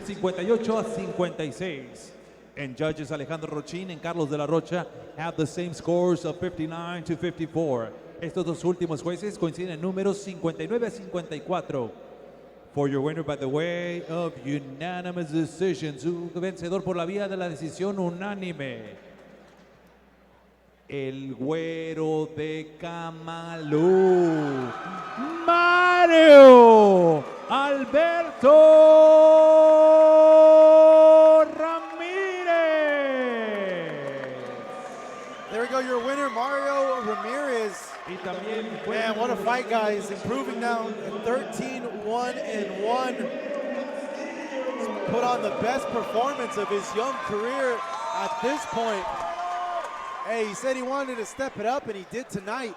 58-56. And judges Alejandro Rochín and Carlos de la Rocha have the same scores of 59-54. Estos dos últimos jueces coinciden en números 59-54. For your winner by the way of unanimous decision, su vencedor por la vía de la decisión unánime, el güero de Camalú, Mario Alberto Ramírez. There we go, your winner, Mario Ramirez. Y también man, what a fight, guys. Improving now at 13-1-1. Put on the best performance of his young career at this point. Hey, he said he wanted to step it up, and he did tonight.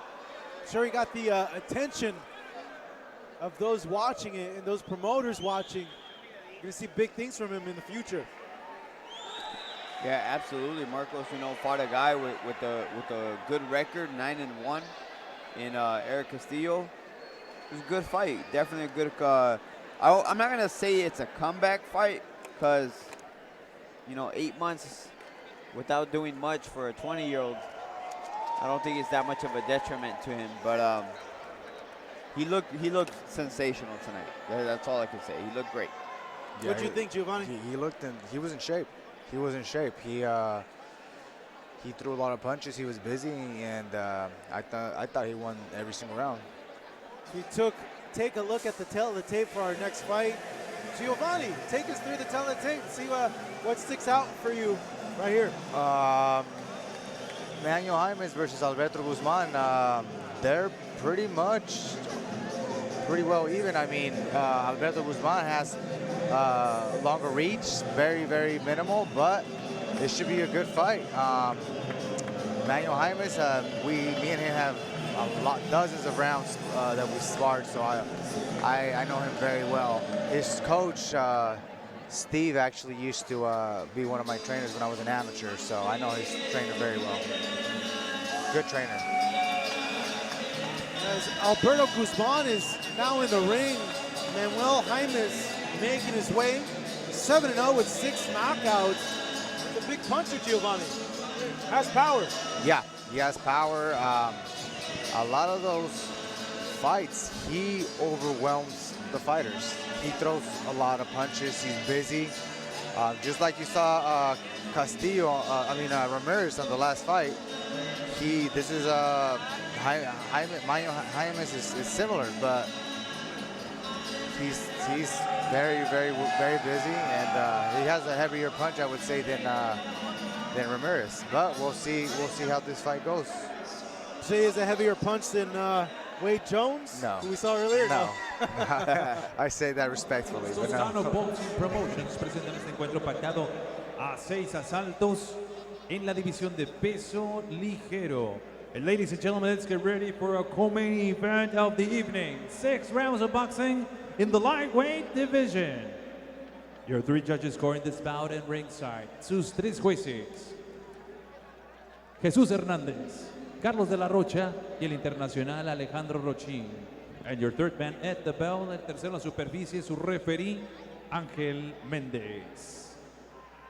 Sure, he got the attention of those watching it and those promoters watching. You're going to see big things from him in the future. Yeah, absolutely. Marcos, you know, fought a guy with a good record, 9-1. In ERIK Castillo. It was a good fight. Definitely a good, I'm not going to say it's a comeback fight because, you know, 8 months without doing much for a 20-year-old, I don't think it's that much of a detriment to him. But he looked sensational tonight. That's all I can say. He looked great. Yeah, what do you think, Giovanni? He was in shape. He was in shape. He threw a lot of punches. He was busy, and I thought he won every single round. Take a look at the tail of the tape for our next fight. Giovanni, take us through the tail of the tape and see what sticks out for you right here. Manuel Jaimes versus Alberto Guzman. They're pretty well even. I mean, Alberto Guzman has longer reach, very, very minimal, but it should be a good fight. Manuel Jaimes, me and him have dozens of rounds that we sparred, so I know him very well. His coach, Steve, actually used to be one of my trainers when I was an amateur, so I know his trainer very well. Good trainer. As Alberto Guzman is now in the ring, Manuel Jaimes making his way, 7-0 with 6 knockouts. It's a big puncher, Giovanni. Has power. Yeah, he has power. A lot of those fights, he overwhelms the fighters. He throws a lot of punches. He's busy. Just like you saw Ramirez on the last fight. Manuel Jaimes is similar, but he's very, very, very busy, and he has a heavier punch, I would say, than Ramirez. But we'll see how this fight goes. So he has a heavier punch than Wade Jones, who we saw earlier? No. I say that respectfully. But Toscano Boxing Promotions presentan este encuentro pactado a 6 asaltos en la división de peso ligero. And ladies and gentlemen, let's get ready for a co-main event of the evening. 6 rounds of boxing in the lightweight division. Your 3 judges scoring this bout in ringside. Sus 3 jueces. Jesús Hernández, Carlos de la Rocha y el internacional Alejandro Rochín. And your third man at the bell, el tercero en la superficie, su referee, Ángel Méndez.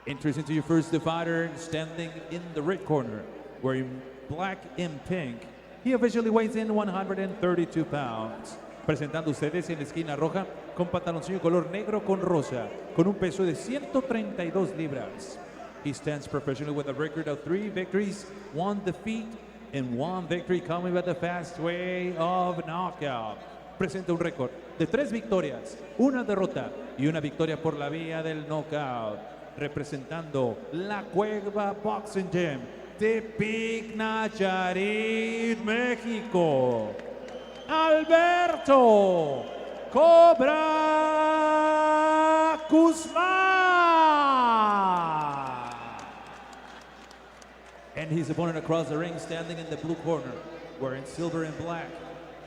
Introducing to your first fighter, standing in the red corner, wearing black and pink. He officially weighs in 132 pounds. Presentando ustedes en la esquina roja, con pantaloncillo color negro con rosa, con un peso de 132 libras. He stands professionally with a record of 3 victories, 1 defeat, and 1 victory coming by the fast way of knockout. Presenta un récord de 3 victorias, 1 derrota y 1 victoria por la vía del knockout. Representando la Cueva Boxing Gym de Tepic, Nayarit, México, Alberto Cobra Guzman. And his opponent across the ring, standing in the blue corner, wearing silver and black.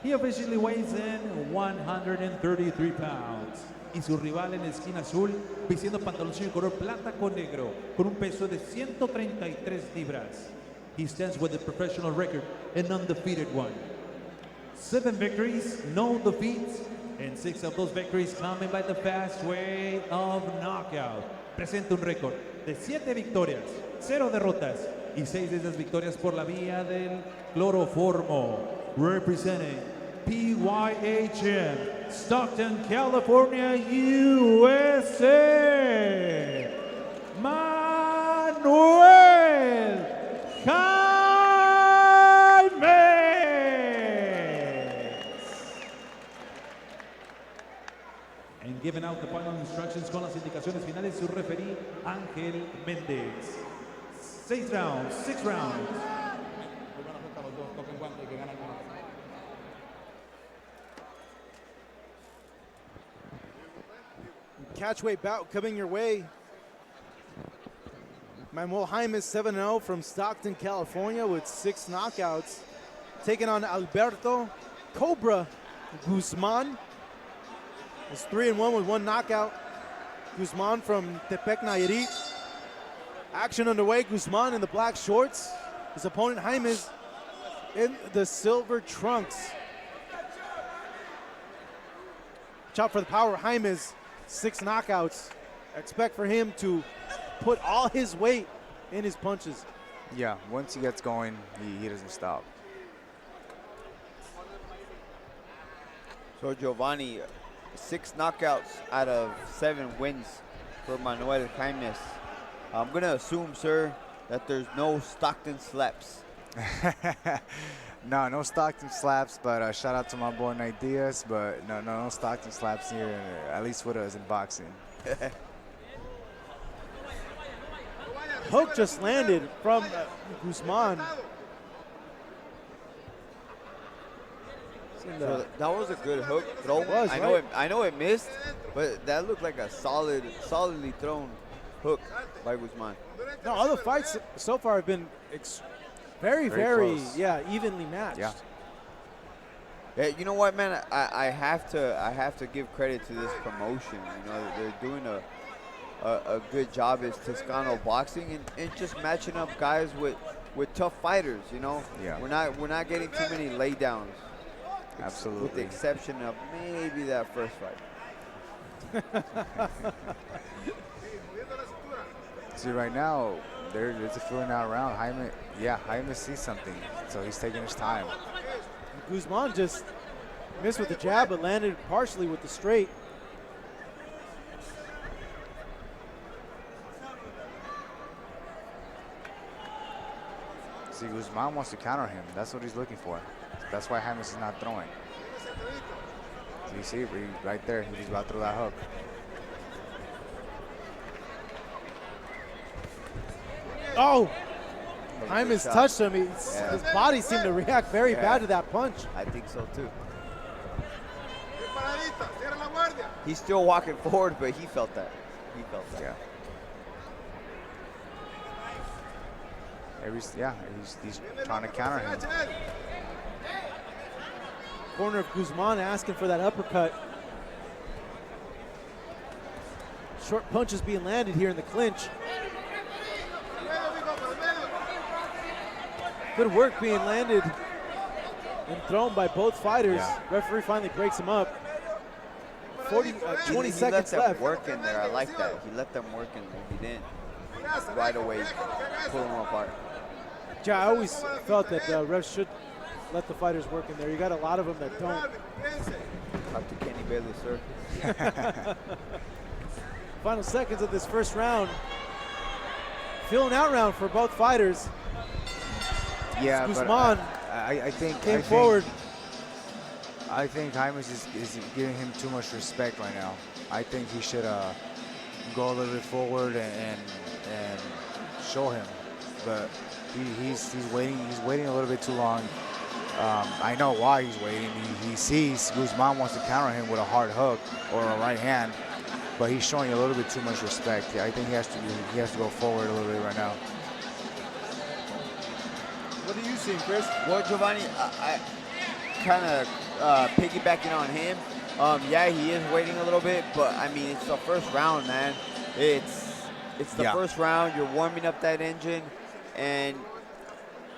He officially weighs in 133 pounds. Y su rival en la esquina azul, vistiendo pantaloncillo color plata con negro, con un peso de 133 libras. He stands with a professional record, an undefeated one. 7 victories, no defeats, and 6 of those victories coming by the fast way of knockout. Presenta un récord de 7 victorias, 0 derrotas y 6 de esas victorias por la vía del cloroformo. Representing PYHM, Stockton, California, USA, Manuel JAIMES. And giving out the final instructions con las indicaciones finales, su referee Ángel Méndez. 6 rounds, 6 rounds. Catchweight bout coming your way. Manuel Jaimes 7-0 from Stockton, California with 6 knockouts. Taking on Alberto Cobra Guzman. It's 3-1 with 1 knockout. Guzman from Tepic, Nayarit. Action underway. Guzman in the black shorts. His opponent Jaimes in the silver trunks. Watch out for the power of Jaimes. 6 knockouts. Expect for him to put all his weight in his punches. Yeah, once he gets going, he doesn't stop. So Giovanni, 6 knockouts out of 7 wins for Manuel Jaimes. I'm gonna assume, sir, that there's no Stockton slaps. No Stockton slaps, but shout out to my boy Nate Diaz, but no Stockton slaps here, at least with us in boxing. Hook just landed from Guzman. So that was a good hook throw. I know it missed, but that looked like a solidly thrown hook by Guzman. No, other fights so far have been very close. Evenly matched. Yeah. Yeah, you know what, man? I have to give credit to this promotion. You know, they're doing a good job as Toscano Boxing and just matching up guys with tough fighters. You know, we're not getting too many laydowns. Absolutely. With the exception of maybe that first fight. See, right now, there's a feeling out around. Jaime sees something, so he's taking his time. Guzman just missed with the jab, but landed partially with the straight. See, Guzman wants to counter him. That's what he's looking for. That's why Jaimes is not throwing. So you see, right there, he's about to throw that hook. Oh! Jaimes touched him. His body seemed to react very bad to that punch. I think so too. He's still walking forward, but he felt that. Yeah. he's trying to counter him. Corner of Guzman asking for that uppercut. Short punches being landed here in the clinch. Good work being landed and thrown by both fighters. Yeah. Referee finally breaks him up. 20 he seconds let them left. work in there. I like that. He let them work in there. He didn't right away pull them apart. Yeah, I always felt that refs should let the fighters work in there. You got a lot of them that don't. Up to Kenny Bailey, sir. Final seconds of this first round. Feeling out round for both fighters. Yeah, Guzman but I think came forward. I think Jaimes is giving him too much respect right now. I think he should go a little bit forward and show him. But he's waiting. He's waiting a little bit too long. I know why he's waiting. He sees Guzman wants to counter him with a hard hook or a right hand, but he's showing a little bit too much respect. I think he has to go forward a little bit right now. What are you seeing, Chris? Well, Giovanni, I kind of piggybacking on him. Yeah, he is waiting a little bit, but I mean, it's the first round, man. It's the first round. You're warming up that engine, and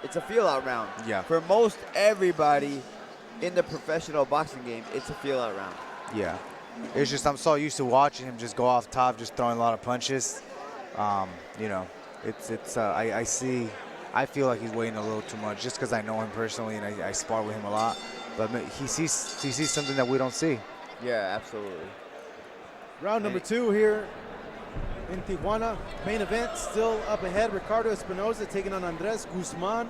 it's a feel-out round. Yeah. For most everybody in the professional boxing game, it's a feel-out round. Yeah. It's just I'm so used to watching him just go off top, just throwing a lot of punches. You know, I feel like he's waiting a little too much just because I know him personally and I spar with him a lot. But he sees something that we don't see. Yeah, absolutely. Round number 2 here in Tijuana. Main event still up ahead. Ricardo Espinoza taking on Andres Guzman.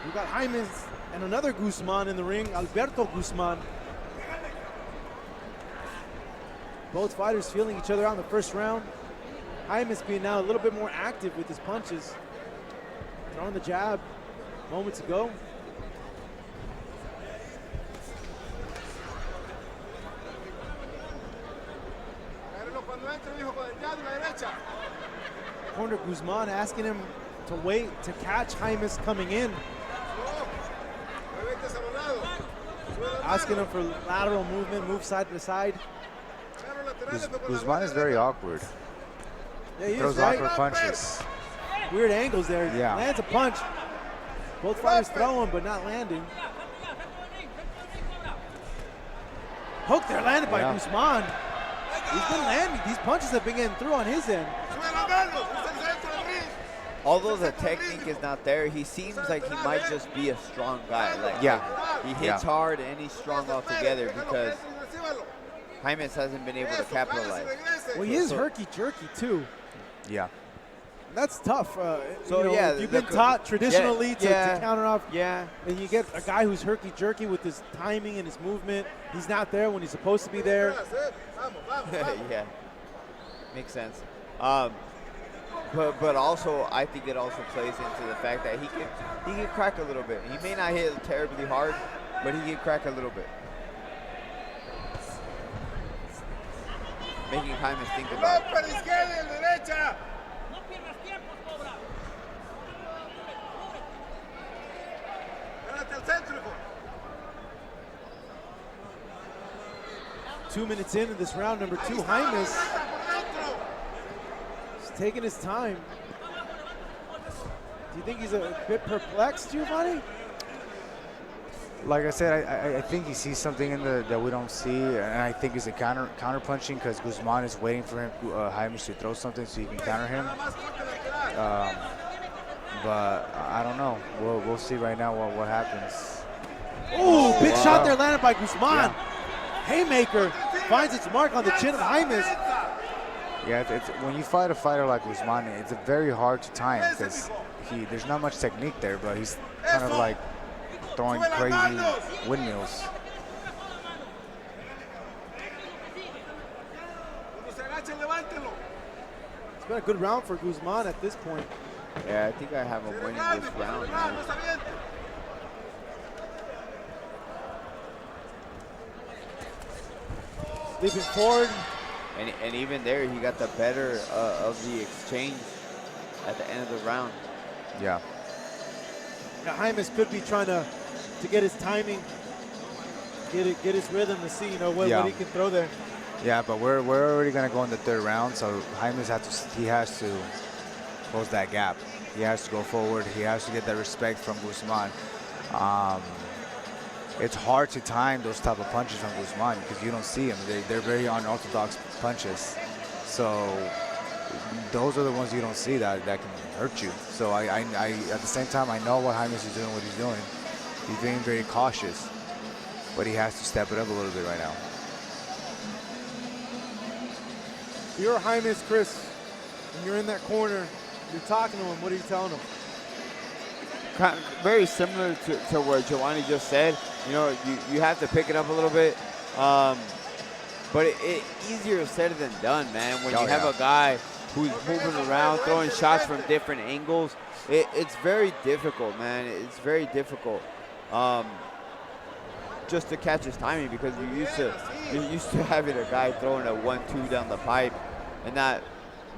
We got Jaimes and another Guzman in the ring, Alberto Guzman. Both fighters feeling each other out in the first round. Jaimes being now a little bit more active with his punches. Throwing the jab moments ago. Corner Guzman asking him to wait to catch Jaimes coming in. Asking him for lateral movement, move side to side. Guzman is very awkward. Yeah, he throws is, right? awkward punches. Weird angles there. Yeah. Lands a punch. Both fighters throwing, but not landing. Hook there, landed by Guzman. He's been landing. These punches have been getting through on his end. Although the technique is not there, he seems like he might just be a strong guy. Like, he hits hard and he's strong altogether because Jaimes hasn't been able to capitalize. Well, he is herky-jerky, too. Yeah. That's tough. So, you know, yeah, you've been taught traditionally to counter off. Yeah. And you get a guy who's herky-jerky with his timing and his movement. He's not there when he's supposed to be there. Yeah, makes sense. But also, I think it also plays into the fact that he can crack a little bit. He may not hit terribly hard, but he can crack a little bit. Making Jaimes think about it. 2 minutes into this round number 2, Jaimes is taking his time. Do you think he's a bit perplexed, Giovanni? Like I said, I think he sees something in that we don't see, and I think it's a counter punching because Guzman is waiting for him, Jaimes to throw something so he can counter him. But I don't know. We'll see right now what happens. Ooh, big shot there landed by Guzman. Haymaker finds its mark on the chin of Jaimes. Yeah, when you fight a fighter like Guzman, it's very hard to time because there's not much technique there, but he's kind of like throwing crazy windmills. It's been a good round for Guzman at this point. Yeah, I think I have him winning this round, man. Leaping forward. And even there, he got the better of the exchange at the end of the round. Yeah. Now, Jaimes could be trying to get his timing, get his rhythm to see, you know, what he can throw there. Yeah, but we're already gonna go in the third round, so Jaimes has to close that gap. He has to go forward. He has to get that respect from Guzman. It's hard to time those type of punches from Guzman because you don't see them. They're very unorthodox punches. So those are the ones you don't see that can hurt you. So I at the same time, I know what Jaimes is doing, what he's doing. He's being very cautious, but he has to step it up a little bit right now. You're Jaimes, Chris, and you're in that corner. You're talking to him. What are you telling him? Very similar to what Giovanni just said. You know, you have to pick it up a little bit. But it easier said than done, man. When you have a guy who's moving around, throwing shots from different angles, it's very difficult, man. It's very difficult just to catch his timing because you're used to having a guy throwing a 1-2 down the pipe and not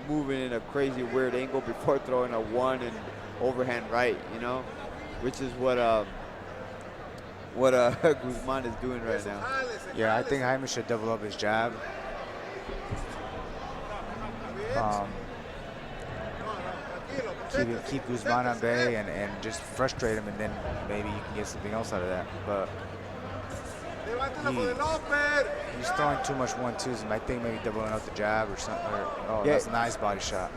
moving in a crazy weird angle before throwing a 1 and overhand right, you know, which is what Guzman is doing right now. Yeah, I think Jaimes should double up his jab. Keep Guzman on bay and just frustrate him, and then maybe you can get something else out of that. But he's throwing too much 1-2s, and I think maybe doubling up the jab or something. That's a nice body shot.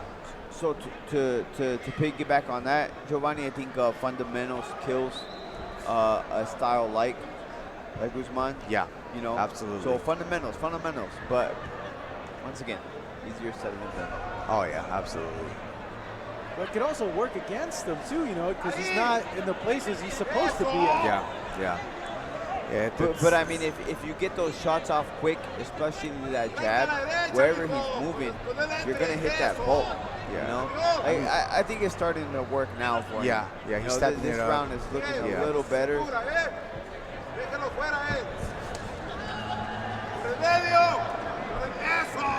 So to piggyback on that, Giovanni, I think fundamentals kills a style like Guzman. Yeah, you know, absolutely. So fundamentals. But once again, easier said than done. Oh yeah, absolutely. But it could also work against him too, you know, because he's not in the places he's supposed to be at. Yeah. But I mean, if you get those shots off quick, especially that jab, wherever he's moving, you're gonna hit that bolt. You know, I think it's starting to work now for him. Yeah, he's stepping this it up. round is looking a little better.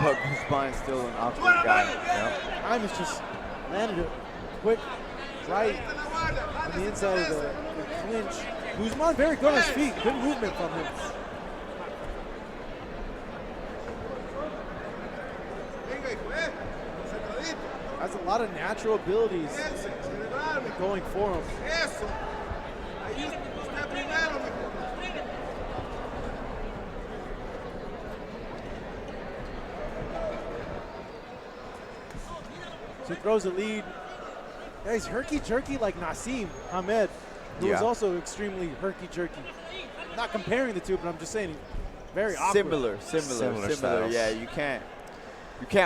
But Guzman's still an awkward guy. Jaimes just landed a quick right on the inside of the clinch. Guzman very good on his feet. Good movement from him. Has a lot of natural abilities going for him. So he throws a lead. Yeah, he's herky-jerky like Naseem Hamed, who was also extremely herky-jerky. Not comparing the two, but I'm just saying very awkward. Similar. Yeah, you can't,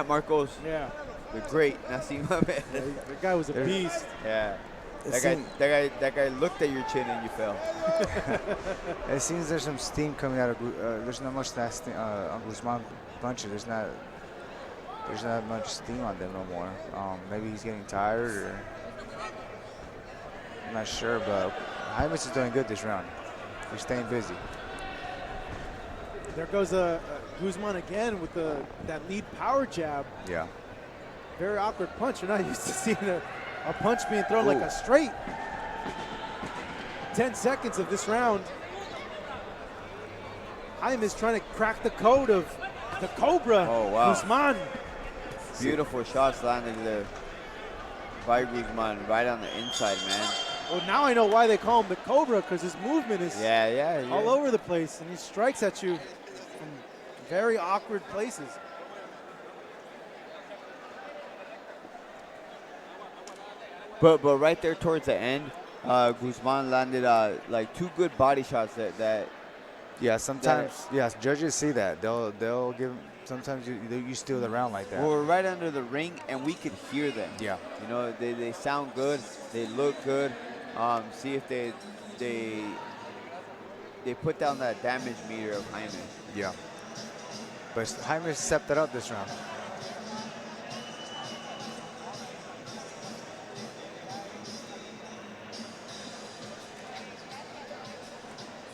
Marcos. Yeah. The great Naseem Hamed. Yeah, the guy was a beast. Yeah. That guy looked at your chin and you fell. It seems there's some steam coming out of. There's not much that steam on Guzman punches. There's not much steam on them no more. Maybe he's getting tired, or I'm not sure. But Jaimes is doing good this round. He's staying busy. There goes Guzman again with that lead power jab. Yeah. Very awkward punch. You're not used to seeing a punch being thrown like a straight. 10 seconds of this round. Jaimes trying to crack the code of the Cobra. Oh, wow. Guzman. Beautiful shots landed there by Guzman, right on the inside, man. Well, now I know why they call him the Cobra, because his movement is all over the place, and he strikes at you from very awkward places. But right there towards the end, Guzman landed like 2 good body shots that yeah, sometimes judges see that. They'll give. Sometimes you steal the round like that. Well, we're right under the ring, and we could hear them. Yeah. You know, they sound good. They look good. See if they put down that damage meter of Jaimes. Yeah. But Jaimes stepped it up this round.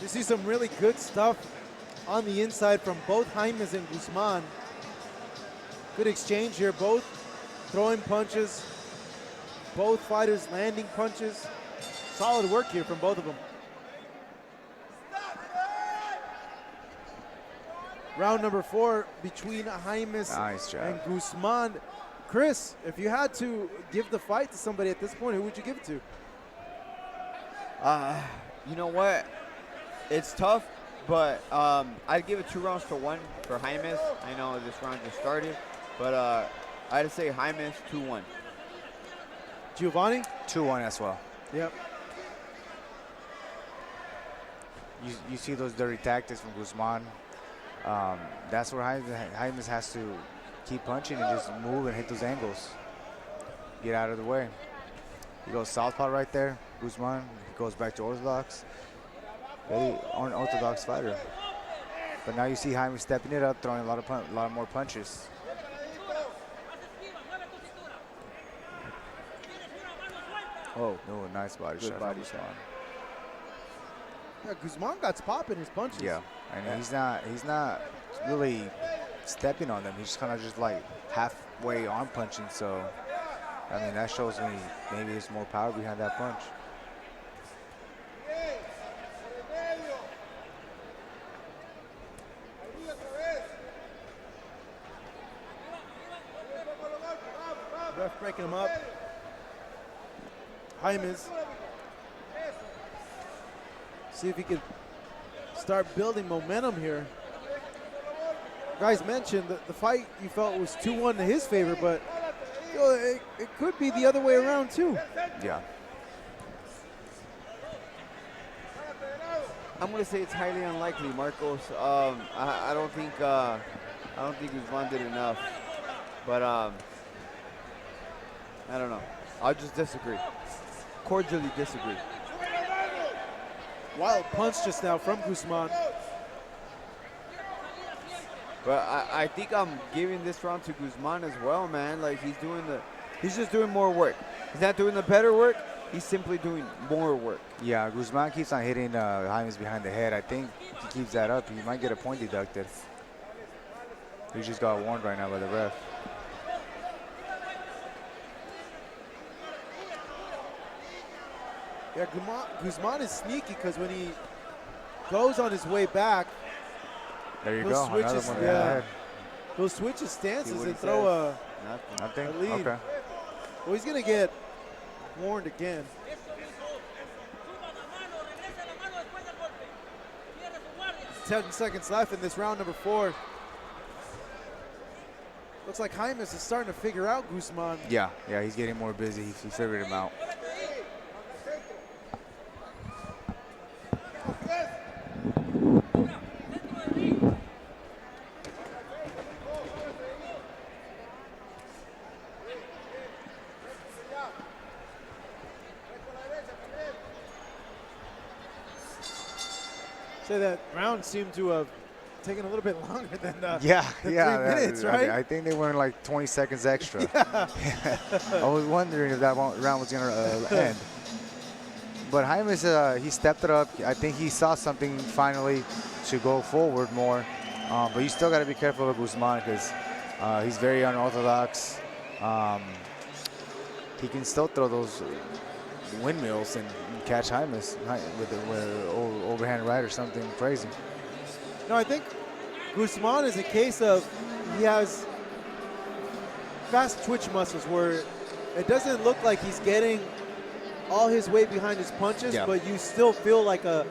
You see some really good stuff on the inside from both Jaimes and Guzman. Good exchange here, both throwing punches. both fighters landing punches. Solid work here from both of them. Round number 4 between Jaimes and Guzman. Chris, if you had to give the fight to somebody at this point, who would you give it to? You know what? It's tough, but I'd give it 2 rounds to 1 for Jaimes. I know this round just started, but I'd say Jaimes 2-1. Giovanni? 2-1 as well. Yep. You see those dirty tactics from Guzman. That's where Jaimes has to keep punching and just move and hit those angles. Get out of the way. He goes southpaw right there, Guzman. He goes back to orthodox. Very unorthodox fighter. But now you see Jaimes stepping it up, throwing a lot more punches. Oh, no, nice body shot. Body shot. Yeah, Guzman got pop in his punches. Yeah, and he's not really stepping on them. He's just kind of just like halfway on punching. So, I mean, that shows me maybe there's more power behind that punch. Ref breaking him up. Jaimes. See if he could start building momentum here. Guys mentioned that the fight you felt was 2-1 to his favor, but you know, it could be the other way around too. Yeah. I'm gonna say it's highly unlikely, Marcos. I don't think Guzman did enough, but I don't know. I'll just disagree. Cordially disagree. Wild punch just now from Guzman. But I think I'm giving this round to Guzman as well, man. Like he's just doing more work. He's not doing the better work. He's simply doing more work. Yeah, Guzman keeps on hitting Jaimes behind the head. I think if he keeps that up, he might get a point deducted. He just got warned right now by the ref. Yeah, Guzman is sneaky because when he goes on his way back, there you go. Another one behind the head. He'll switch his stances and throw a lead. Okay. Well, he's going to get warned again. There's 10 seconds left in this round number 4. Looks like Jaimes is starting to figure out Guzman. Yeah, he's getting more busy. He figured him out. Say that round seemed to have taken a little bit longer than the 3 minutes, right? I think they were like 20 seconds extra. Yeah. I was wondering if that round was going to end. But Jaimes, he stepped it up. I think he saw something finally to go forward more. But you still got to be careful with Guzman because he's very unorthodox. He can still throw those windmills and catch Jaimes with an overhand right or something crazy. No, I think Guzman is a case of he has fast twitch muscles where it doesn't look like he's getting all his weight behind his punches, but you still feel like a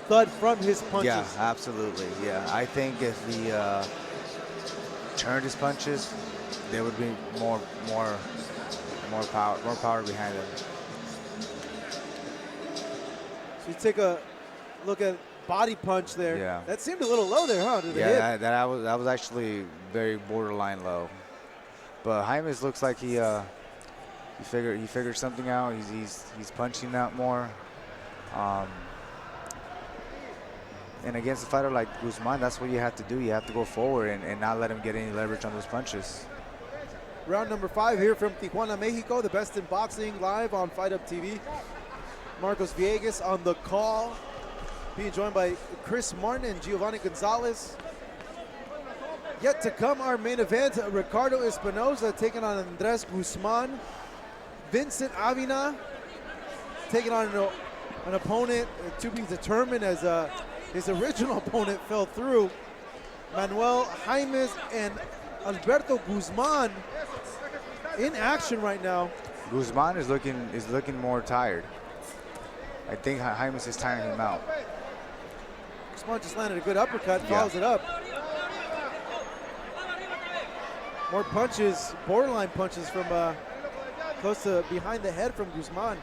thud from his punches. Yeah, absolutely. Yeah, I think if he turned his punches, there would be more power behind them. So you take a look at body punch there. Yeah. That seemed a little low there, huh? Yeah, that was actually very borderline low. But Jaimes looks like he figured something out. He's punching out more. And against a fighter like Guzman, that's what you have to do. You have to go forward and not let him get any leverage on those punches. Round number 5 here from Tijuana, Mexico, the best in boxing, live on Fight Up TV. Marcos Villegas on the call, being joined by Chris Martin and Giovanni Gonzalez. Yet to come, our main event, Ricardo Espinoza taking on Andres Guzman. Vincent Avina taking on an opponent to be determined as his original opponent fell through. Manuel Jaimes and Alberto Guzman in action right now. Guzman is looking more tired. I think Jaimes is tiring him out. Guzman just landed a good uppercut, follows it up. More punches, borderline punches from close to behind the head from Guzman.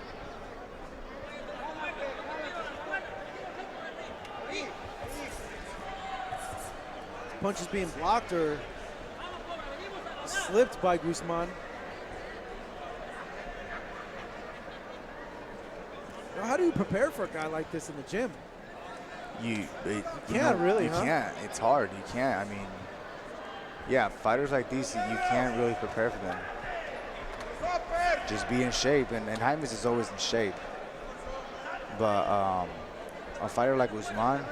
Punches being blocked or slipped by Guzman. Now, how do you prepare for a guy like this in the gym? You can't really, huh? You can't. It's hard. You can't. I mean, yeah, fighters like these, you can't really prepare for them. Just be in shape, and Jaimes is always in shape. But a fighter like Guzman,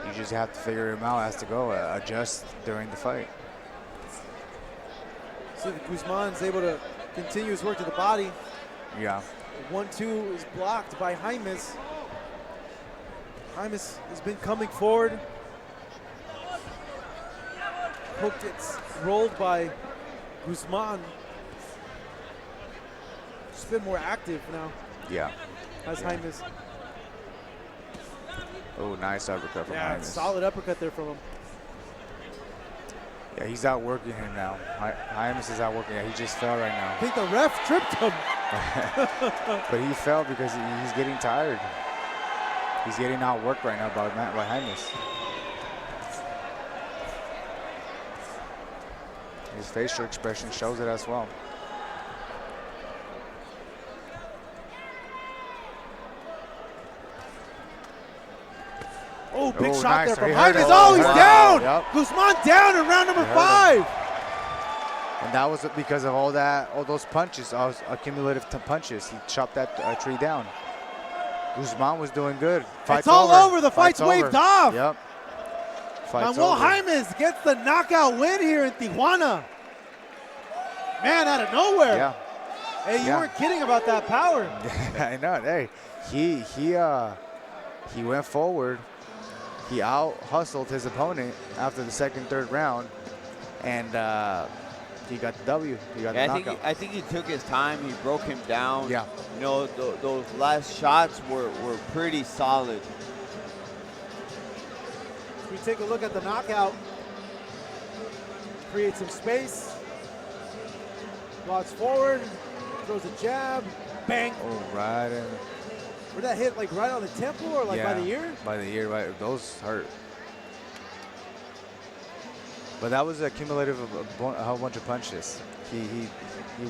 you just have to figure him out as to go, adjust during the fight. See if Guzman's able to continue his work to the body. Yeah. 1-2 is blocked by Jaimes. Jaimes has been coming forward. Hook gets rolled by Guzman. Just been more active now. Yeah. As Jaimes. Oh, nice uppercut from Jaimes. Solid uppercut there from him. Yeah, he's outworking him now. Jaimes is outworking him. He just fell right now. I think the ref tripped him. But he fell because he's getting tired. He's getting outworked right now by Jaimes. His facial expression shows it as well. Oh, big shot nice. there from He heard Jaimes. it. Oh, he's down. Yep. Guzman down in round number 5. And that was because of all those punches, all those accumulative punches. He chopped that tree down. Guzman was doing good. It's all over. The fight's waved off. Yep. Manuel Jaimes gets the knockout win here in Tijuana. Man, out of nowhere. Yeah. Hey, you weren't kidding about that power. I know. Hey, he went forward. He out-hustled his opponent after the second, third round, and he got the W. He got the knockout. I think he took his time. He broke him down. Yeah. You know, those last shots were pretty solid. We take a look at the knockout. Creates some space. Walks forward. Throws a jab. Bang. Oh, right in. Where'd that hit, like right on the temple or like by the ear? By the ear, right. Those hurt. But that was a cumulative of a whole bunch of punches. He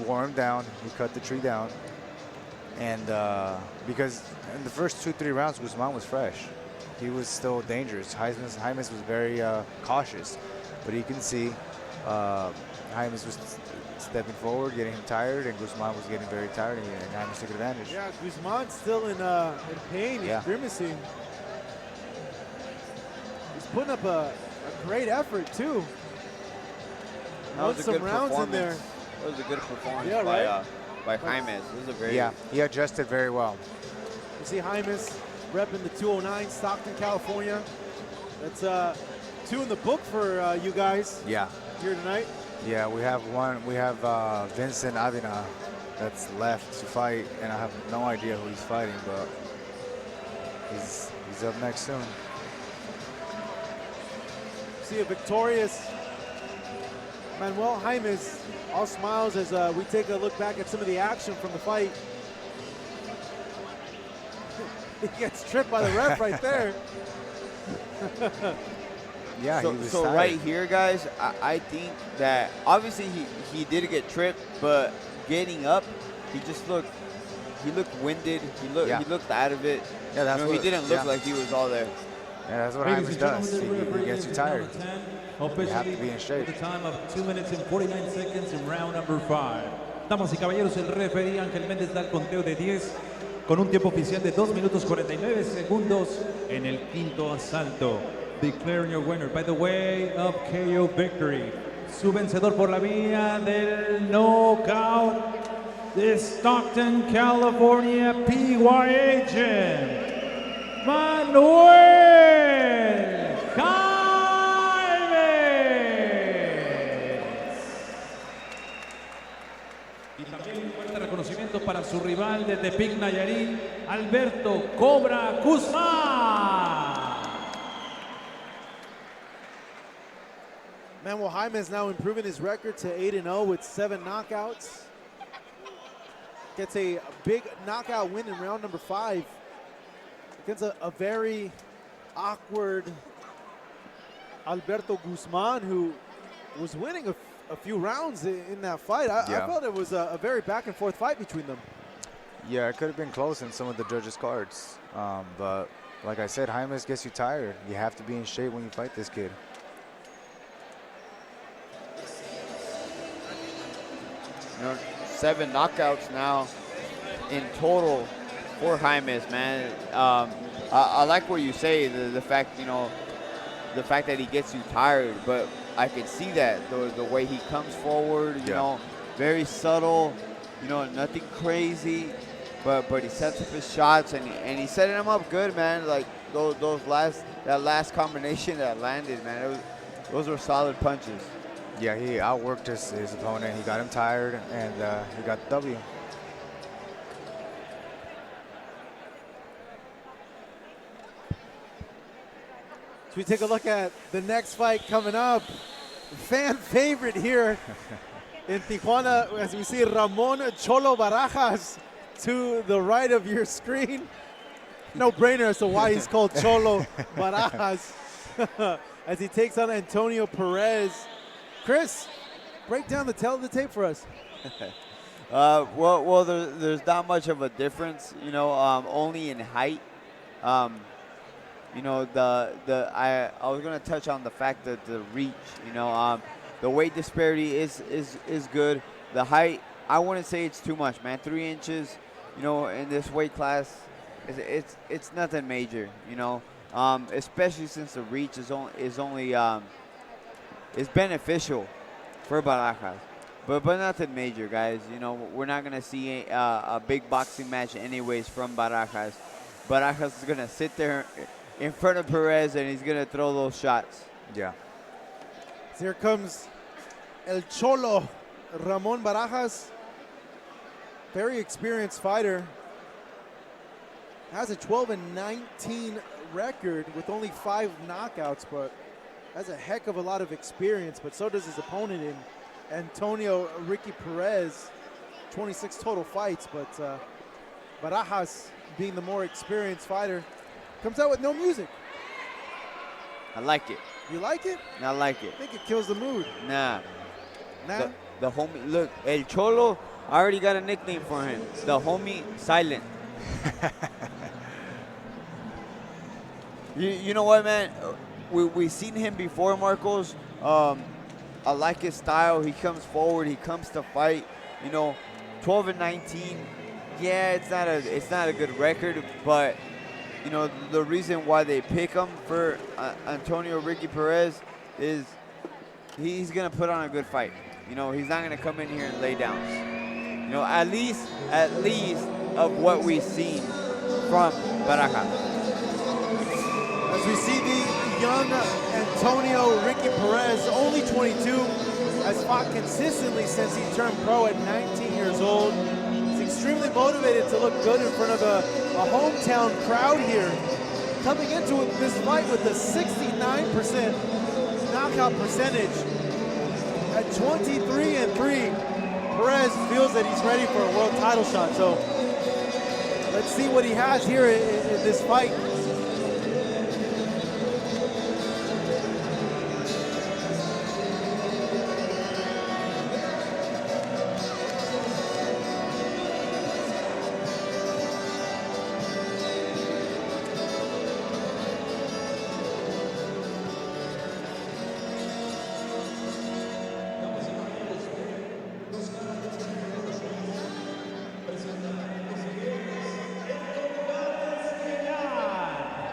wore him down. He cut the tree down. And because in the first 2-3 rounds, Guzman was fresh. He was still dangerous. Jaimes was very cautious. But you can see Jaimes was stepping forward, getting him tired, and Guzman was getting very tired, and Jaimes took advantage. Yeah, Guzman's still in pain. He's grimacing. He's putting up a great effort, too. That was a good rounds in there. That was a good performance by Jaimes. It was a very he adjusted very well. You see Jaimes repping the 209, Stockton, California. That's 2 in the book for you guys. Yeah. Here tonight. Yeah, we have one. We have Vincent Avina that's left to fight, and I have no idea who he's fighting, but he's up next soon. See a victorious Manuel Jaimes, all smiles as we take a look back at some of the action from the fight. He gets tripped by the ref right there. Yeah, so right here, guys, I think that obviously he did get tripped, but getting up, he looked winded. He looked out of it. Yeah, that's he didn't look like he was all there. Yeah, that's what Jaimes does. He gets you tired. You have to be in shape. With a time of 2 minutes and 49 seconds in round number 5. Damas y caballeros, el referee Ángel Méndez da el conteo de 10 con un tiempo oficial de 2 minutos 49 segundos en el quinto asalto. Declaring your winner by the way of KO victory. Su vencedor por la vía del knockout, de Stockton, California, PYA Gym, Manuel JAIMES. Y también un fuerte reconocimiento para su rival de Tepic, Nayarit, Alberto Cobra Guzman. Manuel Jaimes now improving his record to 8-0 with 7 knockouts. Gets a big knockout win in round number 5 against a very awkward Alberto Guzman, who was winning a few rounds in that fight. I felt it was a very back and forth fight between them. Yeah, it could have been close in some of the judges' cards. But like I said, Jaimes gets you tired. You have to be in shape when you fight this kid. You know, 7 knockouts now in total for Jaimes, man. I like what you say, the fact, you know, the fact that he gets you tired, but I can see that the way he comes forward, you know, very subtle, you know, nothing crazy, but he sets up his shots and he's setting them up good, man. Like that last combination that landed, man, those were solid punches. Yeah, he outworked his opponent. He got him tired, and he got the W. So we take a look at the next fight coming up. Fan favorite here in Tijuana, as we see Ramon Cholo Barajas to the right of your screen. No brainer as to why he's called Cholo Barajas as he takes on Antonio PEREZ. Chris, break down the tail of the tape for us. Well, there's not much of a difference, you know, only in height. You know, I was gonna touch on the fact that the reach, you know, the weight disparity is good. The height, I wouldn't say it's too much, man. 3 inches, you know, in this weight class, it's nothing major, you know. Especially since the reach is only is beneficial for Barajas, but nothing major, guys. You know, we're not gonna see a big boxing match anyways from Barajas. Barajas is gonna sit there in front of PEREZ and he's gonna throw those shots. Yeah. So here comes El Cholo, Ramon Barajas. Very experienced fighter. Has a 12-19 record with only 5 knockouts, but has a heck of a lot of experience, but so does his opponent in Antonio Ricky PEREZ. 26 total fights, but Barajas, being the more experienced fighter, comes out with no music. I like it. You like it? I like it. I think it kills the mood. Nah. Nah? The homie, look, El Cholo, I already got a nickname for him. The homie Silent. You know what, man? We've seen him before, Marcos. I like his style. He comes forward. He comes to fight. You know, 12-19. Yeah, it's not a good record, but you know the reason why they pick him for Antonio Ricky PEREZ is he's gonna put on a good fight. You know, he's not gonna come in here and lay down. You know, at least of what we've seen from Barajas. As we see the young Antonio Ricky PEREZ, only 22, has fought consistently since he turned pro at 19 years old. He's extremely motivated to look good in front of a hometown crowd here. Coming into this fight with a 69% knockout percentage. At 23-3, PEREZ feels that he's ready for a world title shot. So let's see what he has here in this fight.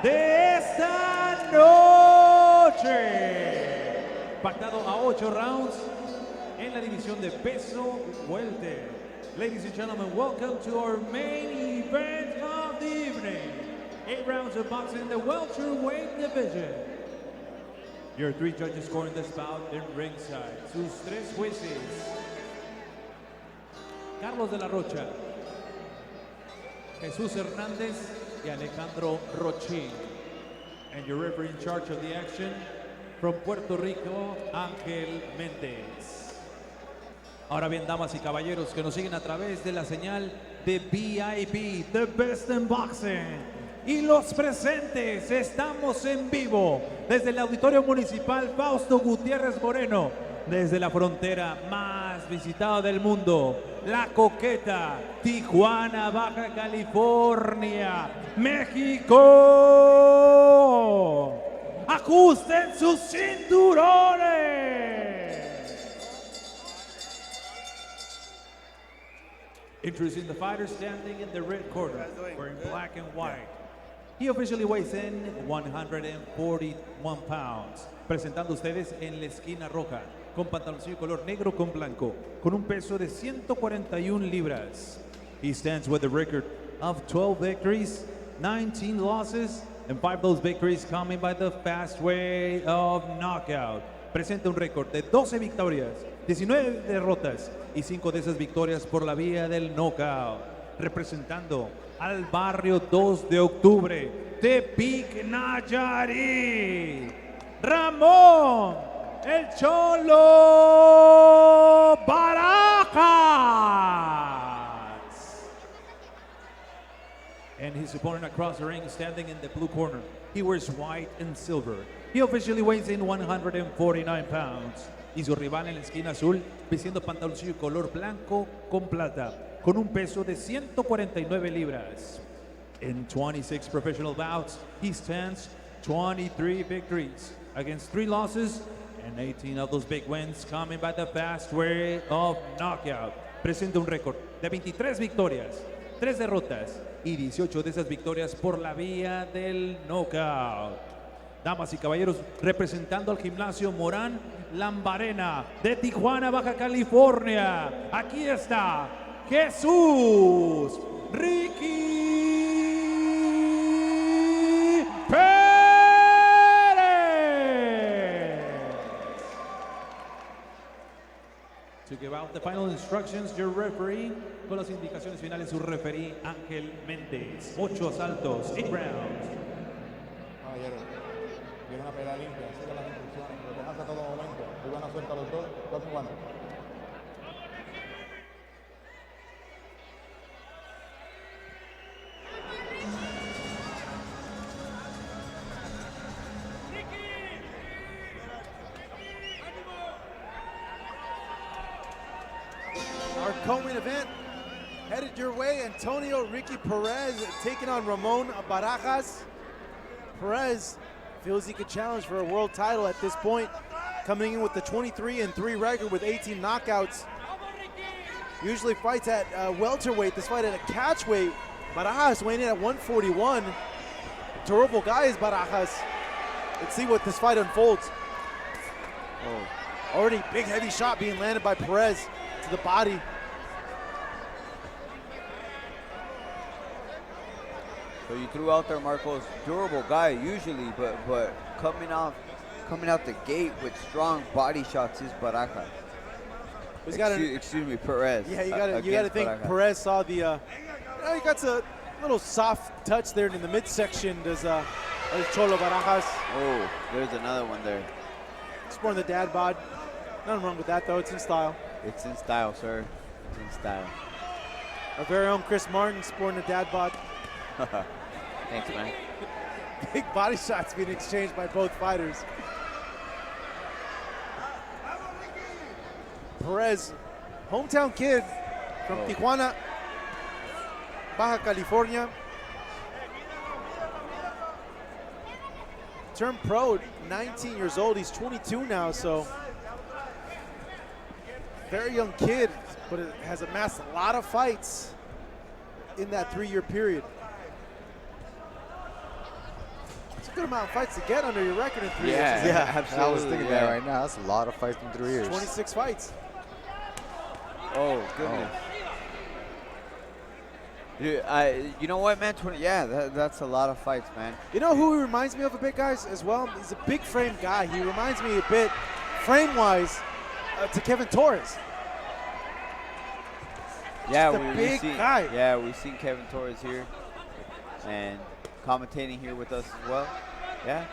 De esta noche, pactado a 8 rounds en la división de peso welter. Ladies and gentlemen, welcome to our main event of the evening. 8 rounds of boxing in the welterweight division. Your 3 judges scoring this bout in ringside. Sus 3 jueces. Carlos de la Rocha, Jesús Hernández y Alejandro Rochín. And your referee in charge of the action from Puerto Rico, Ángel Méndez. Ahora bien, damas y caballeros que nos siguen a través de la señal de VIP, The Best in Boxing. Y los presentes, estamos en vivo desde el Auditorio Municipal Fausto Gutiérrez Moreno, desde la frontera más visitada del mundo, la coqueta Tijuana, Baja California, México. ¡Ajusten sus cinturones! Introducing the fighter standing in the red corner, wearing black and white. He officially weighs in 141 pounds. Presentando ustedes en la esquina roja, con pantaloncillo color negro con blanco, con un peso de 141 libras. He stands with a record of 12 victories, 19 losses, and 5 of those victories coming by the fast way of knockout. Presenta un récord de 12 victorias, 19 derrotas y 5 de esas victorias por la vía del knockout. Representando al barrio 2 de octubre, Tepic, Nayarit, Ramón, el Cholo Barajas. And his opponent across the ring standing in the blue corner. He wears white and silver. He officially weighs in 149 pounds. Y su rival en la esquina azul, vistiendo pantaloncillo color blanco con plata, con un peso de 149 libras. In 26 professional bouts, he stands 23 victories against 3 losses and 18 of those big wins coming by the fast way of knockout. Presenta un récord de 23 victorias, 3 derrotas y 18 de esas victorias por la vía del knockout. Damas y caballeros, representando al gimnasio Morán Lambarena de Tijuana, Baja California, aquí está Jesús Ricky Pérez. To give out the final instructions, your referee, con las indicaciones finales, su referee Ángel Méndez. 8 asaltos, 8 rounds. Viene una pelea limpia, sigan las instrucciones, protéjanse a todo momento. Muy buena suerte a los dos. Dos en guantes. Our co-main event headed your way. Antonio Ricky Perez taking on Ramon Barajas. Perez feels he could challenge for a world title at this point, coming in with the 23-3 record with 18 knockouts. Usually fights at welterweight. This fight at a catchweight. Barajas weighing in at 141. Terrible guy is Barajas. Let's see what this fight unfolds. Oh. Already big heavy shot being landed by Perez to the body. So you threw out there, Marcos, durable guy usually, but coming out the gate with strong body shots is Barajas. Excuse me, Perez. Yeah, you got to think Barajas. Perez saw the. He got a little soft touch there in the midsection. Does Cholo Barajas? Oh, there's another one there. Sporting the dad bod. Nothing wrong with that though. It's in style. It's in style, sir. It's in style. Our very own Chris Martin sporting the dad bod. Thanks, man. Big body shots being exchanged by both fighters. Perez, hometown kid from Tijuana, Baja California. Turned pro at 19 years old. He's 22 now, so very young kid, but has amassed a lot of fights in that 3-year period. It's a good amount of fights to get under your record in 3 years. Yeah, absolutely. I was thinking that right now. That's a lot of fights in 3 years. 26 fights. Oh, goodness. You know what, man? That's a lot of fights, man. You know who he reminds me of a bit, guys, as well? He's a big frame guy. He reminds me a bit, frame-wise, to Kevin Torres. Yeah, big guy. Yeah, we've seen Kevin Torres here and commentating here with us as well. Yeah.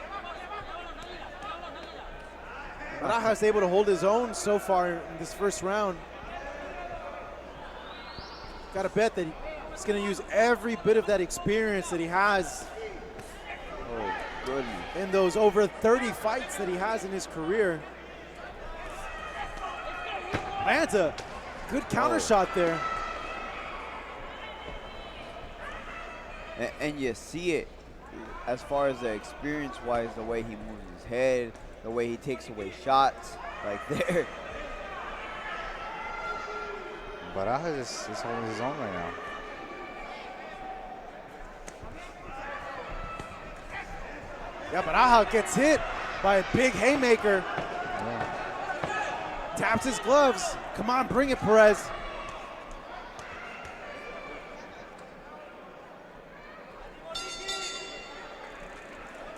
Barajas able to hold his own so far in this first round. Got to bet that he's going to use every bit of that experience that he has in those over 30 fights that he has in his career. Lands a good counter shot there. And you see it as far as the experience-wise, the way he moves his head, the way he takes away shots, like there. Barajas is holding his own right now. Yeah, Barajas gets hit by a big haymaker. Taps his gloves. Come on, bring it, Perez.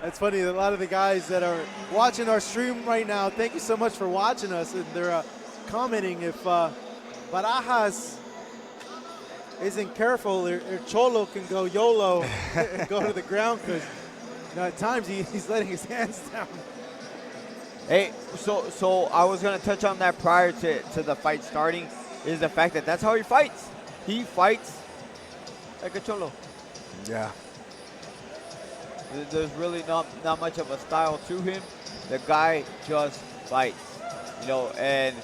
It's funny, a lot of the guys that are watching our stream right now, thank you so much for watching us, and they're commenting if Barajas isn't careful, or Cholo can go YOLO and go to the ground, because at times he's letting his hands down. Hey, so I was going to touch on that prior to the fight starting, is the fact that that's how he fights. He fights like a Cholo. Yeah. There's really not much of a style to him. The guy just fights, you know. And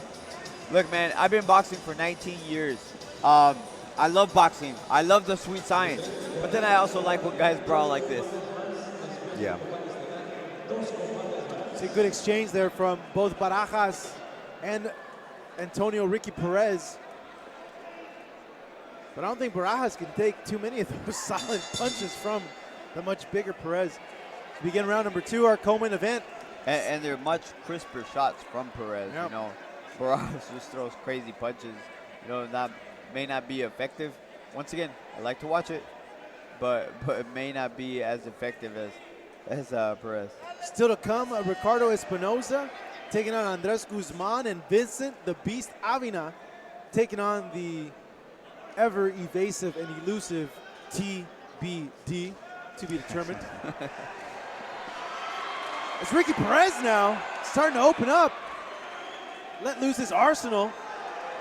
look, man, I've been boxing for 19 years. I love boxing. I love the sweet science. But then I also like when guys brawl like this. Yeah. See a good exchange there from both Barajas and Antonio Ricky Perez. But I don't think Barajas can take too many of those solid punches from the much bigger Perez. We begin round number 2, our co-main event. And they're much crisper shots from Perez. Yep. You know, Barajas just throws crazy punches. You know, may not be effective. Once again, I like to watch it, but it may not be as effective as Perez. Still to come, Ricardo Espinoza taking on Andres Guzman, and Vincent the Beast Avina taking on the ever evasive and elusive TBD, to be determined. It's Ricky Perez now, starting to open up. Let loose his arsenal.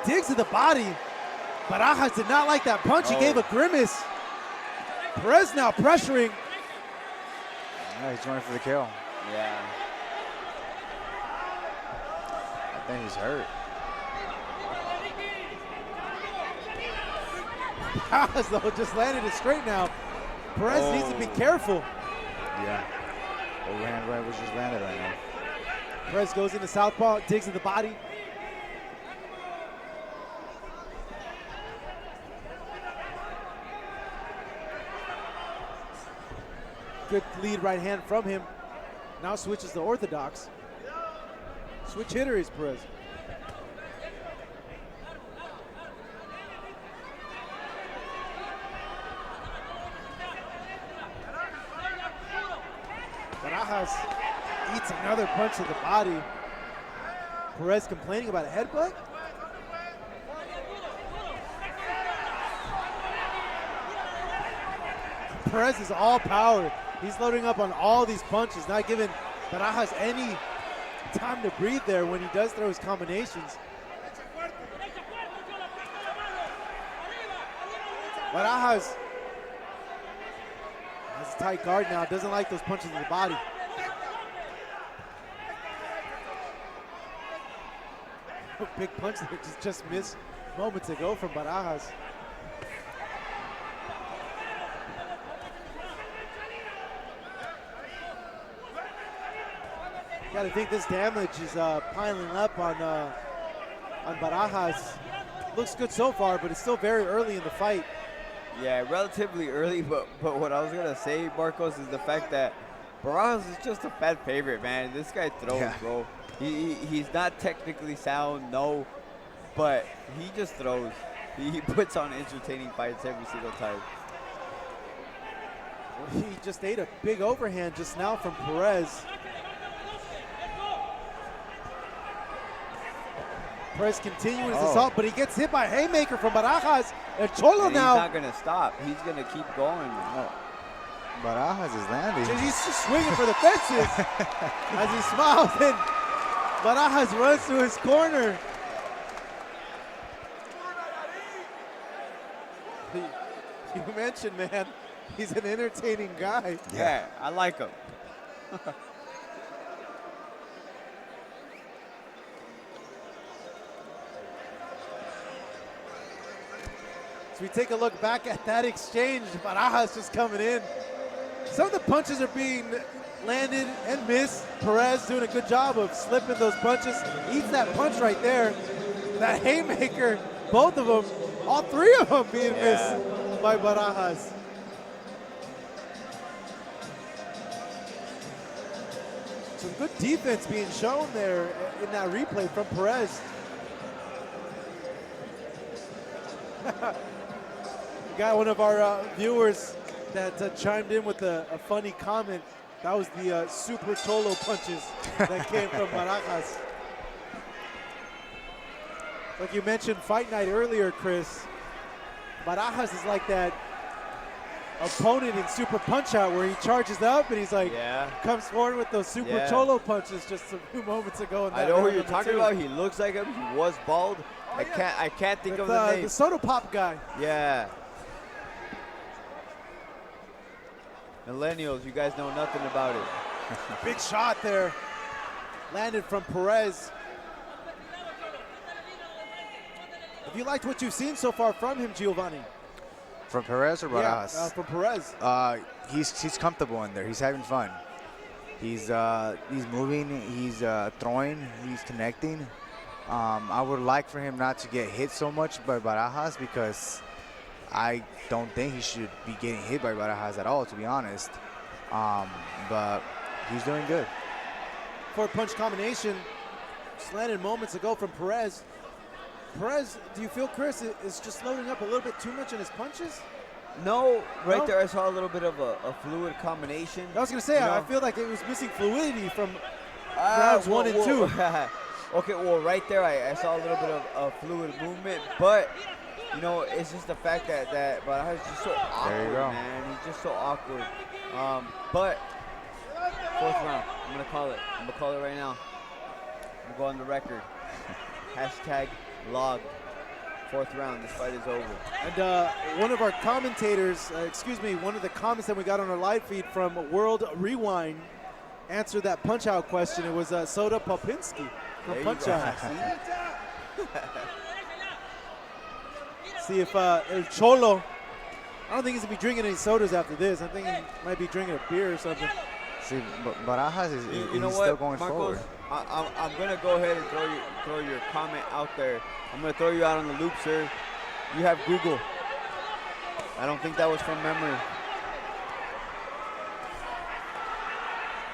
Digs to the body. Barajas did not like that punch. He gave a grimace. Perez now pressuring. Yeah, he's running for the kill. Yeah. I think he's hurt. Barajas, though, just landed it straight now. Perez needs to be careful. Yeah. Overhand right was just landed right now. Perez goes into southpaw, digs to the body. Good lead right hand from him. Now switches to orthodox. Switch hitter is Perez. Barajas eats another punch to the body. Perez complaining about a headbutt. Perez is all power. He's loading up on all these punches, not giving Barajas any time to breathe there when he does throw his combinations. Barajas has a tight guard now, doesn't like those punches to the body. Big punch that just missed moments ago from Barajas. Gotta think this damage is piling up on Barajas. Looks good so far, but it's still very early in the fight. Yeah, relatively early, but what I was gonna say, Marcos, is the fact that Barajas is just a fan favorite, man. This guy throws, bro. He's not technically sound, no, but he just throws. He puts on entertaining fights every single time. He just ate a big overhand just now from PEREZ. PEREZ continuing his assault, but he gets hit by a haymaker from Barajas. And Cholo now. He's not going to stop. He's going to keep going. No. Barajas is landing. He's just swinging for the fences as he smiles, and Barajas runs to his corner. You mentioned, man, he's an entertaining guy. Yeah, I like him. So we take a look back at that exchange. Barajas just coming in. Some of the punches are being landed and missed. PEREZ doing a good job of slipping those punches. Eats that punch right there. That haymaker, both of them, all three of them being missed by Barajas. Some good defense being shown there in that replay from PEREZ. We got one of our viewers that chimed in with a funny comment. That was the super Cholo punches that came from Barajas. Like you mentioned Fight Night earlier, Chris, Barajas is like that opponent in Super Punch-Out where he charges up and he's like, comes forward with those super Cholo punches just a few moments ago. I know who you're talking about. He looks like him. He was bald. I can't think of the name. The Soda Pop guy. Yeah. Millennials, you guys know nothing about it. Big shot there. Landed from PEREZ. Have you liked what you've seen so far from him, Giovanni? From PEREZ or Barajas? Yeah, from PEREZ. He's comfortable in there. He's having fun. He's moving. He's throwing. He's connecting. I would like for him not to get hit so much by Barajas because I don't think he should be getting hit by Barajas at all, to be honest. But he's doing good. Four-punch combination just landed moments ago from PEREZ. PEREZ, do you feel Chris is just loading up a little bit too much in his punches? No, there I saw a little bit of a fluid combination. I was going to say, I feel like it was missing fluidity from rounds 1 and 2. Okay, well, right there I saw a little bit of fluid movement, but you know, it's just the fact that Barajas is just so awkward, man. He's just so awkward. But fourth round, I'm gonna call it. I'm gonna call it right now. I'm gonna go on the record. Hashtag logged. Fourth round, this fight is over. And one of our commentators, one of the comments that we got on our live feed from World Rewind answered that Punch-Out question. It was Soda Popinski from Punch-Out. See if El Cholo, I don't think he's going to be drinking any sodas after this. I think he might be drinking a beer or something. See, Barajas is still going forward. I'm going to go ahead and throw your comment out there. I'm going to throw you out on the loop, sir. You have Google. I don't think that was from memory.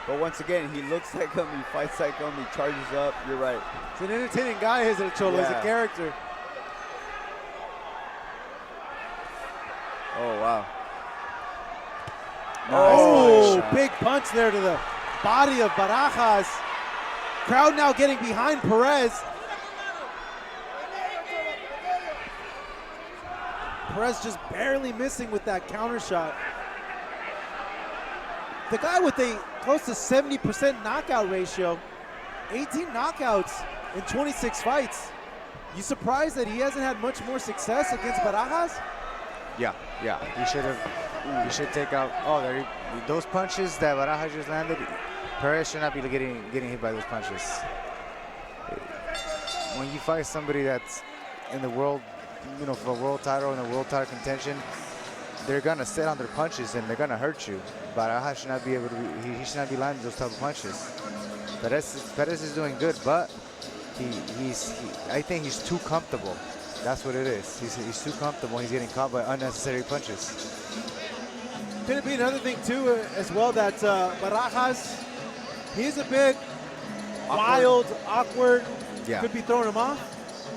But once again, he looks like him, he fights like him, he charges up. You're right. He's an entertaining guy, is El Cholo. He's a character. Oh, wow. Oh, big punch there to the body of Barajas. Crowd now getting behind PEREZ. PEREZ just barely missing with that counter shot. The guy with a close to 70% knockout ratio, 18 knockouts in 26 fights. You surprised that he hasn't had much more success against Barajas? Yeah. He should take out. Oh, those punches that Barajas just landed. PEREZ should not be getting hit by those punches. When you fight somebody that's in the world, for a world title and a world title contention, they're gonna sit on their punches and they're gonna hurt you. Barajas should not be able to. He should not be landing those type of punches. PEREZ is doing good, but I think he's too comfortable. That's what it is. He's too comfortable. He's getting caught by unnecessary punches. Could it be another thing too, as well, that Barajas, he's a bit wild, awkward. Yeah. Could be throwing him off.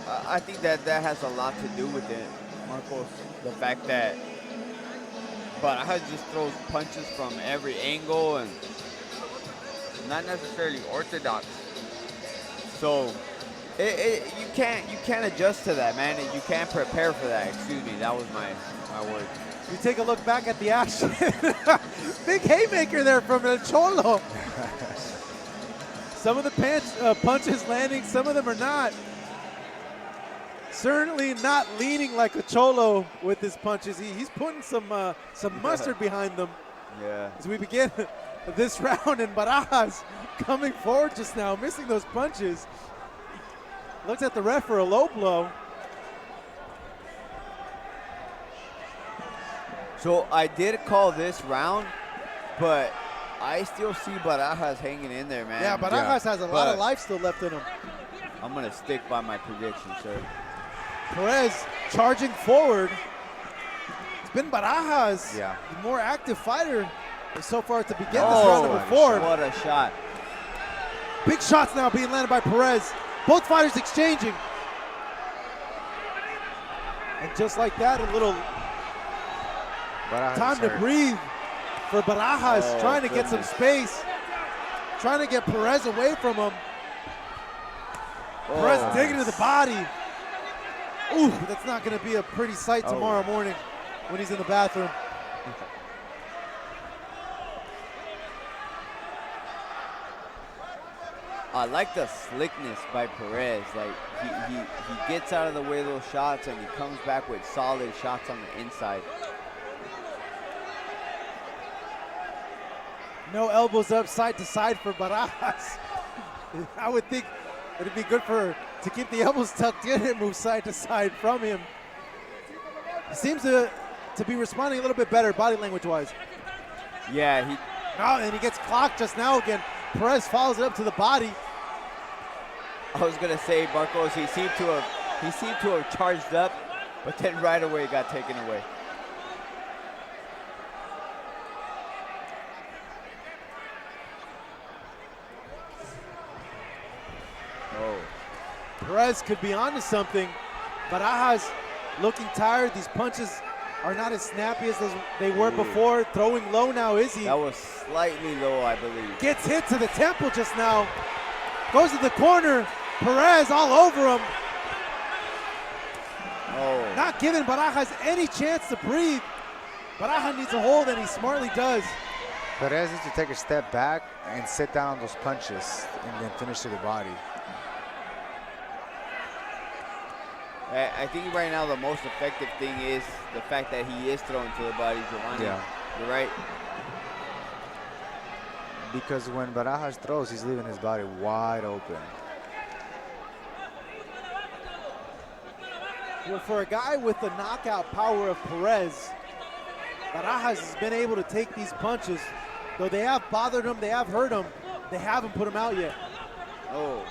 I think that has a lot to do with it, Marcos. The fact that Barajas just throws punches from every angle and not necessarily orthodox. So you can't adjust to that, man. You can't prepare for that. Excuse me, that was my word. You take a look back at the action. Big haymaker there from El Cholo. Some of the punches landing, some of them are not. Certainly not leaning like a Cholo with his punches. He's putting some mustard behind them. Yeah. As we begin this round, and Barajas coming forward just now, missing those punches. Looks at the ref for a low blow. So I did call this round, but I still see Barajas hanging in there, man. Yeah, Barajas has a lot of life still left in him. I'm going to stick by my prediction, sir. Perez charging forward. It's been Barajas, Yeah. the more active fighter so far to begin this round number 4. What a shot. Big shots now being landed by Perez. Both fighters exchanging. And just like that, a little Barajas time to hurt. breathe for Barajas, Oh, trying to get some goodness. space, trying to get Perez away from him. Perez digging to the body. Ooh, that's not going to be a pretty sight tomorrow morning when he's in the bathroom. I like the slickness by Perez. Like he gets out of the way of those shots and he comes back with solid shots on the inside. No elbows up side to side for Barajas. I would think it'd be good to keep the elbows tucked in and move side to side from him. He seems to be responding a little bit better body language wise. Yeah, And he gets clocked just now again. Perez follows it up to the body. I was gonna say, Marcos, he seemed to have charged up, but then right away got taken away. Oh. Perez could be onto something. Barajas looking tired. These punches are not as snappy as they were before. Throwing low now, is he? That was slightly low, I believe. Gets hit to the temple just now. Goes to the corner. Perez all over him. Oh. Not giving Barajas any chance to breathe. Barajas needs a hold, and he smartly does. Perez needs to take a step back and sit down on those punches and then finish to the body. I think right now the most effective thing is the fact that he is throwing to the body, Giovanni. Yeah. You're right. Because when Barajas throws, he's leaving his body wide open. Well, for a guy with the knockout power of Perez, Barajas has been able to take these punches. Though they have bothered him, they have hurt him, they haven't put him out yet. Oh.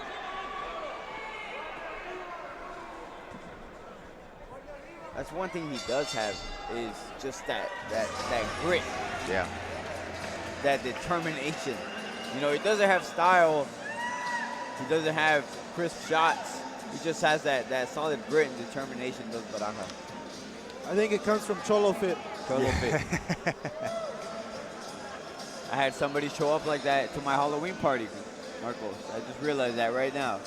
That's one thing he does have is just that grit. Yeah. That determination. You know, he doesn't have style. He doesn't have crisp shots. He just has that solid grit and determination, does Barajas. I think it comes from Cholo Fit. Cholo Fit. I had somebody show up like that to my Halloween party, Marcos. I just realized that right now.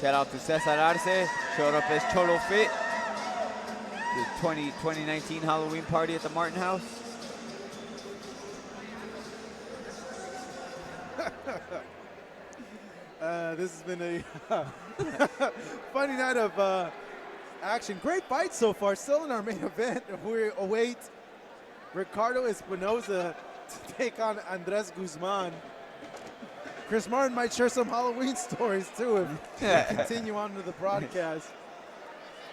Shout out to Cesar Arce, showed up as Cholo Fit. The 2019 Halloween party at the Martin House. This has been a funny night of action. Great fight so far. Still in our main event. We await Ricardo Espinoza to take on Andres Guzman. Chris Martin might share some Halloween stories too if we continue on to the broadcast.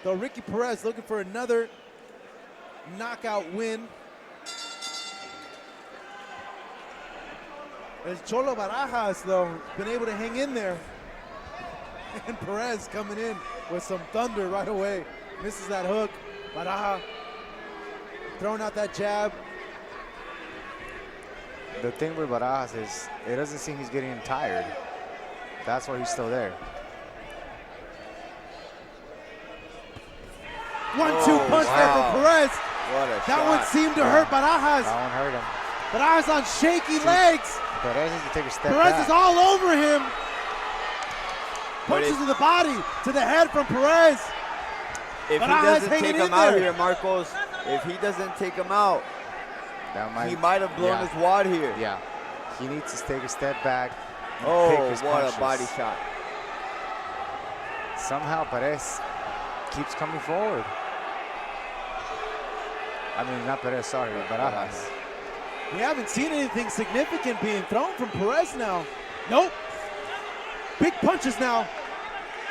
Though Ricky Perez looking for another knockout win. As Cholo Barajas, though, been able to hang in there. And Perez coming in with some thunder right away. Misses that hook. Barajas throwing out that jab. The thing with Barajas is it doesn't seem he's getting tired. That's why he's still there. 1-2 punch there from Perez. What a That shot. one seemed to hurt Barajas. That one hurt him. Barajas on shaky legs. Perez needs to take a step Perez back. is all over him. But Punches to the body, to the head from Perez. If he Barajas doesn't hanging take in him out there. here, Marcos, if he doesn't take him out, That he might have blown his wad here. Yeah. He needs to take a step back. And Oh, pick his what punches. a body shot. Somehow Perez keeps coming forward. I mean, not Perez, sorry, Barajas. We haven't seen anything significant being thrown from Perez now. Nope. Big punches now.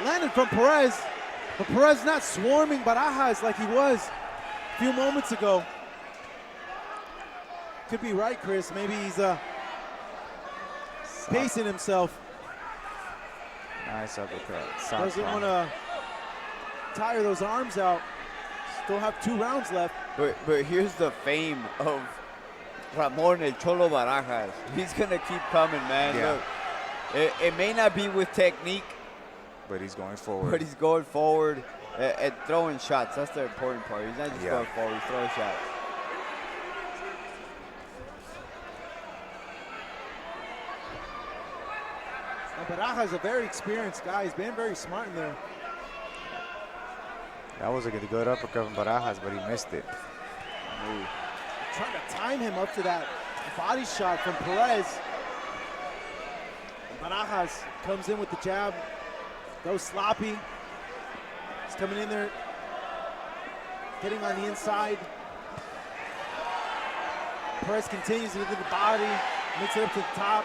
Landed from Perez. But Perez not swarming Barajas like he was a few moments ago. Could be right, Chris. Maybe he's pacing himself. Nice uppercut. Doesn't want to tire those arms out. Still have 2 rounds left. But here's the fame of Ramon El Cholo Barajas. He's going to keep coming, man. Yeah. Look, it may not be with technique, But he's going forward. but he's going forward and throwing shots. That's the important part. He's not just going forward, he's throwing shots. Barajas is a very experienced guy. He's been very smart in there. That was a good uppercut from Barajas, but he missed it. Trying to time him up to that body shot from Perez. And Barajas comes in with the jab, goes sloppy. He's coming in there, getting on the inside. Perez continues into the body, makes it up to the top.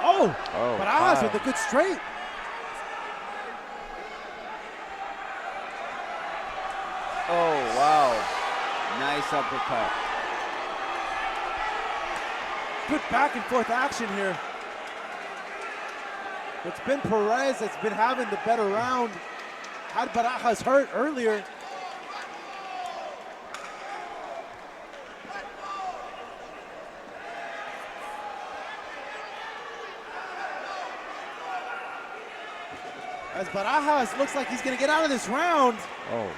Oh, Barajas with a good straight. Oh, wow. Nice uppercut. Good back and forth action here. It's been Perez that's been having the better round. Had Barajas hurt earlier. As Barajas looks like he's going to get out of this round. Oh.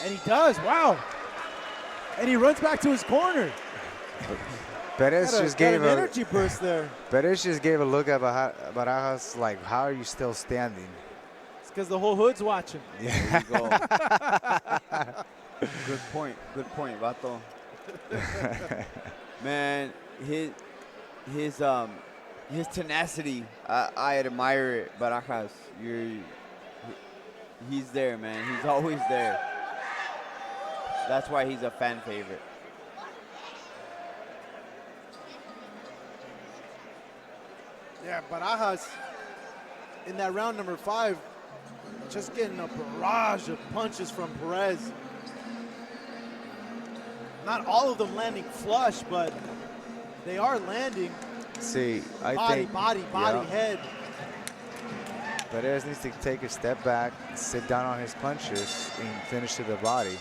And he does, wow. And he runs back to his corner. Perez just gave an a energy burst there. Perez just gave a look at Barajas like, how are you still standing? It's because the whole hood's watching. Yeah. There you go. Good point, Vato. Man, his tenacity, I admire it. Barajas, he's there, man. He's always there. That's why he's a fan favorite. Yeah, Barajas in that round number 5, just getting a barrage of punches from Perez. Not all of them landing flush, but they are landing. See, I body, think body, head. Perez needs to take a step back, sit down on his punches, and finish to the body.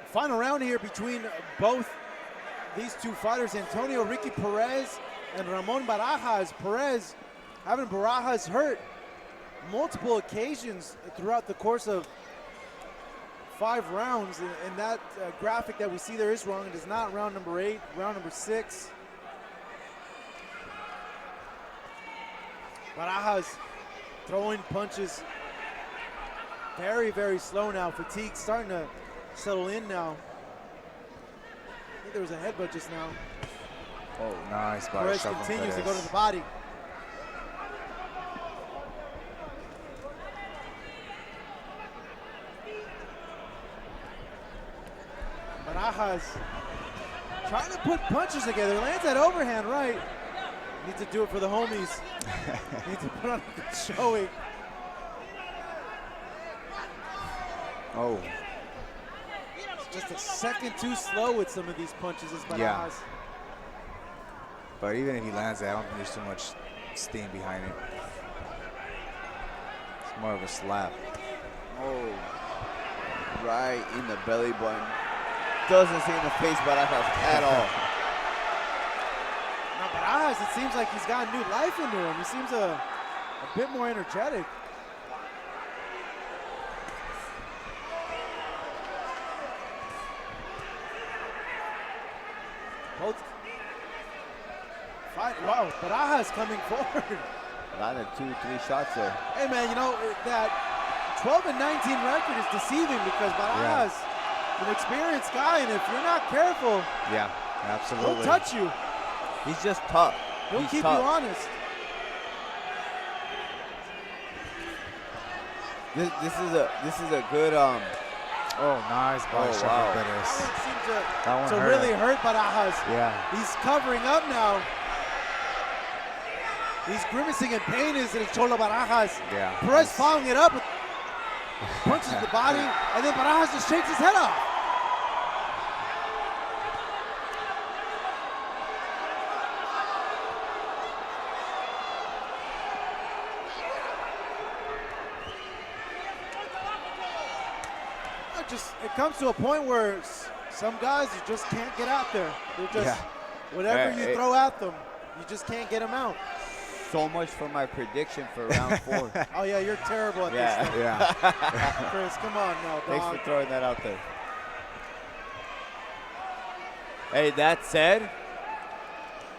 Final round here between both these two fighters, Antonio Ricky Perez and Ramon Barajas. Perez having Barajas hurt multiple occasions throughout the course of 5 rounds. And that graphic that we see there is wrong. It is not round number 8, round number 6. Barajas throwing punches very, very slow now. Fatigue starting to settle in now. I think there was a headbutt just now. Oh, nice body Perez shot from continues to Perez. go to the body. Barajas trying to put punches together. Lands that overhand right. Needs to do it for the homies. Needs to put on a good showing. Oh. Just a second too slow with some of these punches as Barajas. Yeah. But even if he lands it, I don't think there's too much steam behind it. It's more of a slap. Oh, right in the belly button. Doesn't see in the face Barajas at all. Now Barajas, it seems like he's got new life into him. He seems a bit more energetic. Both fight. Wow, Barajas coming forward. Landed 2-3 shots there. Hey man, you know that 12-19 record is deceiving because Barajas is an experienced guy, and if you're not careful, absolutely, he'll touch you. He's just tough. He'll keep you honest. This is a good Oh, nice body shot wow. for Perez. That one seems to really hurt Barajas. Yeah. He's covering up now. He's grimacing in pain, is it, Cholo Barajas? Yeah. Perez following it up, punches the body, and then Barajas just shakes his head off. It comes to a point where some guys, you just can't get out there. They're just, whatever you throw at them, you just can't get them out. So much for my prediction for round 4. Oh yeah, you're terrible at this stuff. Yeah. Chris, come on now, dog. Thanks for throwing that out there. Hey, that said,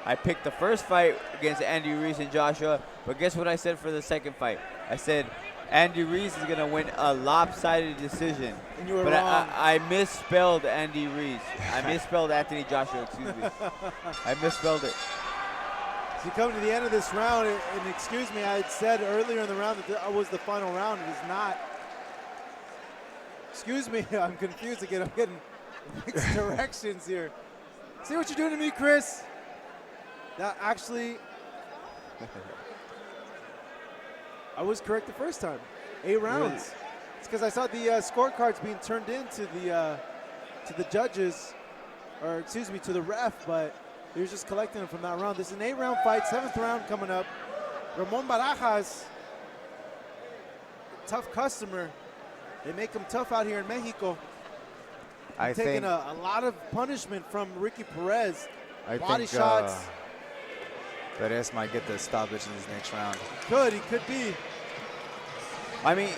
I picked the first fight against Andy Ruiz and Joshua, but guess what I said for the second fight? I said Andy Ruiz is gonna win a lopsided decision. And you were but wrong. I misspelled Andy Ruiz. I misspelled Anthony Joshua, excuse me. I misspelled it. So you come to the end of this round, and excuse me, I had said earlier in the round that that was the final round. It is not. Excuse me, I'm confused again. I'm getting mixed directions here. See what you're doing to me, Chris? That actually, I was correct the first time. 8 rounds. Really? It's because I saw the scorecards being turned in to the judges, or excuse me, to the ref, but he was just collecting them from that round. This is an 8-round fight, 7th round coming up. Ramon Barajas, tough customer. They make him tough out here in Mexico. I taking think a lot of punishment from Ricky Perez. I Body think shots. Perez might get the stoppage in this next round. He could be. I mean,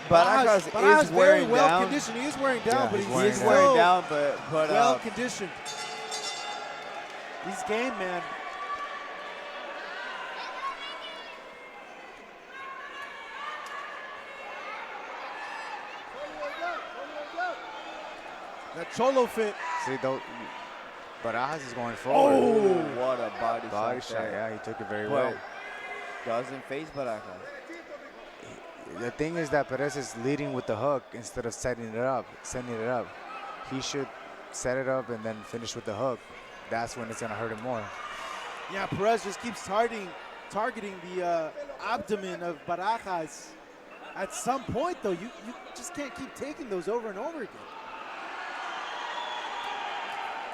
Barajas is very wearing well down. conditioned. He is wearing down, but He's he's wearing still down, but well conditioned. He's game, man. That Cholo fit. See, though, Barajas is going forward. Oh, what a body shot. Yeah, he took it very Well, well. doesn't face Barajas. The thing is that Perez is leading with the hook instead of setting it up. He should set it up and then finish with the hook. That's when it's going to hurt him more. Yeah, Perez just keeps targeting the abdomen of Barajas. At some point, though, you just can't keep taking those over and over again.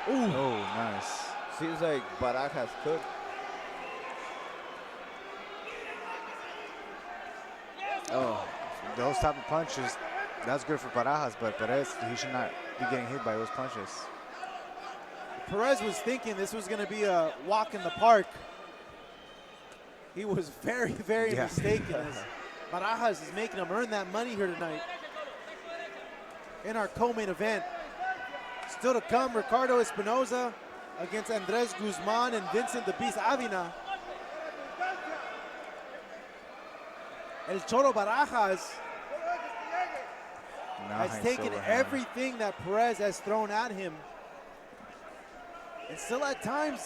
Ooh. Oh, nice. Seems like Barajas could. Oh, those type of punches, that's good for Barajas, but Perez, he should not be getting hit by those punches. Perez was thinking this was going to be a walk in the park. He was very, very mistaken. As Barajas is making him earn that money here tonight in our co-main event. Still to come, Ricardo Espinoza against Andres Guzman and Vincent the Beast Avina. El Cholo Barajas has taken everything that Perez has thrown at him, and still at times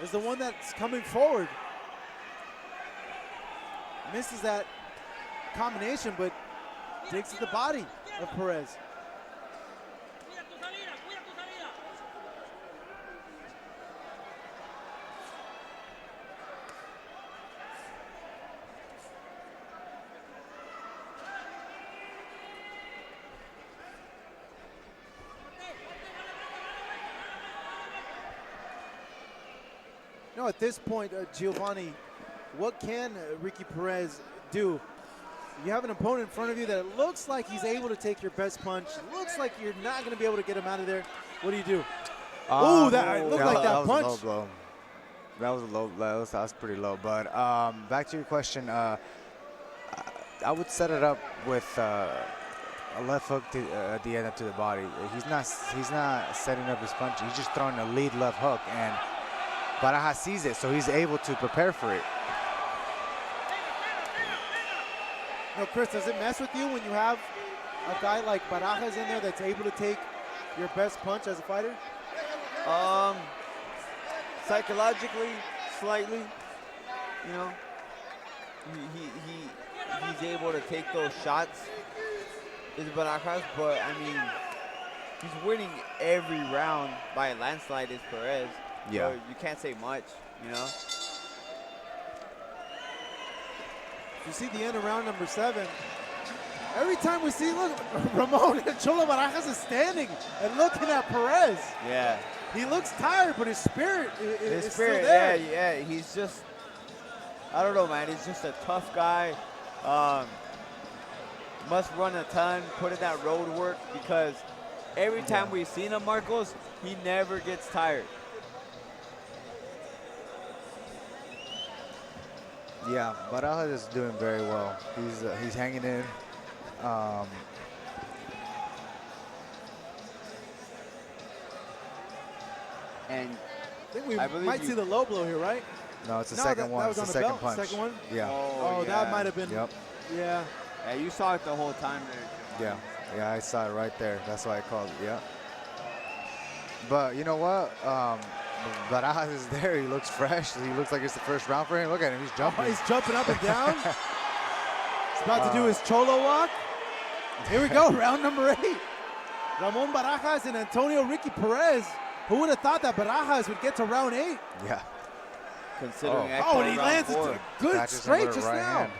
is the one that's coming forward. Misses that combination, but digs at the body of Perez. You know, at this point, Giovanni, what can Ricky Perez do? You have an opponent in front of you that looks like he's able to take your best punch. Looks like you're not going to be able to get him out of there. What do you do? Ooh, that looked like that punch. Was a low blow. That was low. That was pretty low. But back to your question, I would set it up with a left hook at the end up to the body. He's not setting up his punch. He's just throwing a lead left hook, and Barajas sees it, so he's able to prepare for it. No, Chris, does it mess with you when you have a guy like Barajas in there that's able to take your best punch as a fighter? Psychologically, slightly, you know, he's able to take those shots, is Barajas, but I mean, he's winning every round by a landslide, is PEREZ. Yeah. So you can't say much, you know. You see the end of round number 7. Every time we see, look, Ramon and Cholo Barajas is standing and looking at PEREZ. Yeah. He looks tired, but his spirit is His still spirit, there. yeah, he's just, I don't know, man. He's just a tough guy. Must run a ton, put in that road work, because every time we've seen him, Marcos, he never gets tired. Yeah, Barajas is doing very well. He's hanging in. And I think we believe might see the low blow here, right? No, it's the second one. That was It's on the the second belt, punch. second one? Yeah. Oh, that might have been. Yep. Yeah. Yeah, you saw it the whole time there. Yeah, I saw it right there. That's why I called it. Yeah. But you know what? Barajas is there. He looks fresh. He looks like it's the first round for him. Look at him. He's jumping. Oh, he's jumping up and down. He's about to do his Cholo walk. Here we go, round number 8. Ramon Barajas and Antonio Ricky PEREZ. Who would have thought that Barajas would get to round 8? Yeah. Considering and he lands a good Catches him straight with a just right now. hand.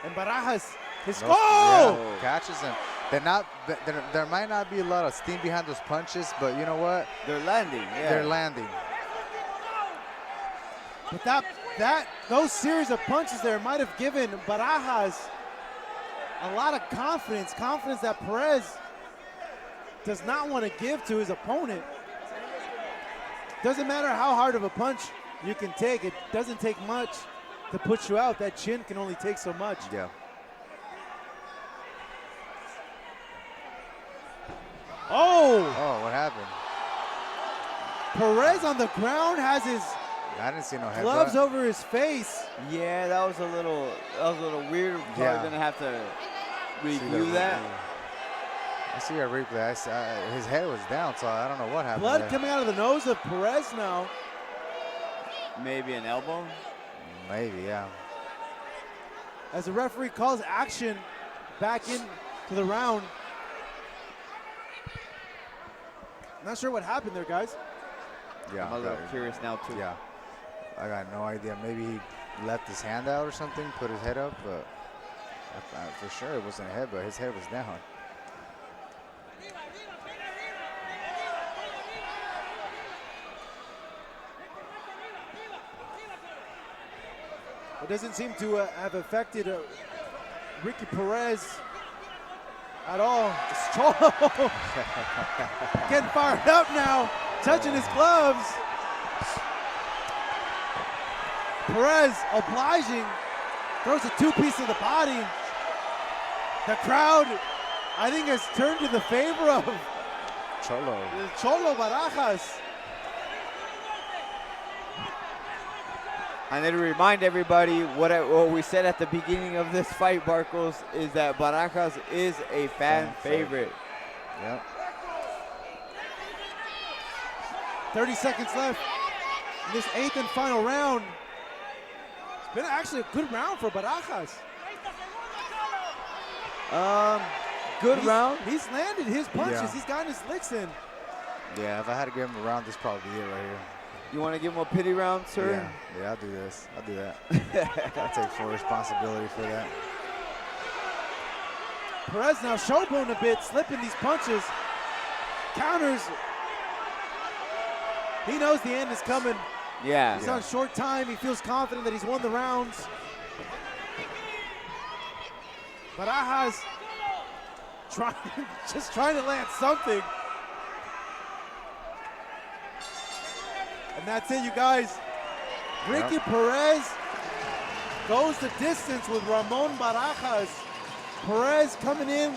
And Barajas, his Yeah, catches him. There might not be a lot of steam behind those punches, but you know what? They're landing. Yeah. They're landing. But those series of punches there might have given Barajas a lot of confidence that PEREZ does not want to give to his opponent. Doesn't matter how hard of a punch you can take. It doesn't take much to put you out. That chin can only take so much. Yeah. Oh! Oh, what happened? PEREZ on the ground has his I didn't see no headbutt. gloves over his face. Yeah, that was a little weird. We're probably gonna have to review that. I see a replay. His head was down, so I don't know what happened. Blood there. coming out of the nose of PEREZ now. Maybe an elbow. Maybe, yeah. As the referee calls action back into the round. Not sure what happened there, guys. Yeah, I'm a little curious now too. Yeah, I got no idea. Maybe he left his hand out or something, put his head up, but for sure it wasn't a head, but his head was down. It doesn't seem to have affected Ricky PEREZ at all. It's Cholo getting fired up now, touching his gloves. PEREZ obliging, throws a two-piece to the body. The crowd, I think, has turned to the favor of Cholo Barajas. And then to remind everybody what we said at the beginning of this fight, Barcos, is that Barajas is a fan favorite. Yep. 30 seconds left in this 8th and final round. It's been actually a good round for Barajas. Good round. He's landed his punches. Yeah. He's gotten his licks in. Yeah, if I had to give him a round, this probably be it right here. You want to give him a pity round, sir? Yeah, I'll do this. I'll do that. I'll take full responsibility for that. PEREZ now showboating a bit, slipping these punches. Counters. He knows the end is coming. Yeah. He's on short time. He feels confident that he's won the rounds. Barajas just trying to land something. And that's it, you guys. Ricky Perez goes the distance with Ramon Barajas. Perez coming in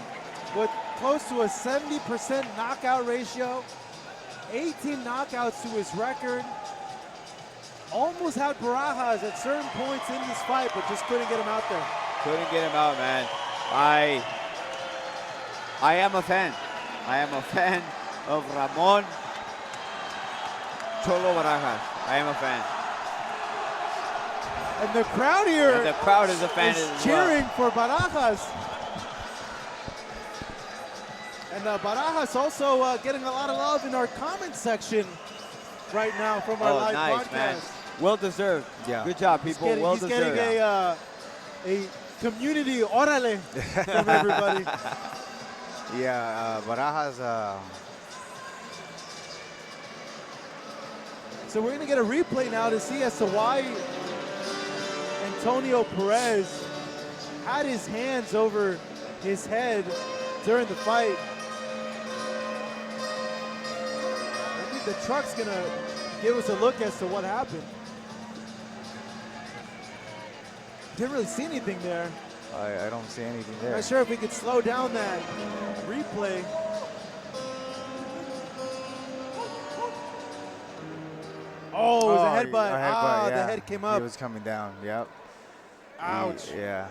with close to a 70% knockout ratio. 18 knockouts to his record. Almost had Barajas at certain points in this fight, but just couldn't get him out there. Couldn't get him out, man. I am a fan. I am a fan of Ramon Cholo Barajas. I am a fan. And the crowd here and the crowd is a fan is as cheering well. for Barajas. And Barajas also getting a lot of love in our comment section right now from our live nice, broadcast. man. Well deserved. Yeah. Good job, people. Well deserved. He's getting a community orale from everybody. Yeah, Barajas. So we're going to get a replay now to see as to why Antonio Perez had his hands over his head during the fight. I think the truck's going to give us a look as to what happened. Didn't really see anything there. I don't see anything there. Not sure if we could slow down that replay. Oh, it was a headbutt. Yeah. The head came up. He was coming down. Yep. Ouch. Yeah.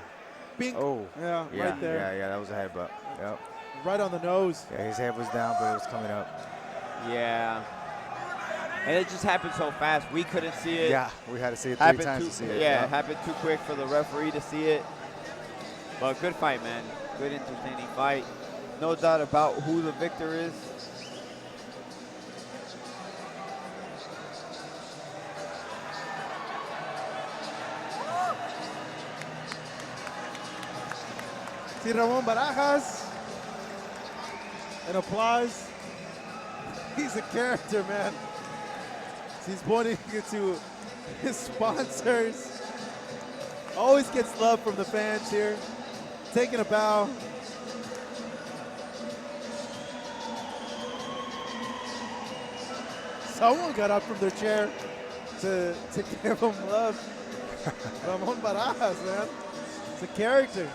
Bink. Oh. Yeah, right there. Yeah, that was a headbutt. Yep. Right on the nose. Yeah, his head was down, but it was coming up. Yeah. And it just happened so fast. We couldn't see it. Yeah, we had to see it three times to see it. Yeah, it happened too quick for the referee to see it. But good fight, man. Good, entertaining fight. No doubt about who the victor is. See Ramon Barajas. An applause. He's a character, man. He's pointing to his sponsors. Always gets love from the fans here. Taking a bow. Someone got up from their chair to give him love. Ramon Barajas, man. It's a character.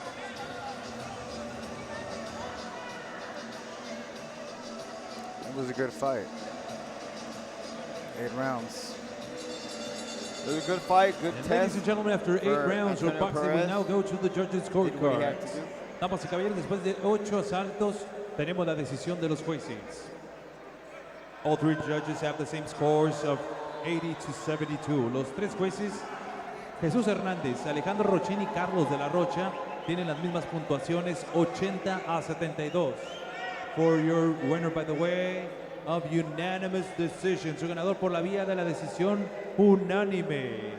It was a good fight. 8 rounds. It was a good fight, good And test. ladies and gentlemen, after 8 rounds of boxing, we now go to the judges' Did what he scorecards. had to do. Damas y caballeros, después de 8 asaltos, tenemos la decisión de los jueces. All 3 judges have the same scores of 80 to 72. Los 3 jueces, Jesús Hernández, Alejandro Rochín y Carlos de la Rocha, tienen las mismas puntuaciones, 80 a 72. For your winner, by the way, of unanimous decision, su ganador por la vía de la decisión unánime,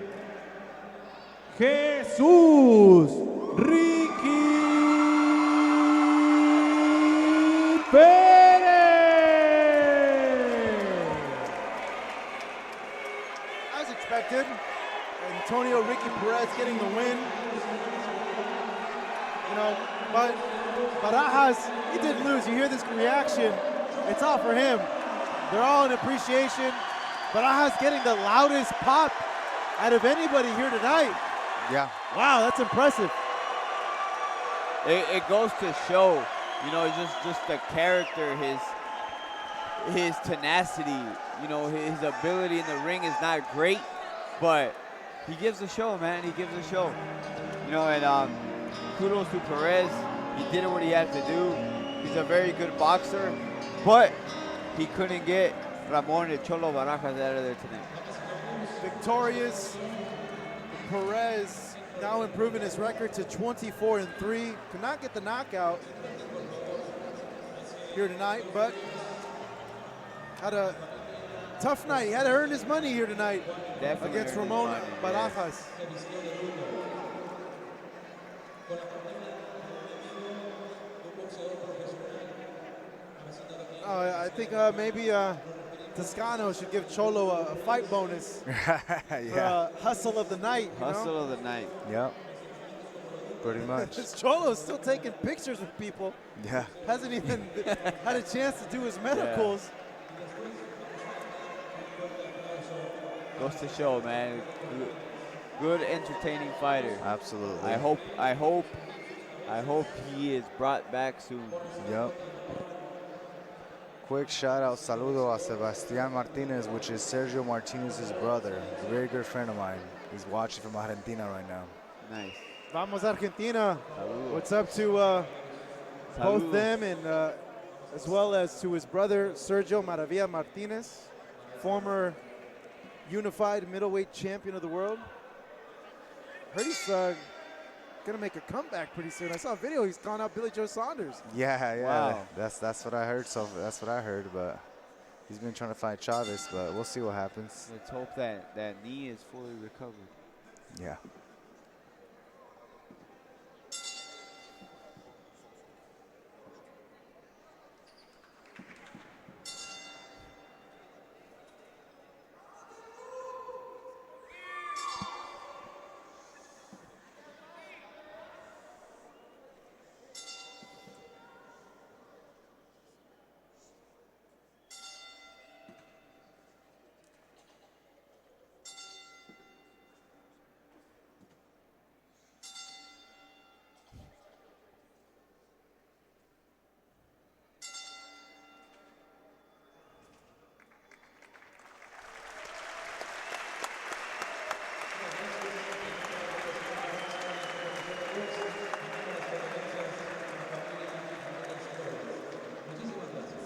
Jesús Ricky Pérez. As expected, Antonio Ricky Perez getting the win. You know, but Barajas, he did lose. You hear this reaction. It's all for him. They're all in appreciation. Barajas getting the loudest pop out of anybody here tonight. Yeah. Wow, that's impressive. It goes to show, you know, just the character, his tenacity, you know, his ability in the ring is not great, but he gives a show, man. He gives a show. You know, and kudos to Perez. He did what he had to do. He's a very good boxer, but he couldn't get Ramon and Cholo Barajas out of there tonight. Victorious. Perez now improving his record to 24-3. Could not get the knockout here tonight, but had a tough night. He had to earn his money here tonight. Definitely against earned his Ramon money, Barajas. I think maybe Toscano should give Cholo a fight bonus Yeah. for hustle of the night. Hustle of the night. Yep. Pretty much. Cholo's still taking pictures with people. Yeah. Hasn't even had a chance to do his medicals. Goes to show, man. Good entertaining fighter. Absolutely. I hope he is brought back soon. Yep. Quick shout out, saludo a Sebastián Martinez, which is Sergio Martinez's brother. A very good friend of mine. He's watching from Argentina right now. Nice. Vamos Argentina. Saludos. What's up to both Saludos. them and as well as to his brother Sergio Maravilla Martinez, former unified middleweight champion of the world. Heard he's gonna make a comeback pretty soon. I saw a video. He's calling out Billy Joe Saunders. Yeah. Wow. That's what I heard. So that's what I heard. But he's been trying to fight Chavez, but we'll see what happens. Let's hope that knee is fully recovered. Yeah.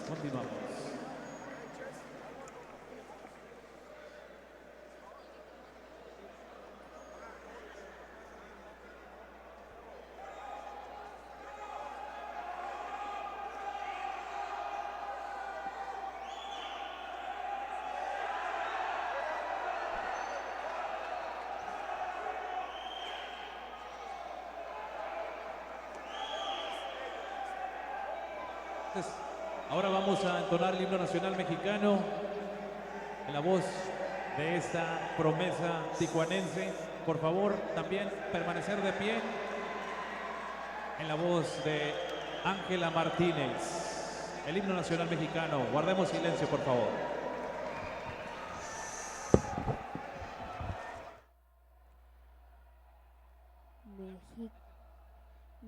Continuamos. Entonces, ahora vamos a entonar el himno nacional mexicano en la voz de esta promesa tijuanense. Por favor, también permanecer de pie en la voz de Ángela Martínez. El himno nacional mexicano. Guardemos silencio, por favor.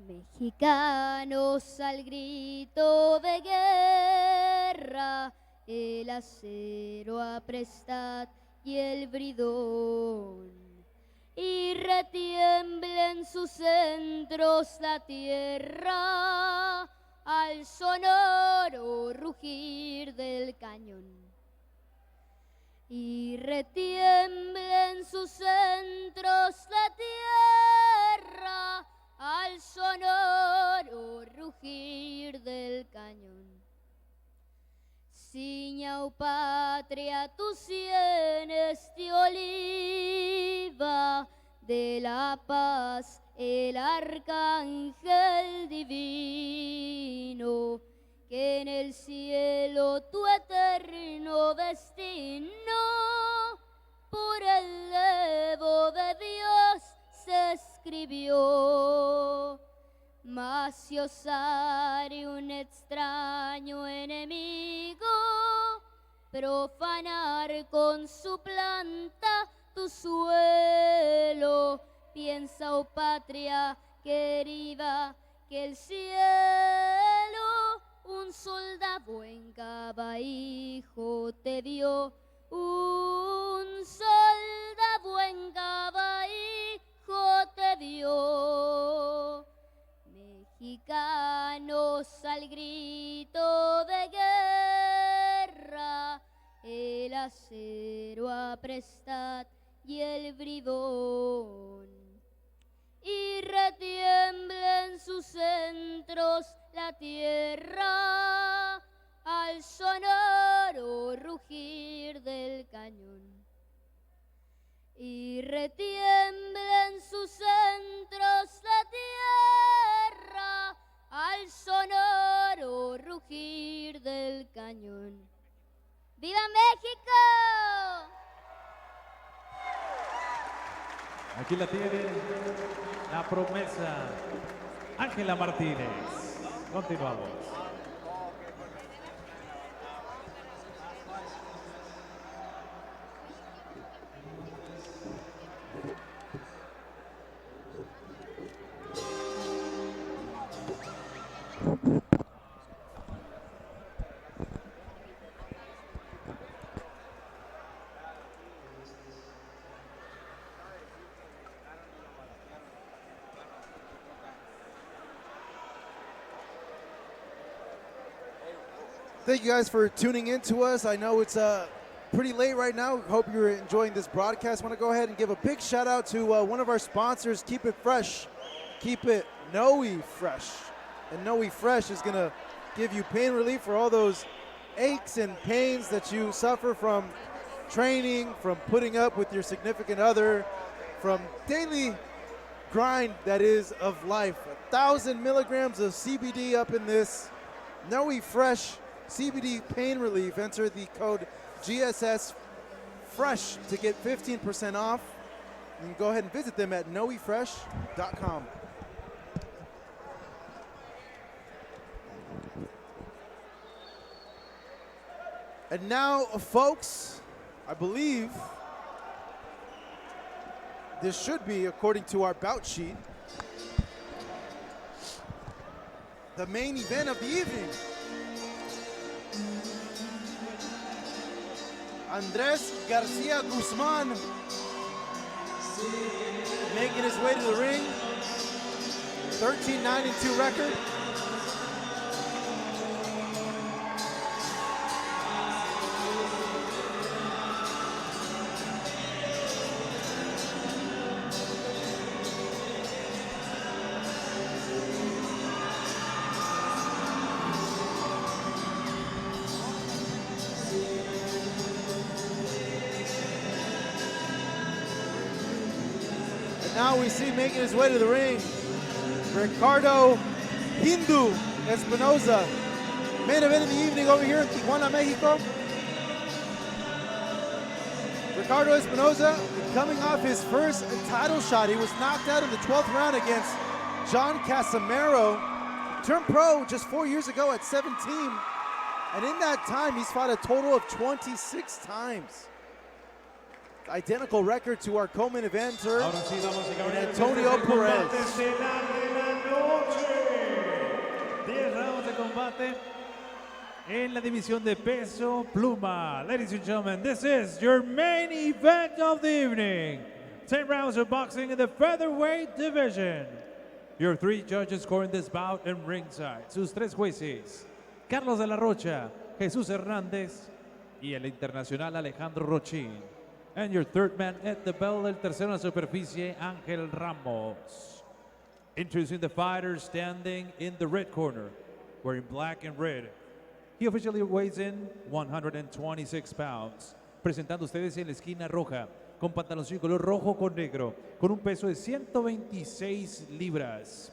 Mexicanos al grito de guerra, el acero aprestad y el bridón, y retiembla en sus centros la tierra al sonoro rugir del cañón. Y retiembla en sus centros la tierra al sonoro rugir del cañón. Ciña, oh patria, tus sienes de oliva, de la paz el arcángel divino, que en el cielo tu eterno destino por el dedo de Dios se escribió. Mas si osare un extraño enemigo profanar con su planta tu suelo, piensa, oh patria querida, que el cielo un soldado en caballijo te dio, un soldado en caballijo te dio. Mexicanos al grito de guerra, el acero aprestad y el bridón, y retiembla en sus centros la tierra al sonoro rugir del cañón. Y retiembla en sus centros la tierra al sonoro rugir del cañón. ¡Viva México! Aquí la tienen. la promesa Ángela Martínez. Continuamos. Thank you guys for tuning in to us. I know it's pretty late right now. Hope you're enjoying this broadcast. Want to go ahead and give a big shout out to one of our sponsors, Keep It Fresh. Keep It Noe Fresh. And Noe Fresh is going to give you pain relief for all those aches and pains that you suffer from training, from putting up with your significant other, from daily grind that is of life. 1,000 milligrams of CBD up in this. Noe Fresh CBD pain relief. Enter the code GSS Fresh to get 15% off. You can go ahead and visit them at noefresh.com. And now, folks, I believe this should be, according to our bout sheet, the main event of the evening. Andres Garcia Guzman making his way to the ring. 13-9-2 record. Now we see making his way to the ring, Ricardo Hindu Espinoza. Main event of the evening over here in Tijuana, Mexico. Ricardo Espinoza coming off his first title shot. He was knocked out in the 12th round against John Casimero. Turned pro just 4 years ago at 17. And in that time, he's fought a total of 26 times. Identical record to our co-main eventer, Antonio Perez. 10 rounds de combate en la división de peso pluma. Ladies and gentlemen, this is your main event of the evening. 10 rounds of boxing in the featherweight division. Your 3 judges scoring this bout in ringside. Sus 3 jueces, Carlos de la Rocha, Jesús Hernández y el internacional Alejandro Rochín. And your third man at the bell, el tercero en la superficie, Ángel Ramos. Introducing the fighter standing in the red corner, wearing black and red. He officially weighs in 126 pounds. Presentando ustedes en la esquina roja, con pantaloncillo color rojo con negro, con un peso de 126 libras.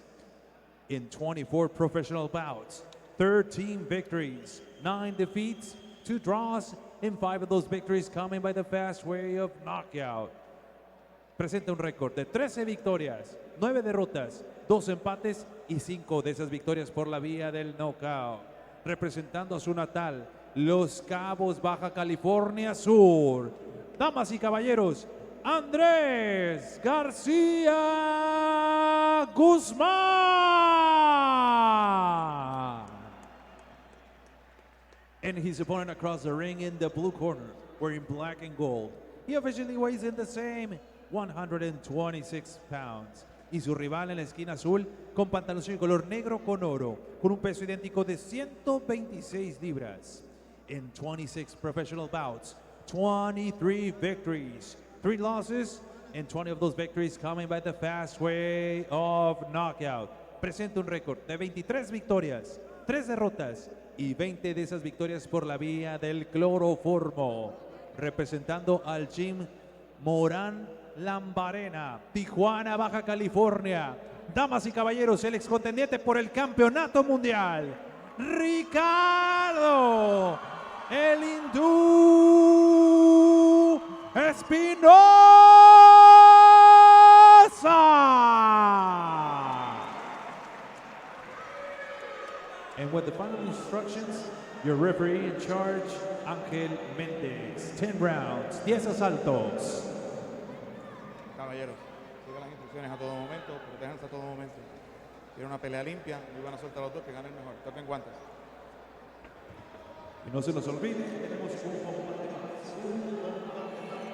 In 24 professional bouts, 13 victories, 9 defeats, 2 draws, and 5 of those victories coming by the fast way of knockout. Presenta un récord de 13 victorias, 9 derrotas, 2 empates y 5 de esas victorias por la vía del knockout. Representando a su natal, Los Cabos, Baja California Sur. Damas y caballeros, Andrés Garcia Guzman. And his opponent across the ring in the blue corner, wearing black and gold. He officially weighs in the same 126 pounds. Y su rival en la esquina azul, con pantaloncillo color negro con oro, con un peso idéntico de 126 libras. In 26 professional bouts, 23 victories, 3 losses, and 20 of those victories coming by the fast way of knockout. Presenta un récord de 23 victorias, 3 derrotas, y 20 de esas victorias por la vía del cloroformo. Representando al Gym Morán Lambarena, Tijuana, Baja California. Damas y caballeros, el excontendiente por el campeonato mundial, Ricardo, el hindú Espinoza. And with the final instructions, your referee in charge, Ángel Méndez. 10 rounds, 10 asaltos. Caballeros, sigan las instrucciones a todo momento, protéjanse a todo momento. Quiero una pelea limpia, muy buena suerte a los dos, que ganen mejor. Toquen guantes. Y no se nos olvide, tenemos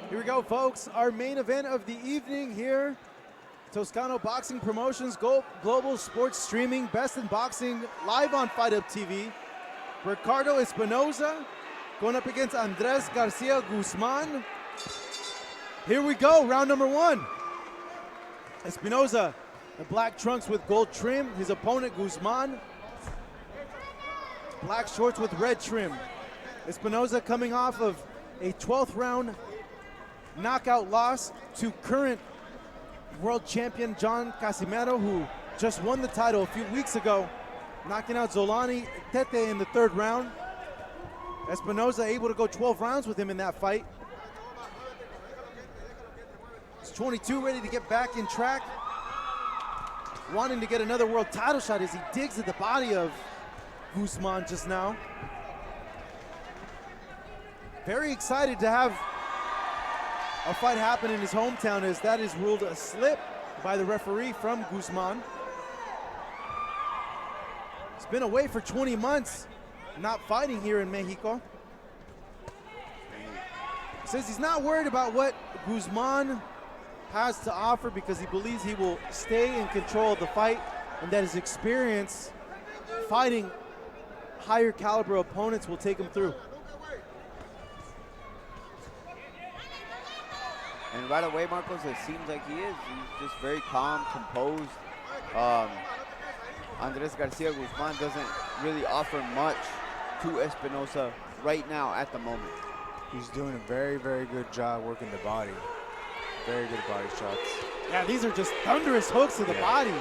Here we go, folks. Our main event of the evening here. Toscano Boxing Promotions, Global Sports Streaming, Best in Boxing, live on Fight Up TV. Ricardo Espinoza going up against Andres Garcia Guzman. Here we go, round number 1. Espinoza, the black trunks with gold trim. His opponent, Guzman, black shorts with red trim. Espinoza coming off of a 12th round knockout loss to current world champion John Casimero, who just won the title a few weeks ago, knocking out Zolani Tete in the 3rd round. Espinoza able to go 12 rounds with him in that fight. He's 22, ready to get back in track, wanting to get another world title shot as he digs at the body of Guzman just now. Very excited to have a fight happen in his hometown, as that is ruled a slip by the referee from Guzman. He's been away for 20 months, not fighting here in Mexico. Says he's not worried about what Guzman has to offer because he believes he will stay in control of the fight, and that his experience fighting higher caliber opponents will take him through. And right away, Marcos, it seems like he is. He's just very calm, composed. Andres Garcia Guzman doesn't really offer much to Espinoza right now at the moment. He's doing a very, very good job working the body. Very good body shots. Yeah, these are just thunderous hooks to the bodies.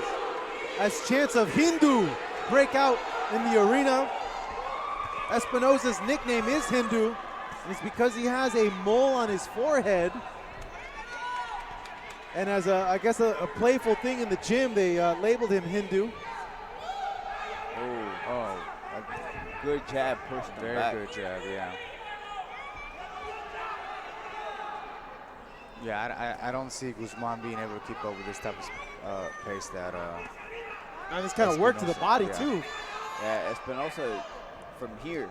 As chants of Hindu break out in the arena. Espinoza's nickname is Hindu, and it's because he has a mole on his forehead. And as I guess a playful thing in the gym, they labeled him Hindu. Oh, a good jab, pushed him back. Very good jab, yeah. Yeah, I don't see Guzman being able to keep up with this type of pace that. And this kind of work to the body too. Yeah, Espinoza, from here,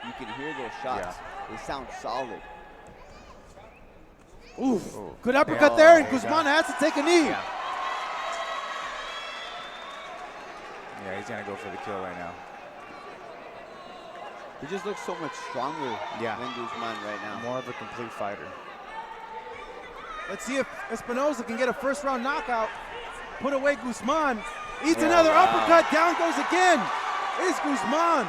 you can hear those shots. They sound solid. Oof, good uppercut there, and Guzman has to take a knee. Yeah, he's gonna go for the kill right now. He just looks so much stronger than Guzman right now. More of a complete fighter. Let's see if Espinoza can get a 1st round knockout. Put away Guzman. Eats another uppercut. Down goes again. It's Guzman.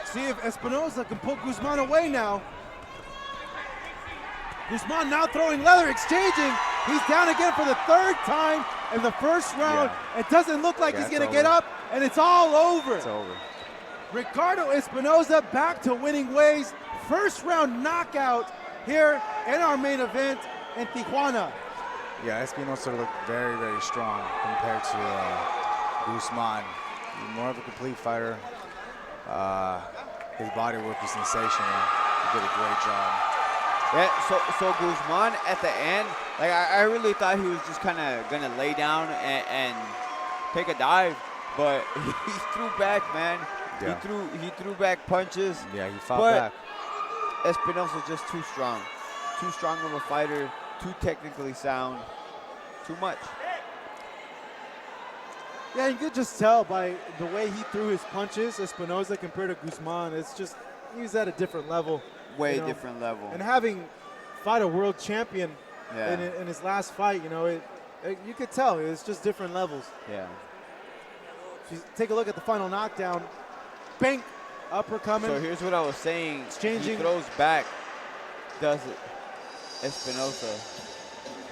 See if Espinoza can put Guzman away now. Guzman now throwing leather, exchanging. He's down again for the 3rd time in the 1st round. It doesn't look like he's gonna get up, and it's all over. It's over. Ricardo Espinoza back to winning ways. 1st round knockout here in our main event in Tijuana. Yeah, Espinoza looked very, very strong compared to Guzman. He's more of a complete fighter. His body work was sensational. He did a great job. Yeah, so Guzman at the end, like I really thought he was just kind of gonna lay down and take a dive, but he threw back, man. Yeah. He threw back punches. Yeah, he fought back. Espinoza's just too strong of a fighter, too technically sound, too much. Yeah, you could just tell by the way he threw his punches, Espinoza compared to Guzman. It's just, he's at a different level. Way different level. And having fought a world champion Yeah. in his last fight, you know, you could tell it's just different levels. Yeah. Take a look at the final knockdown. Bang, upper coming. So here's what I was saying. Exchanging. He throws back, does it? Espinoza.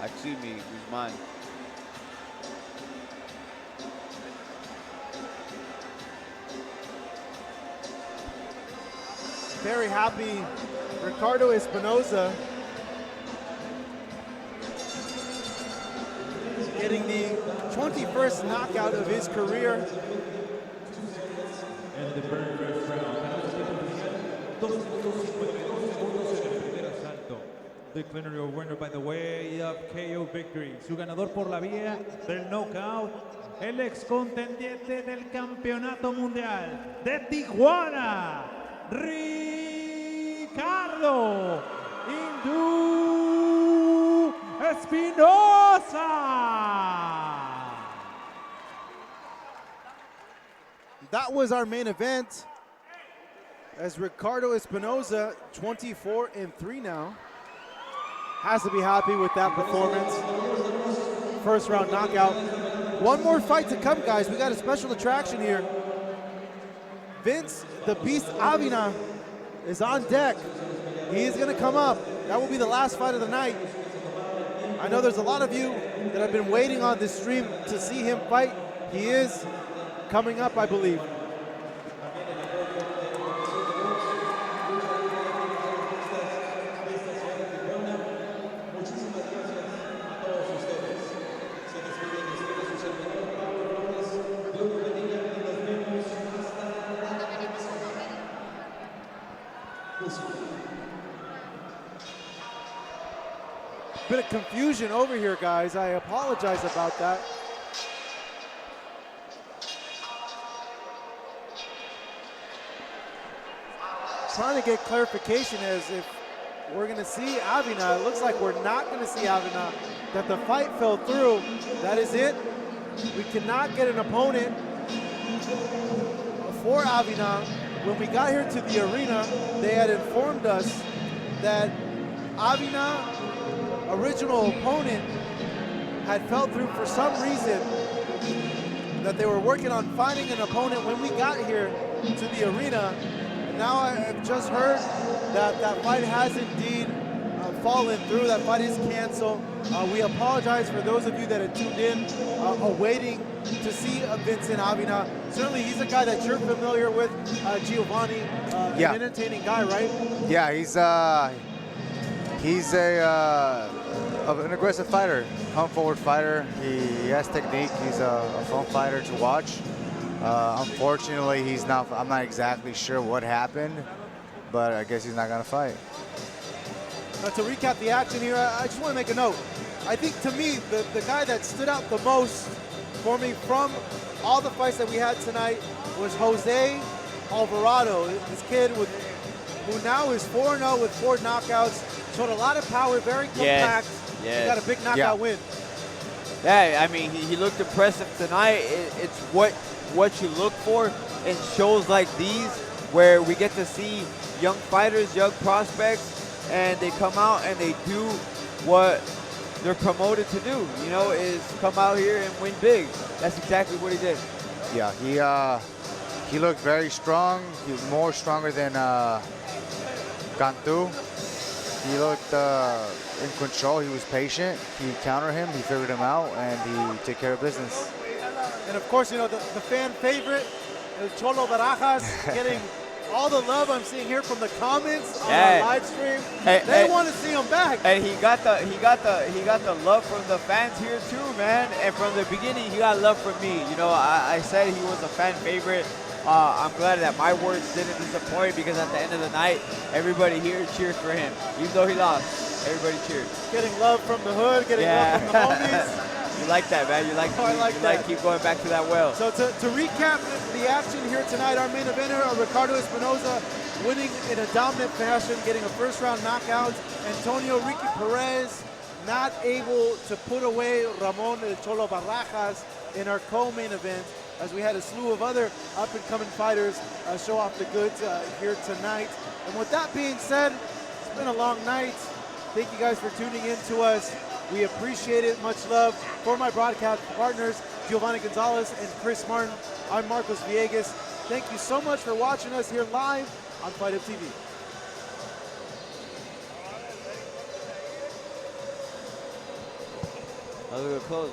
Excuse me, Guzman. Very happy Ricardo Espinoza getting the 21st knockout of his career. And the very first round. 2 minutos 52 segundos en el primer asalto. Declaring your winner by the way of KO victory. Su ganador por la vía del knockout, el ex contendiente del campeonato mundial de Tijuana, Ricardo Espinoza. That was our main event, as Ricardo Espinoza, 24-3 now, has to be happy with that performance. First round knockout. One more fight to come, guys. We got a special attraction here. Vince, the Beast Avina, is on deck. He is going to come up. That will be the last fight of the night. I know there's a lot of you that have been waiting on this stream to see him fight. He is coming up, I believe. Bit of confusion over here, guys. I apologize about that. Trying to get clarification as if we're going to see Avina. It looks like we're not going to see Avina. That the fight fell through. That is it. We cannot get an opponent for Avina. When we got here to the arena, they had informed us that Avina, original opponent, had fell through for some reason, that they were working on finding an opponent when we got here to the arena. And now I have just heard that that fight has indeed fallen through. That fight is canceled. We apologize for those of you that had tuned in, awaiting to see Vincent Avina. Certainly he's a guy that you're familiar with, Giovanni, Yeah. an entertaining guy, right? Yeah, he's an aggressive fighter, come forward fighter. He has technique. He's a fun fighter to watch. Unfortunately, I'm not exactly sure what happened, but I guess he's not gonna fight. To recap the action here, I just want to make a note. I think to me, the guy that stood out the most for me from all the fights that we had tonight was Jose Alvarado. This kid who now is 4-0 with 4 knockouts, showed a lot of power, very compact. He got a big knockout win. Yeah, I mean, he looked impressive tonight. It's what you look for in shows like these, where we get to see young fighters, young prospects, and they come out and they do what they're promoted to do, you know, is come out here and win big. That's exactly what he did. Yeah, he looked very strong. He was more stronger than CANTU. He looked in control. He was patient. He countered him. He figured him out, and he took care of business. And of course, you know, the fan favorite, CHOLO Barajas, getting all the love I'm seeing here from the comments on our live stream. They want to see him back. And he got the love from the fans here too, man. And from the beginning, he got love from me. You know, I said he was a fan favorite. I'm glad that my words didn't disappoint, because at the end of the night, everybody here cheered for him. Even though he lost, everybody cheered. Getting love from the hood, getting love from the homies. You like that, man. You like keep going back to that well. So to recap the action here tonight, our main eventer, Ricardo Espinoza, winning in a dominant fashion, getting a first-round knockout. Antonio Ricky PEREZ not able to put away Ramon El Cholo Barajas in our co-main event, as we had a slew of other up-and-coming fighters show off the goods here tonight. And with that being said, it's been a long night. Thank you guys for tuning in to us. We appreciate it. Much love for my broadcast partners, Giovanni Gonzalez and Chris Martin. I'm Marcos Villegas. Thank you so much for watching us here live on Fight Up TV. That was a good close.